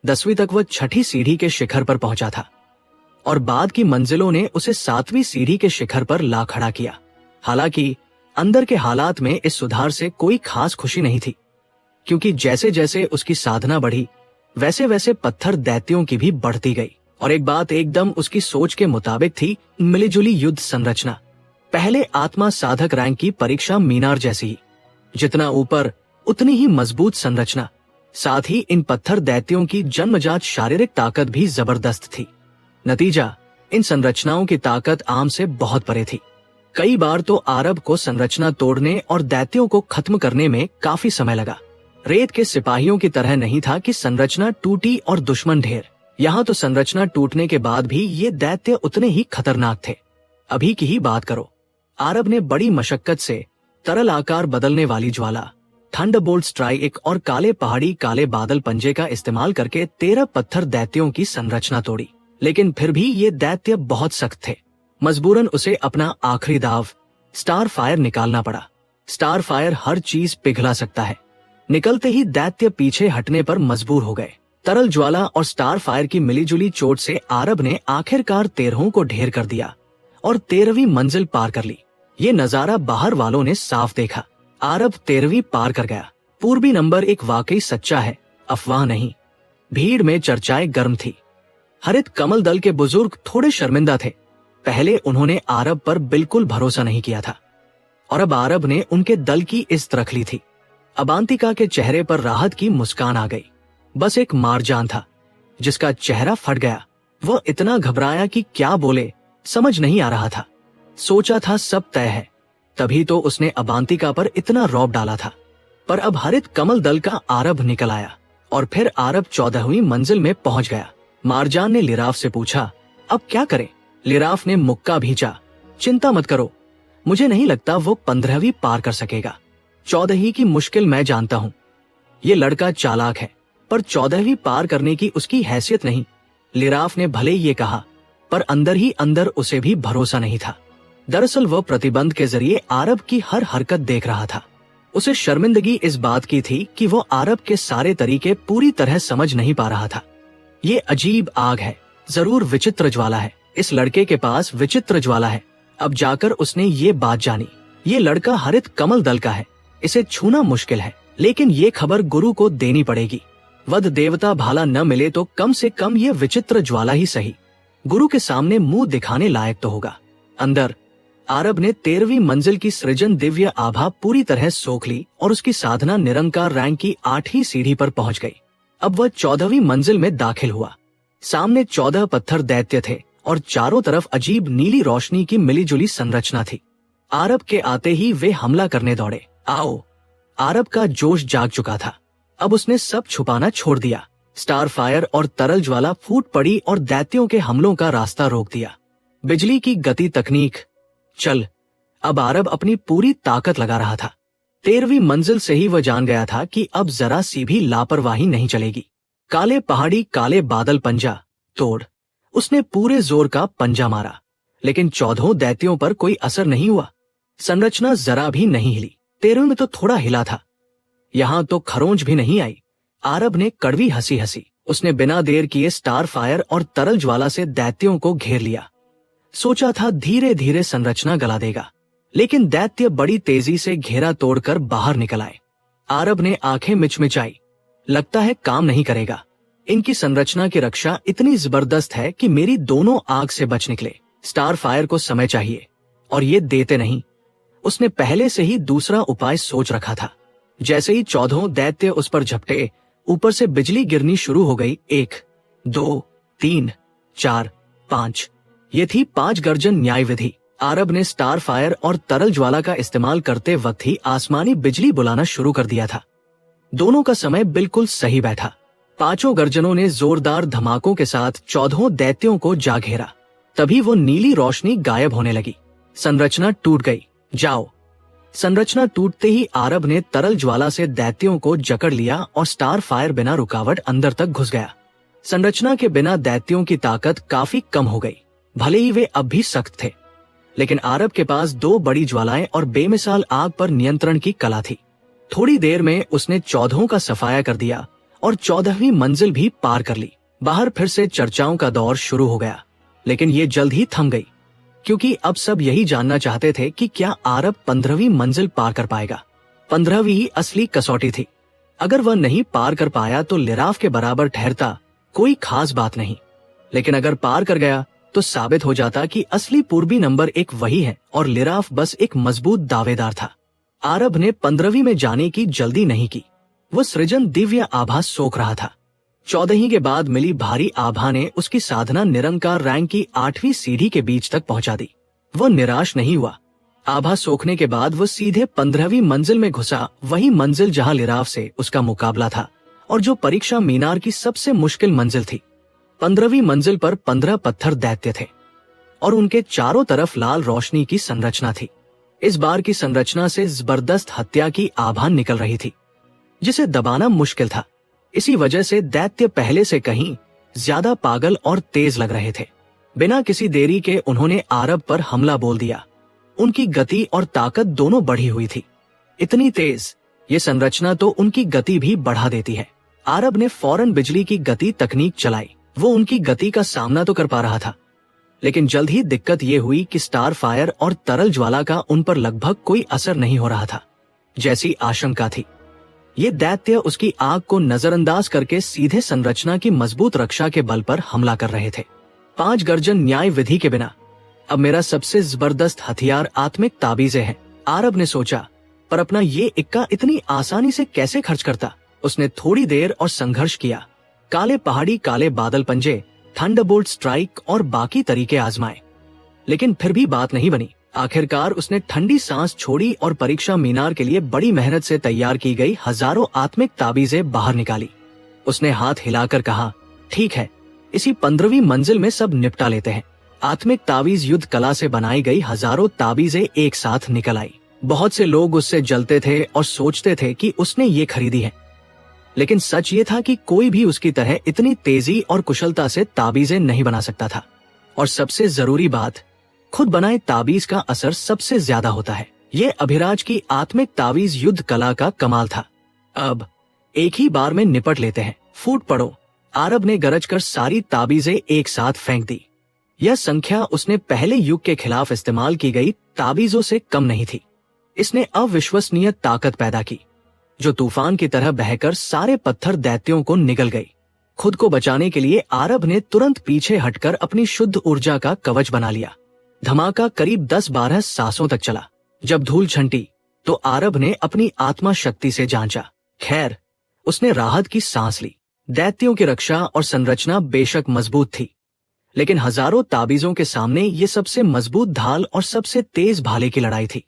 10वीं तक वह 6ठी सीढ़ी के शिखर पर पहुंचा था और बाद की मंजिलों ने उसे 7वीं सीढ़ी के शिखर पर ला खड़ा किया। हालांकि अंदर के हालात में इस सुधार से कोई खास खुशी नहीं थी, क्योंकि जैसे जैसे उसकी साधना बढ़ी वैसे वैसे पत्थर दैत्यों की भी बढ़ती गई। और एक बात एकदम उसकी सोच के मुताबिक थी, मिलीजुली युद्ध संरचना। पहले आत्मा साधक रैंक की परीक्षा मीनार जैसी ही, जितना ऊपर उतनी ही मजबूत संरचना। साथ ही इन पत्थर दैत्यों की जन्मजात शारीरिक ताकत भी जबरदस्त थी। नतीजा, इन संरचनाओं की ताकत आम से बहुत परे थी। कई बार तो आरब को संरचना तोड़ने और दैत्यों को खत्म करने में काफी समय लगा। रेत के सिपाहियों की तरह नहीं था कि संरचना टूटी और दुश्मन ढेर। यहाँ तो संरचना टूटने के बाद भी ये दैत्य उतने ही खतरनाक थे। अभी की ही बात करो, आरब ने बड़ी मशक्कत से तरल आकार बदलने वाली ज्वाला, थंडरबोल्ट स्ट्राइक और काले पहाड़ी काले बादल पंजे का इस्तेमाल करके 13 पत्थर दैत्यों की संरचना तोड़ी। लेकिन फिर भी ये दैत्य बहुत सख्त थे। मजबूरन उसे अपना आखिरी दाव स्टार फायर निकालना पड़ा। स्टार फायर हर चीज पिघला सकता है। निकलते ही दैत्य पीछे हटने पर मजबूर हो गए। तरल ज्वाला और स्टार फायर की मिलीजुली चोट से आरब ने आखिरकार 13 को ढेर कर दिया और 13वीं मंजिल पार कर ली। ये नजारा बाहर वालों ने साफ देखा। आरब 13वीं पार कर गया। पूर्वी नंबर 1 वाकई सच्चा है, अफवाह नहीं। भीड़ में चर्चाएं गर्म थी। हरित कमल दल के बुजुर्ग थोड़े शर्मिंदा थे। पहले उन्होंने आरब पर बिल्कुल भरोसा नहीं किया था और अब आरब ने उनके दल की इज्जत रख ली थी। अबांतिका के चेहरे पर राहत की मुस्कान आ गई। बस एक मारजान था जिसका चेहरा फट गया। वह इतना घबराया कि क्या बोले समझ नहीं आ रहा था। सोचा था सब तय है, तभी तो उसने अबांतिका पर इतना रौब डाला था। पर अब हरित कमल दल का आरब निकल आया और फिर आरब 14वीं मंजिल में पहुंच गया। मारजान ने लिराफ से पूछा, अब क्या करें? लिराफ ने मुक्का भींचा, चिंता मत करो, मुझे नहीं लगता वो 15वीं पार कर सकेगा। 14 की मुश्किल मैं जानता हूँ। ये लड़का चालाक है, पर 14वीं पार करने की उसकी हैसियत नहीं। लिराफ ने भले ये कहा, पर अंदर ही अंदर उसे भी भरोसा नहीं था। दरअसल वह प्रतिबंध के जरिए आरब की हर हरकत देख रहा था। उसे शर्मिंदगी इस बात की थी कि वो आरब के सारे तरीके पूरी तरह समझ नहीं पा रहा था। ये अजीब आग है, जरूर विचित्र ज्वाला है। इस लड़के के पास विचित्र ज्वाला है। अब जाकर उसने ये बात जानी। ये लड़का हरित कमल दल का है, इसे छूना मुश्किल है, लेकिन ये खबर गुरु को देनी पड़ेगी। वध देवता भाला न मिले तो कम से कम ये विचित्र ज्वाला ही सही गुरु के सामने मुंह दिखाने लायक तो होगा। अंदर आरब ने 13वीं मंजिल की सृजन दिव्य आभा पूरी तरह सोख ली और उसकी साधना निरंकार रैंक की 8वीं सीढ़ी पर पहुंच गई। अब वह 14वीं मंजिल में दाखिल हुआ। सामने 14 पत्थर दैत्य थे और चारों तरफ अजीब नीली रोशनी की मिलीजुली संरचना थी। आरब के आते ही वे हमला करने दौड़े। आओ! आरब का जोश जाग चुका था। अब उसने सब छुपाना छोड़ दिया। स्टार फायर और तरल ज्वाला फूट पड़ी और दैत्यों के हमलों का रास्ता रोक दिया। बिजली की गति तकनीक चल। अब आरब अपनी पूरी ताकत लगा रहा था। 13वीं मंजिल से ही वह जान गया था कि अब जरा सी भी लापरवाही नहीं चलेगी। काले पहाड़ी काले बादल पंजा तोड़। उसने पूरे जोर का पंजा मारा, लेकिन 14 दैत्यों पर कोई असर नहीं हुआ। संरचना जरा भी नहीं हिली। 13वीं में तो थोड़ा हिला था, यहाँ तो खरोंच भी नहीं आई। आरब ने कड़वी हंसी हंसी। उसने बिना देर किए स्टार फायर और तरल ज्वाला से दैत्यों को घेर लिया। सोचा था धीरे धीरे संरचना गला देगा, लेकिन दैत्य बड़ी तेजी से घेरा तोड़कर बाहर निकल आए। आरब ने आंखें मिचमिचाई। लगता है काम नहीं करेगा। इनकी संरचना की रक्षा इतनी जबरदस्त है कि मेरी दोनों आग से बच निकले। स्टार फायर को समय चाहिए और ये देते नहीं। उसने पहले से ही दूसरा उपाय सोच रखा था। जैसे ही 14 दैत्य उस पर झपटे, ऊपर से बिजली गिरनी शुरू हो गई। 1 2 3 4 5। ये थी 5 गर्जन न्याय विधि। आरब ने स्टार फायर और तरल ज्वाला का इस्तेमाल करते वक्त ही आसमानी बिजली बुलाना शुरू कर दिया था। दोनों का समय बिल्कुल सही बैठा। 5 गर्जनों ने जोरदार धमाकों के साथ 14 दैत्यों को जा घेरा। तभी वो नीली रोशनी गायब होने लगी। संरचना टूट गई। जाओ! संरचना टूटते ही आरब ने तरल ज्वाला से दैत्यों को जकड़ लिया और स्टार फायर बिना रुकावट अंदर तक घुस गया। संरचना के बिना दैत्यों की ताकत काफी कम हो गई। भले ही वे अब भी सख्त थे, लेकिन आरब के पास 2 बड़ी ज्वालाएं और बेमिसाल आग पर नियंत्रण की कला थी। थोड़ी देर में उसने 14 का सफाया कर दिया और 14वीं मंजिल भी पार कर ली। बाहर फिर से चर्चाओं का दौर शुरू हो गया, लेकिन ये जल्द ही थम गई, क्योंकि अब सब यही जानना चाहते थे कि क्या आरब 15वीं मंजिल पार कर पाएगा। 15वीं असली कसौटी थी। अगर वह नहीं पार कर पाया तो लिराफ के बराबर ठहरता, कोई खास बात नहीं। लेकिन अगर पार कर गया तो साबित हो जाता कि असली पूर्वी नंबर 1 वही है और लिराफ बस एक मजबूत दावेदार था। आरब ने 15वीं में जाने की जल्दी नहीं की। वो सृजन दिव्य आभा सोख रहा था। 14 के बाद मिली भारी आभा ने उसकी साधना निरंकार रैंक की 8वीं सीढ़ी के बीच तक पहुंचा दी। वो निराश नहीं हुआ। आभा सोखने के बाद वो सीधे 15वीं मंजिल में घुसा, वही मंजिल जहां लिराफ से उसका मुकाबला था और जो परीक्षा मीनार की सबसे मुश्किल मंजिल थी। 15वीं मंजिल पर 15 पत्थर दैत्य थे और उनके चारों तरफ लाल रोशनी की संरचना थी। इस बार की संरचना से जबरदस्त हत्या की आभा निकल रही थी, जिसे दबाना मुश्किल था। इसी वजह से दैत्य पहले से कहीं ज्यादा पागल और तेज लग रहे थे। बिना किसी देरी के उन्होंने आरब पर हमला बोल दिया। उनकी गति और ताकत दोनों बढ़ी हुई थी। इतनी तेज, ये संरचना तो उनकी गति भी बढ़ा देती है। आरब ने फौरन बिजली की गति तकनीक चलाई। वो उनकी गति का सामना तो कर पा रहा था, लेकिन जल्द ही दिक्कत ये हुई कि स्टार फायर और तरल ज्वाला का उन पर लगभग कोई असर नहीं हो रहा था, जैसी आशंका थी। ये दैत्य उसकी आग को नजरअंदाज करके सीधे संरचना की मजबूत रक्षा के बल पर हमला कर रहे थे। 5 गर्जन न्याय विधि के बिना अब मेरा सबसे जबरदस्त हथियार आत्मिक ताबीजें हैं। आरब ने सोचा, पर अपना ये इक्का इतनी आसानी से कैसे खर्च करता। उसने थोड़ी देर और संघर्ष किया। काले पहाड़ी, काले बादल पंजे, थंडरबोल्ट स्ट्राइक और बाकी तरीके आजमाए, लेकिन फिर भी बात नहीं बनी। आखिरकार उसने ठंडी सांस छोड़ी और परीक्षा मीनार के लिए बड़ी मेहनत से तैयार की गई हजारों आत्मिक ताबीजें बाहर निकाली। उसने हाथ हिलाकर कहा, ठीक है, इसी 15वीं मंजिल में सब निपटा लेते हैं। आत्मिक ताबीज युद्ध कला से बनाई गई हजारों ताबीजें एक साथ निकल आई। बहुत से लोग उससे जलते थे और सोचते थे कि उसने ये खरीदी है, लेकिन सच ये था कि कोई भी उसकी तरह इतनी तेजी और कुशलता से ताबीजें नहीं बना सकता था। और सबसे जरूरी बात, खुद बनाए ताबीज का असर सबसे ज्यादा होता है। ये अभिराज की आत्मिक ताबीज युद्ध कला का कमाल था। अब एक ही बार में निपट लेते हैं। फूट पड़ो, आरब ने गरज कर सारी ताबीजें एक साथ फेंक दी। यह संख्या उसने पहले युग के खिलाफ इस्तेमाल की गई ताबीजों से कम नहीं थी। इसने अविश्वसनीय ताकत पैदा की, जो तूफान की तरह बहकर सारे पत्थर दैत्यों को निगल गई। खुद को बचाने के लिए आरब ने तुरंत पीछे हटकर अपनी शुद्ध ऊर्जा का कवच बना लिया। धमाका करीब 10-12 सांसों तक चला। जब धूल छंटी तो आरब ने अपनी आत्मा शक्ति से जांचा। खैर, उसने राहत की सांस ली। दैत्यों की रक्षा और संरचना बेशक मजबूत थी, लेकिन हजारों ताबीजों के सामने ये सबसे मजबूत ढाल और सबसे तेज भाले की लड़ाई थी।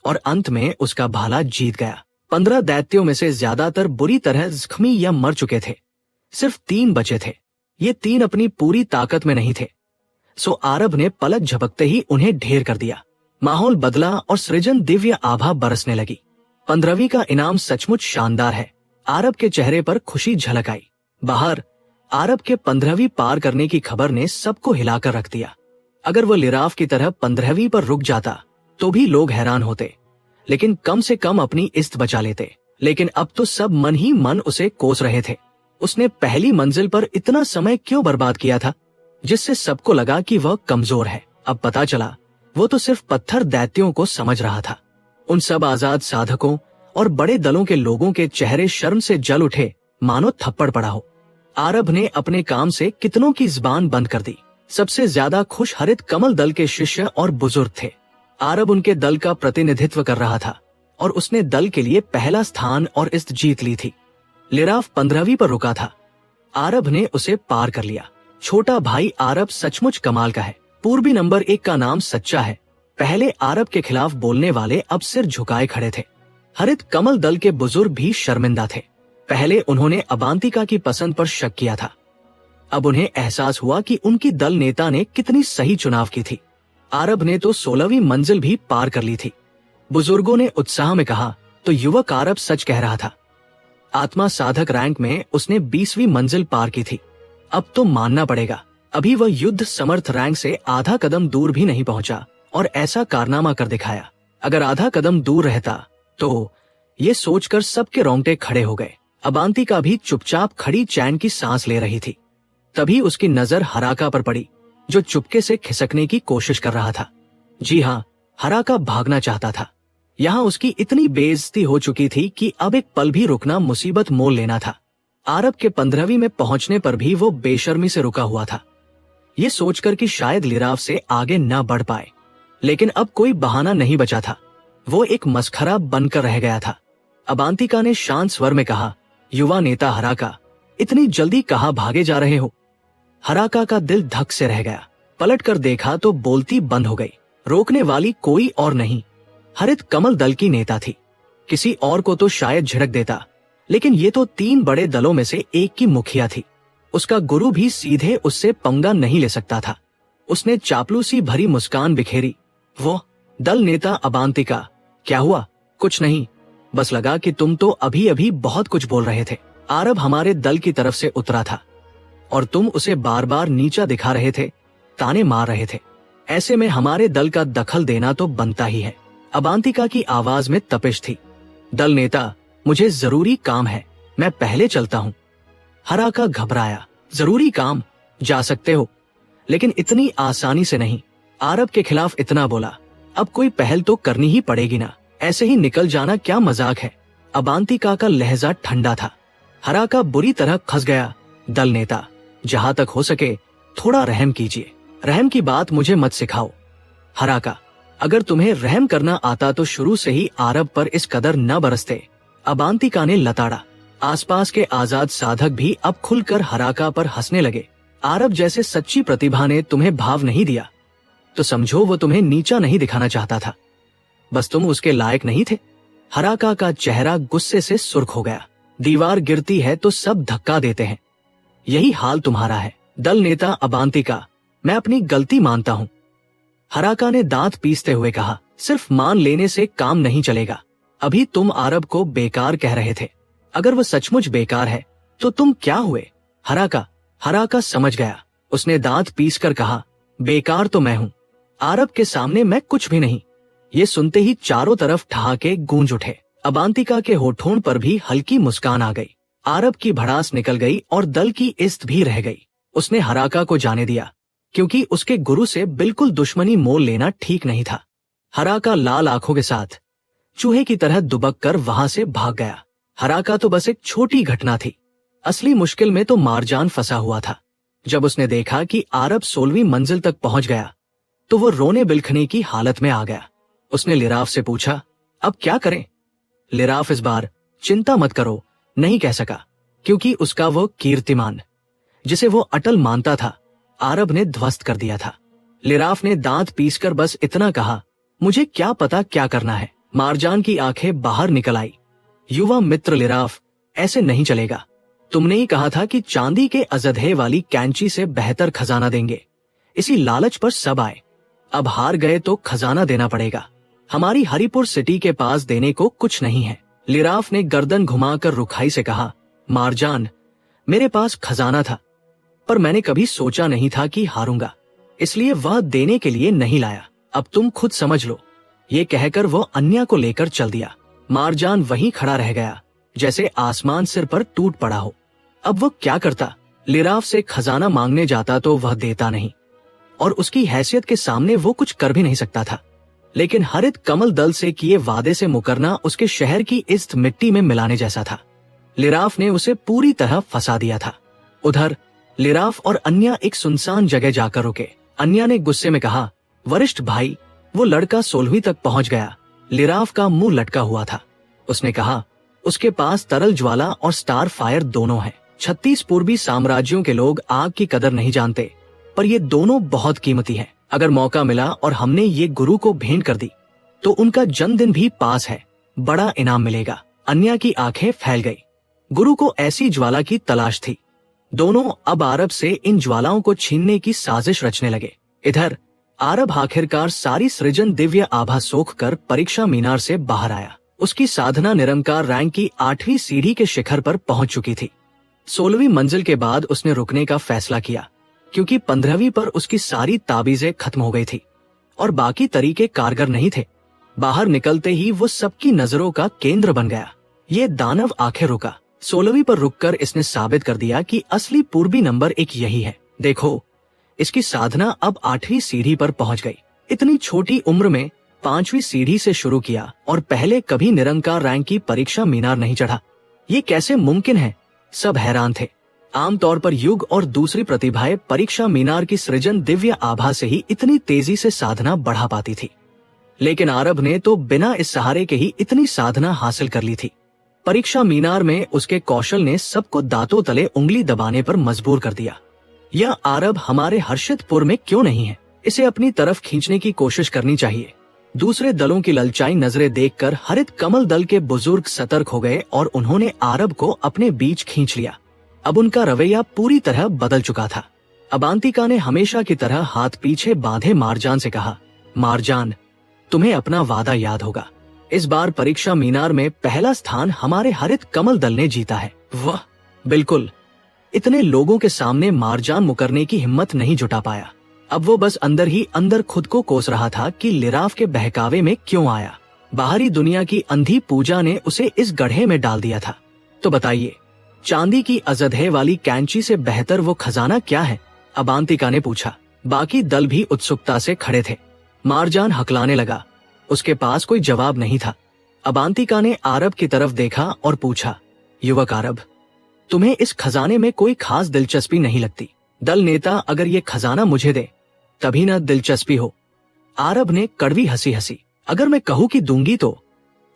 और अंत में उसका भाला जीत गया। 15 दैत्यों में से ज्यादातर बुरी तरह जख्मी या मर चुके थे। सिर्फ 3 बचे थे। ये 3 अपनी पूरी ताकत में नहीं थे, सो आरब ने पलक झपकते ही उन्हें ढेर कर दिया। माहौल बदला और सृजन दिव्य आभा बरसने लगी। 15वीं का इनाम सचमुच शानदार है। आरब के चेहरे पर खुशी झलक आई। बाहर आरब के 15वीं पार करने की खबर ने सबको हिलाकर रख दिया। अगर वो लिराफ की तरह 15वीं पर रुक जाता तो भी लोग हैरान होते, लेकिन कम से कम अपनी इस्त बचा लेते। लेकिन अब तो सब मन ही मन उसे कोस रहे थे। उसने पहली मंजिल पर इतना समय क्यों बर्बाद किया था, जिससे सबको लगा कि वह कमजोर है। अब पता चला वो तो सिर्फ पत्थर दैत्यों को समझ रहा था। उन सब आजाद साधकों और बड़े दलों के लोगों के चेहरे शर्म से जल उठे, मानो थप्पड़ पड़ा हो। आरब ने अपने काम से कितनों की जुबान बंद कर दी। सबसे ज्यादा खुश हरित कमल दल के शिष्य और बुजुर्ग थे। आरब उनके दल का प्रतिनिधित्व कर रहा था और उसने दल के लिए पहला स्थान और इस्त जीत ली थी। लिराफ 15वीं पर रुका था। आरब ने उसे पार कर लिया। छोटा भाई आरब सचमुच कमाल का है। पूर्वी नंबर 1 का नाम सच्चा है। पहले आरब के खिलाफ बोलने वाले अब सिर झुकाए खड़े थे। हरित कमल दल के बुजुर्ग भी शर्मिंदा थे। पहले उन्होंने अबांतिका की पसंद पर शक किया था। अब उन्हें एहसास हुआ कि उनकी दल नेता ने कितनी सही चुनाव की थी। आरब ने तो 16वीं मंजिल भी पार कर ली थी। बुजुर्गों ने उत्साह में कहा, तो युवक आरब सच कह रहा था। आत्मा साधक रैंक में उसने 20वीं मंजिल पार की थी। अब तो मानना पड़ेगा, अभी वह युद्ध समर्थ रैंक से आधा कदम दूर भी नहीं पहुंचा और ऐसा कारनामा कर दिखाया। अगर आधा कदम दूर रहता तो ये सोचकर सबके रोंगटे खड़े हो गए। अबांतिका भी चुपचाप खड़ी चैन की सांस ले रही थी। तभी उसकी नजर हराका पर पड़ी, जो चुपके से खिसकने की कोशिश कर रहा था। जी हाँ, हराका भागना चाहता था। यहाँ उसकी इतनी बेइज्जती हो चुकी थी कि अब एक पल भी रुकना मुसीबत मोल लेना था। आरब के 15वीं में पहुंचने पर भी वो बेशर्मी से रुका हुआ था, ये सोचकर कि शायद लिराफ से आगे न बढ़ पाए। लेकिन अब कोई बहाना नहीं बचा था। वो एक मस्खरा बनकर रह गया था। अबांतिका ने शांत स्वर में कहा, युवा नेता हराका, इतनी जल्दी कहाँ भागे जा रहे हो? हराका का दिल धक से रह गया। पलट कर देखा तो बोलती बंद हो गई। रोकने वाली कोई और नहीं, हरित कमल दल की नेता थी। किसी और को तो शायद झिड़क देता, लेकिन ये तो 3 बड़े दलों में से एक की मुखिया थी। उसका गुरु भी सीधे उससे पंगा नहीं ले सकता था। उसने चापलूसी भरी मुस्कान बिखेरी। वो दल नेता अबांतिका, क्या हुआ? कुछ नहीं, बस लगा कि तुम तो अभी अभी बहुत कुछ बोल रहे थे। आरब हमारे दल की तरफ से उतरा था और तुम उसे बार बार नीचा दिखा रहे थे, ताने मार रहे थे। ऐसे में हमारे दल का दखल देना तो बनता ही है। अबांतिका की आवाज में तपिश थी। दल नेता, मुझे जरूरी काम है, मैं पहले चलता हूँ। हराका घबराया। जरूरी काम? जा सकते हो, लेकिन इतनी आसानी से नहीं। आरब के खिलाफ इतना बोला, अब कोई पहल तो करनी ही पड़ेगी ना। ऐसे ही निकल जाना क्या मजाक है? अबांतिका का लहजा ठंडा था। हराका बुरी तरह खस गया। दल नेता, जहां तक हो सके थोड़ा रहम कीजिए। रहम की बात मुझे मत सिखाओ। हराका, अगर तुम्हें रहम करना आता तो शुरू से ही आरब पर इस कदर न बरसते। अबांतिका ने लताड़ा। आसपास के आजाद साधक भी अब खुलकर हराका पर हंसने लगे। आरब जैसे सच्ची प्रतिभा ने तुम्हें भाव नहीं दिया तो समझो वो तुम्हें नीचा नहीं दिखाना चाहता था, बस तुम उसके लायक नहीं थे। हराका का चेहरा गुस्से से सुर्ख हो गया। दीवार गिरती है तो सब धक्का देते हैं, यही हाल तुम्हारा है। दल नेता अबांतिका, मैं अपनी गलती मानता हूं। हराका ने दांत पीसते हुए कहा, सिर्फ मान लेने से काम नहीं चलेगा। अभी तुम आरब को बेकार कह रहे थे, अगर वो सचमुच बेकार है तो तुम क्या हुए? हराका समझ गया। उसने दांत पीसकर कहा, बेकार तो मैं हूं, आरब के सामने मैं कुछ भी नहीं। ये सुनते ही चारों तरफ ठहाके गूंज उठे। अबांतिका के होठों पर भी हल्की मुस्कान आ गई। आरब की भड़ास निकल गई और दल की इज्जत भी रह गई। उसने हराका को जाने दिया, क्योंकि उसके गुरु से बिल्कुल दुश्मनी मोल लेना ठीक नहीं था। हराका लाल आंखों के साथ चूहे की तरह दुबक कर वहां से भाग गया। हराका तो बस एक छोटी घटना थी, असली मुश्किल में तो मारजान फंसा हुआ था। जब उसने देखा कि आरब 16वीं मंजिल तक पहुंच गया तो वो रोने बिलखने की हालत में आ गया। उसने लिराफ से पूछा, अब क्या करें? लिराफ इस बार चिंता मत करो नहीं कह सका, क्योंकि उसका वो कीर्तिमान जिसे वो अटल मानता था आरब ने ध्वस्त कर दिया था। लिराफ ने दांत पीसकर बस इतना कहा, मुझे क्या पता क्या करना है। मारजान की आंखें बाहर निकल आई। युवा मित्र लिराफ, ऐसे नहीं चलेगा। तुमने ही कहा था कि चांदी के अजदहे वाली कैंची से बेहतर खजाना देंगे, इसी लालच पर सब आए। अब हार गए तो खजाना देना पड़ेगा। हमारी हरिपुर सिटी के पास देने को कुछ नहीं है। लिराफ ने गर्दन घुमाकर रुखाई से कहा, मारजान, मेरे पास खजाना था, पर मैंने कभी सोचा नहीं था कि हारूंगा, इसलिए वह देने के लिए नहीं लाया। अब तुम खुद समझ लो। ये कहकर वो अन्या को लेकर चल दिया। मारजान वहीं खड़ा रह गया, जैसे आसमान सिर पर टूट पड़ा हो। अब वो क्या करता? लिराफ से खजाना मांगने जाता तो वह देता नहीं, और उसकी हैसियत के सामने वो कुछ कर भी नहीं सकता था। लेकिन हरित कमल दल से किए वादे से मुकरना उसके शहर की इज्जत मिट्टी में मिलाने जैसा था। लिराफ ने उसे पूरी तरह फंसा दिया था। उधर लिराफ और अन्या एक सुनसान जगह जाकर रुके। अन्या ने गुस्से में कहा, वरिष्ठ भाई, वो लड़का 16वीं तक पहुंच गया। लिराफ का मुंह लटका हुआ था। उसने कहा, उसके पास तरल ज्वाला और स्टार फायर दोनों हैं। 36 पूर्वी साम्राज्यों के लोग आग की कदर नहीं जानते, पर ये दोनों बहुत कीमती हैं। अगर मौका मिला और हमने ये गुरु को भेंट कर दी तो उनका जन्मदिन भी पास है, बड़ा इनाम मिलेगा। अन्या की आंखें फैल गई। गुरु को ऐसी ज्वाला की तलाश थी। दोनों अब आरब से इन ज्वालाओं को छीनने की साजिश रचने लगे। इधर आरब आखिरकार सारी सृजन दिव्य आभा सोख कर परीक्षा मीनार से बाहर आया। उसकी साधना निरंकार रैंक की 8वीं सीढ़ी के शिखर पर पहुंच चुकी थी। 16वीं मंजिल के बाद उसने रुकने का फैसला किया, क्योंकि 15वीं पर उसकी सारी ताबीजें खत्म हो गई थी और बाकी तरीके कारगर नहीं थे। बाहर निकलते ही वो सबकी नजरों का केंद्र बन गया। ये दानव आखिर रुका। 16वीं पर रुककर इसने साबित कर दिया कि असली पूर्वी नंबर एक यही है। देखो, इसकी साधना अब 8वीं सीढ़ी पर पहुंच गई। इतनी छोटी उम्र में 5वीं सीढ़ी से शुरू किया और पहले कभी निरंकार रैंक की परीक्षा मीनार नहीं चढ़ा। ये कैसे मुमकिन है? सब हैरान थे। आमतौर पर युग और दूसरी प्रतिभाएं परीक्षा मीनार की सृजन दिव्य आभा से ही इतनी तेजी से साधना बढ़ा पाती थी, लेकिन आरब ने तो बिना इस सहारे के ही इतनी साधना हासिल कर ली थी। परीक्षा मीनार में उसके कौशल ने सबको दांतों तले उंगली दबाने पर मजबूर कर दिया। यह आरब हमारे हर्षितपुर में क्यों नहीं है? इसे अपनी तरफ खींचने की कोशिश करनी चाहिए। दूसरे दलों की ललचाई नजरें देखकर हरित कमल दल के बुजुर्ग सतर्क हो गए और उन्होंने आरब को अपने बीच खींच लिया। अब उनका रवैया पूरी तरह बदल चुका था। अबांतिका ने हमेशा की तरह हाथ पीछे बांधे मारजान से कहा, मारजान, तुम्हें अपना वादा याद होगा। इस बार परीक्षा मीनार में पहला स्थान हमारे हरित कमल दल ने जीता है। वाह, बिल्कुल। इतने लोगों के सामने मारजान मुकरने की हिम्मत नहीं जुटा पाया। अब वो बस अंदर ही अंदर खुद को कोस रहा था कि लिराफ के बहकावे में क्यों आया। बाहरी दुनिया की अंधी पूजा ने उसे इस गड्ढे में डाल दिया था। तो बताइए, चांदी की अजदहे वाली कैंची से बेहतर वो खजाना क्या है? अबांतिका ने पूछा। बाकी दल भी उत्सुकता से खड़े थे। मारजान हकलाने लगा। उसके पास कोई जवाब नहीं था। अबांतिका ने आरब की तरफ देखा और पूछा, युवक आरब, तुम्हें इस खजाने में कोई खास दिलचस्पी नहीं लगती? दल नेता, अगर ये खजाना मुझे दे तभी न दिलचस्पी हो। आरब ने कड़वी हंसी हंसी। अगर मैं कहूं कि दूंगी तो?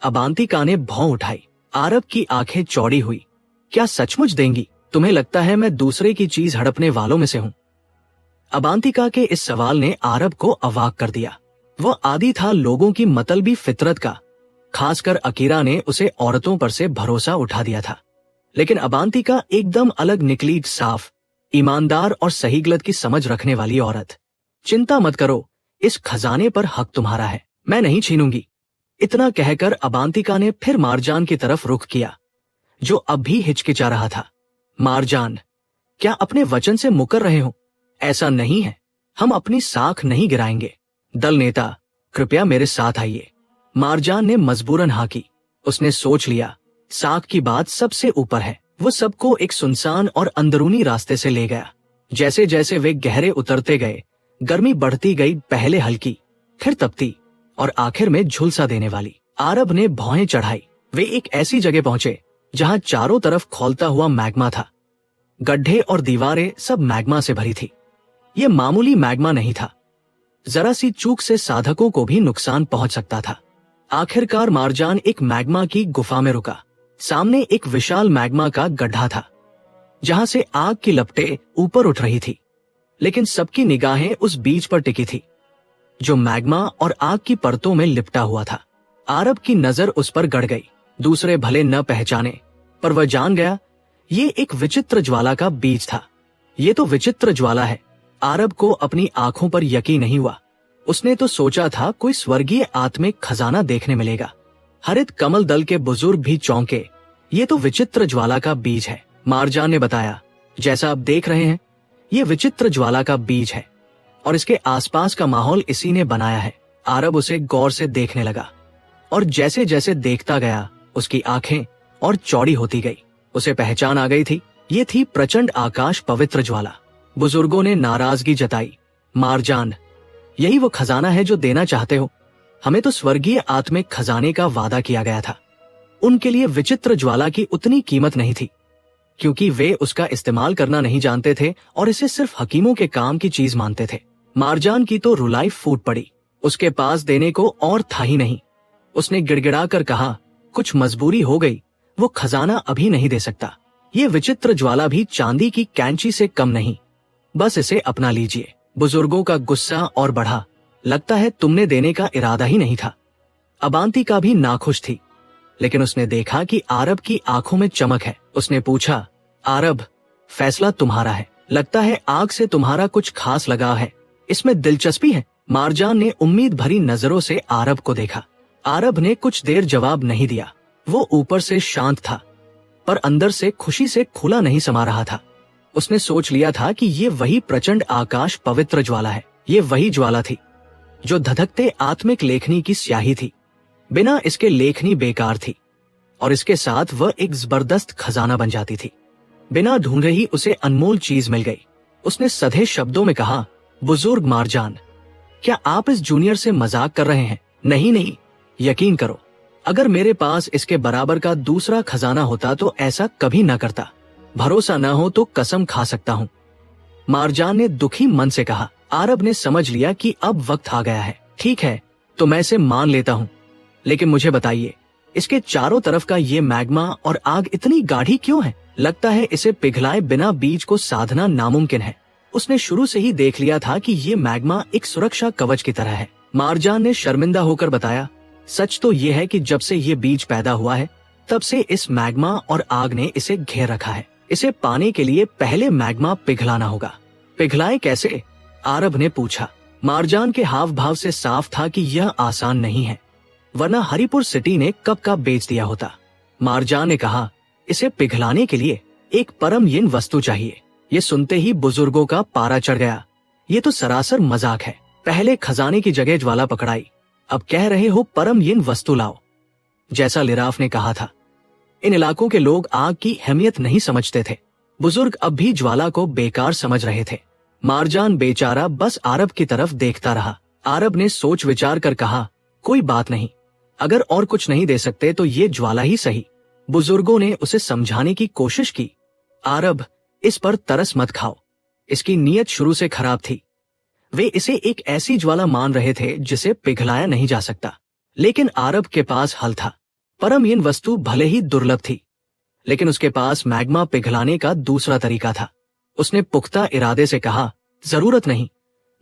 अबांतिका ने भौं उठाई। आरब की आंखें चौड़ी हुई। क्या सचमुच देंगी? तुम्हें लगता है मैं दूसरे की चीज हड़पने वालों में से हूं? अबांतिका के इस सवाल ने आरब को अवाक कर दिया। वह आदी था लोगों की मतलबी फितरत का, खासकर अकीरा ने उसे औरतों पर से भरोसा उठा दिया था। लेकिन अबांतिका एकदम अलग निकली, साफ, ईमानदार और सही गलत की समझ रखने वाली औरत। चिंता मत करो, इस खजाने पर हक तुम्हारा है, मैं नहीं छीनूंगी। इतना कहकर अबांतिका ने फिर मारजान की तरफ रुख किया, जो अब भी हिचकिचा रहा था। मारजान, क्या अपने वचन से मुकर रहे हो? ऐसा नहीं है, हम अपनी साख नहीं गिराएंगे। दल नेता, कृपया मेरे साथ आइए। मारजान ने मजबूरन हाँ की। उसने सोच लिया, साख की बात सबसे ऊपर है। वो सबको एक सुनसान और अंदरूनी रास्ते से ले गया। जैसे जैसे वे गहरे उतरते गए, गर्मी बढ़ती गई, पहले हल्की, फिर तपती और आखिर में झुलसा देने वाली। आरब ने भौहें चढ़ाई। वे एक ऐसी जगह पहुंचे जहां चारों तरफ खौलता हुआ मैग्मा था। गड्ढे और दीवारें सब मैग्मा से भरी थी। ये मामूली मैग्मा नहीं था, जरा सी चूक से साधकों को भी नुकसान पहुंच सकता था। आखिरकार मारजान एक मैग्मा की गुफा में रुका। सामने एक विशाल मैग्मा का गड्ढा था, जहां से आग की लपटें ऊपर उठ रही थी। लेकिन सबकी निगाहें उस बीच पर टिकी थी, जो मैग्मा और आग की परतों में लिपटा हुआ था। आरब की नजर उस पर गड़ गई। दूसरे भले न पहचाने, पर वह जान गया, ये एक विचित्र ज्वाला का बीज था। ये तो विचित्र ज्वाला है। आरब को अपनी आंखों पर यकीन नहीं हुआ। उसने तो सोचा था कोई स्वर्गीय आत्मिक खजाना देखने मिलेगा। हरित कमल दल के बुजुर्ग भी चौंके। ये तो विचित्र ज्वाला का बीज है। मारजान ने बताया, जैसा आप देख रहे हैं, ये विचित्र ज्वाला का बीज है और इसके आसपास का माहौल इसी ने बनाया है। आरब उसे गौर से देखने लगा और जैसे जैसे देखता गया, उसकी आंखें और चौड़ी होती गई। उसे पहचान आ गई थी, ये थी प्रचंड आकाश पवित्र ज्वाला। बुजुर्गों ने नाराजगी जताई। मारजान, यही वो खजाना है जो देना चाहते हो? हमें तो स्वर्गीय आत्मिक खजाने का वादा किया गया था। उनके लिए विचित्र ज्वाला की उतनी कीमत नहीं थी, क्योंकि वे उसका इस्तेमाल करना नहीं जानते थे और इसे सिर्फ हकीमों के काम की चीज मानते थे। मारजान की तो रुलाई फूट पड़ी। उसके पास देने को और था ही नहीं। उसने गिड़गिड़ा कर कहा, कुछ मजबूरी हो गई, वो खजाना अभी नहीं दे सकता। ये विचित्र ज्वाला भी चांदी की कैंची से कम नहीं, बस इसे अपना लीजिए। बुजुर्गों का गुस्सा और बढ़ा। लगता है तुमने देने का इरादा ही नहीं था। अबांतिका भी नाखुश थी, लेकिन उसने देखा कि आरब की आंखों में चमक है। उसने पूछा, आरब, फैसला तुम्हारा है। लगता है आग से तुम्हारा कुछ खास लगाव है, इसमें दिलचस्पी है। मारजान ने उम्मीद भरी नजरों से आरब को देखा। आरब ने कुछ देर जवाब नहीं दिया। वो ऊपर से शांत था, पर अंदर से खुशी से खुला नहीं समा रहा था। उसने सोच लिया था कि ये वही प्रचंड आकाश पवित्र ज्वाला है। ये वही ज्वाला थी जो धधकते आत्मिक लेखनी की स्याही थी। बिना इसके लेखनी बेकार थी और इसके साथ वह एक जबरदस्त खजाना बन जाती थी। बिना ढूंढे ही उसे अनमोल चीज मिल गई। उसने सधे शब्दों में कहा, बुजुर्ग मारजान, क्या आप इस जूनियर से मजाक कर रहे हैं? नहीं नहीं, यकीन करो, अगर मेरे पास इसके बराबर का दूसरा खजाना होता तो ऐसा कभी न करता। भरोसा न हो तो कसम खा सकता हूँ। मारजान ने दुखी मन से कहा। आरब ने समझ लिया कि अब वक्त आ गया है। ठीक है, तो मैं इसे मान लेता हूँ, लेकिन मुझे बताइए, इसके चारों तरफ का ये मैग्मा और आग इतनी गाढ़ी क्यों है? लगता है इसे पिघलाए बिना बीज को साधना नामुमकिन है। उसने शुरू से ही देख लिया था कि ये मैग्मा एक सुरक्षा कवच की तरह है। मारजान ने शर्मिंदा होकर बताया, सच तो ये है कि जब से ये बीज पैदा हुआ है, तब से इस मैग्मा और आग ने इसे घेर रखा है। इसे पाने के लिए पहले मैग्मा पिघलाना होगा। पिघलाए कैसे? आरब ने पूछा। मारजान के हाव भाव से साफ था कि यह आसान नहीं है, वरना हरिपुर सिटी ने कब का बेच दिया होता। मारजान ने कहा, इसे पिघलाने के लिए एक परम यिन वस्तु चाहिए। ये सुनते ही बुजुर्गों का पारा चढ़ गया। ये तो सरासर मजाक है। पहले खजाने की जगह ज्वाला पकड़ाई, अब कह रहे हो परम यिन वस्तु लाओ। जैसा लिराफ ने कहा था, इन इलाकों के लोग आग की अहमियत नहीं समझते थे। बुजुर्ग अब भी ज्वाला को बेकार समझ रहे थे। मारजान बेचारा बस आरब की तरफ देखता रहा। आरब ने सोच विचार कर कहा, कोई बात नहीं, अगर और कुछ नहीं दे सकते तो ये ज्वाला ही सही। बुजुर्गों ने उसे समझाने की कोशिश की। आरब, इस पर तरस मत खाओ, इसकी नीयत शुरू से खराब थी। वे इसे एक ऐसी ज्वाला मान रहे थे जिसे पिघलाया नहीं जा सकता। लेकिन आरब के पास हल था। परमहीन वस्तु भले ही दुर्लभ थी, लेकिन उसके पास मैग्मा पिघलाने का दूसरा तरीका था। उसने पुख्ता इरादे से कहा, जरूरत नहीं,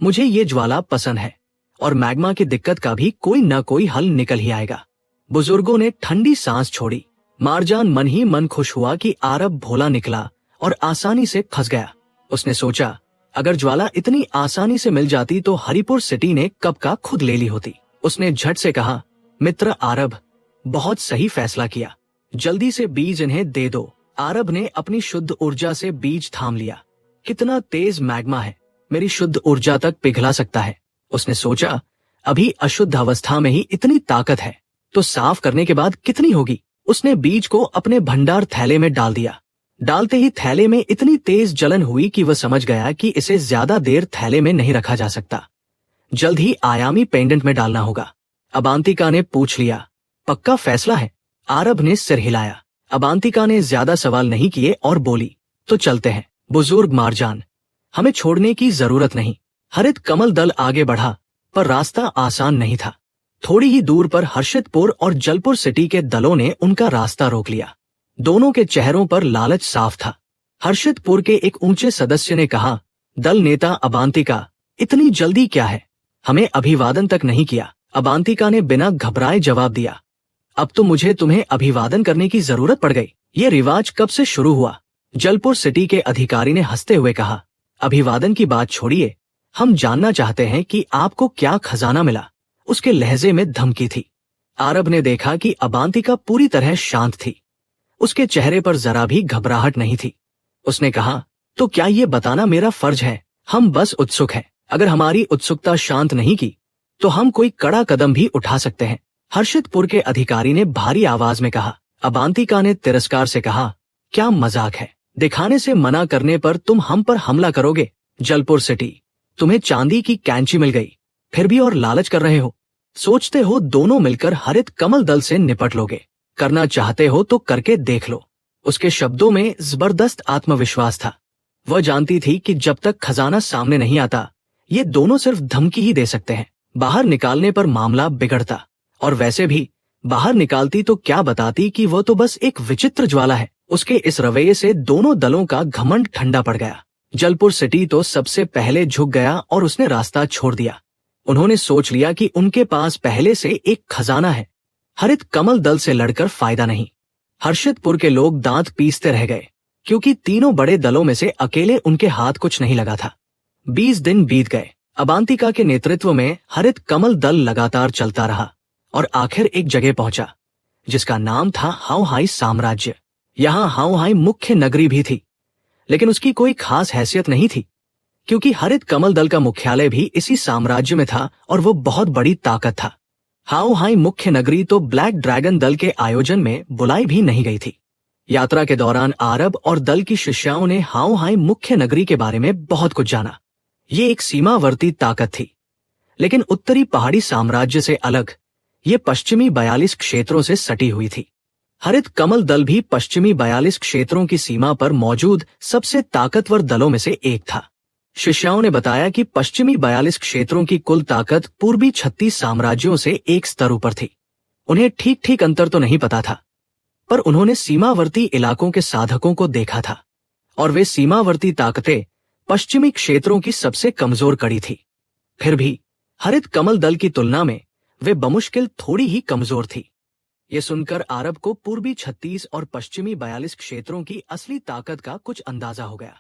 मुझे ये ज्वाला पसंद है और मैग्मा की दिक्कत का भी कोई न कोई हल निकल ही आएगा। बुजुर्गों ने ठंडी सांस छोड़ी। मारजान मन ही मन खुश हुआ कि आरब भोला निकला और आसानी से फंस गया। उसने सोचा, अगर ज्वाला इतनी आसानी से मिल जाती तो हरिपुर सिटी ने कब का खुद ले ली होती। उसने झट से कहा, मित्र आरब, बहुत सही फैसला किया, जल्दी से बीज इन्हें दे दो। आरब ने अपनी शुद्ध ऊर्जा से बीज थाम लिया। कितना तेज मैग्मा है, मेरी शुद्ध ऊर्जा तक पिघला सकता है। उसने सोचा, अभी अशुद्ध अवस्था में ही इतनी ताकत है तो साफ करने के बाद कितनी होगी। उसने बीज को अपने भंडार थैले में डाल दिया। डालते ही थैले में इतनी तेज जलन हुई कि वह समझ गया कि इसे ज्यादा देर थैले में नहीं रखा जा सकता। जल्द ही आयामी पेंडेंट में डालना होगा। अबांतिका ने पूछ लिया, पक्का फैसला है? आरब ने सिर हिलाया। अबांतिका ने ज्यादा सवाल नहीं किए और बोली, तो चलते हैं। बुजुर्ग मारजान, हमें छोड़ने की जरूरत नहीं। हरित कमल दल आगे बढ़ा, पर रास्ता आसान नहीं था। थोड़ी ही दूर पर हर्षितपुर और जलपुर सिटी के दलों ने उनका रास्ता रोक लिया। दोनों के चेहरों पर लालच साफ था। हर्षितपुर के एक ऊंचे सदस्य ने कहा, दल नेता अबांतिका, इतनी जल्दी क्या है? हमें अभिवादन तक नहीं किया। अबांतिका ने बिना घबराए जवाब दिया, अब तो मुझे तुम्हें अभिवादन करने की जरूरत पड़ गई। ये रिवाज कब से शुरू हुआ? जलपुर सिटी के अधिकारी ने हंसते हुए कहा, अभिवादन की बात छोड़िए, हम जानना चाहते हैं कि आपको क्या खजाना मिला। उसके लहजे में धमकी थी। आरब ने देखा कि अबांतिका पूरी तरह शांत थी। उसके चेहरे पर जरा भी घबराहट नहीं थी। उसने कहा, तो क्या ये बताना मेरा फर्ज है? हम बस उत्सुक हैं। अगर हमारी उत्सुकता शांत नहीं की तो हम कोई कड़ा कदम भी उठा सकते हैं। हर्षितपुर के अधिकारी ने भारी आवाज में कहा। अबांतिका ने तिरस्कार से कहा, क्या मजाक है? दिखाने से मना करने पर तुम हम पर हमला करोगे? जलपुर सिटी, तुम्हें चांदी की कैंची मिल गई, फिर भी और लालच कर रहे हो। सोचते हो दोनों मिलकर हरित कमल दल से निपट लोगे? करना चाहते हो तो करके देख लो। उसके शब्दों में जबरदस्त आत्मविश्वास था। वह जानती थी कि जब तक खजाना सामने नहीं आता, ये दोनों सिर्फ धमकी ही दे सकते हैं। बाहर निकालने पर मामला बिगड़ता, और वैसे भी बाहर निकालती तो क्या बताती कि वह तो बस एक विचित्र ज्वाला है। उसके इस रवैये से दोनों दलों का घमंड ठंडा पड़ गया। जलपुर सिटी तो सबसे पहले झुक गया और उसने रास्ता छोड़ दिया। उन्होंने सोच लिया कि उनके पास पहले से एक खजाना है। हरित कमल दल से लड़कर फायदा नहीं। हर्षितपुर के लोग दांत पीसते रह गए, क्योंकि तीनों बड़े दलों में से अकेले उनके हाथ कुछ नहीं लगा था। 20 दिन बीत गए। अबांतिका के नेतृत्व में हरित कमल दल लगातार चलता रहा और आखिर एक जगह पहुंचा जिसका नाम था हाओहाई साम्राज्य। यहाँ हाओहाई मुख्य नगरी भी थी, लेकिन उसकी कोई खास हैसियत नहीं थी, क्योंकि हरित कमल दल का मुख्यालय भी इसी साम्राज्य में था और वो बहुत बड़ी ताकत था। हाओहाई मुख्य नगरी तो ब्लैक ड्रैगन दल के आयोजन में बुलाई भी नहीं गई थी। यात्रा के दौरान आरब और दल की शिष्याओं ने हाओहाई मुख्य नगरी के बारे में बहुत कुछ जाना। ये एक सीमावर्ती ताकत थी, लेकिन उत्तरी पहाड़ी साम्राज्य से अलग ये पश्चिमी 42 क्षेत्रों से सटी हुई थी। हरित कमल दल भी पश्चिमी 42 क्षेत्रों की सीमा पर मौजूद सबसे ताकतवर दलों में से एक था। शिष्याओं ने बताया कि पश्चिमी 42 क्षेत्रों की कुल ताकत पूर्वी 36 साम्राज्यों से एक स्तर ऊपर थी। उन्हें ठीक ठीक अंतर तो नहीं पता था, पर उन्होंने सीमावर्ती इलाकों के साधकों को देखा था, और वे सीमावर्ती ताकतें पश्चिमी क्षेत्रों की सबसे कमजोर कड़ी थी। फिर भी हरित कमल दल की तुलना में वे बमुश्किल थोड़ी ही कमजोर थी। ये सुनकर आरब को पूर्वी 36 और पश्चिमी 42 क्षेत्रों की असली ताकत का कुछ अंदाजा हो गया।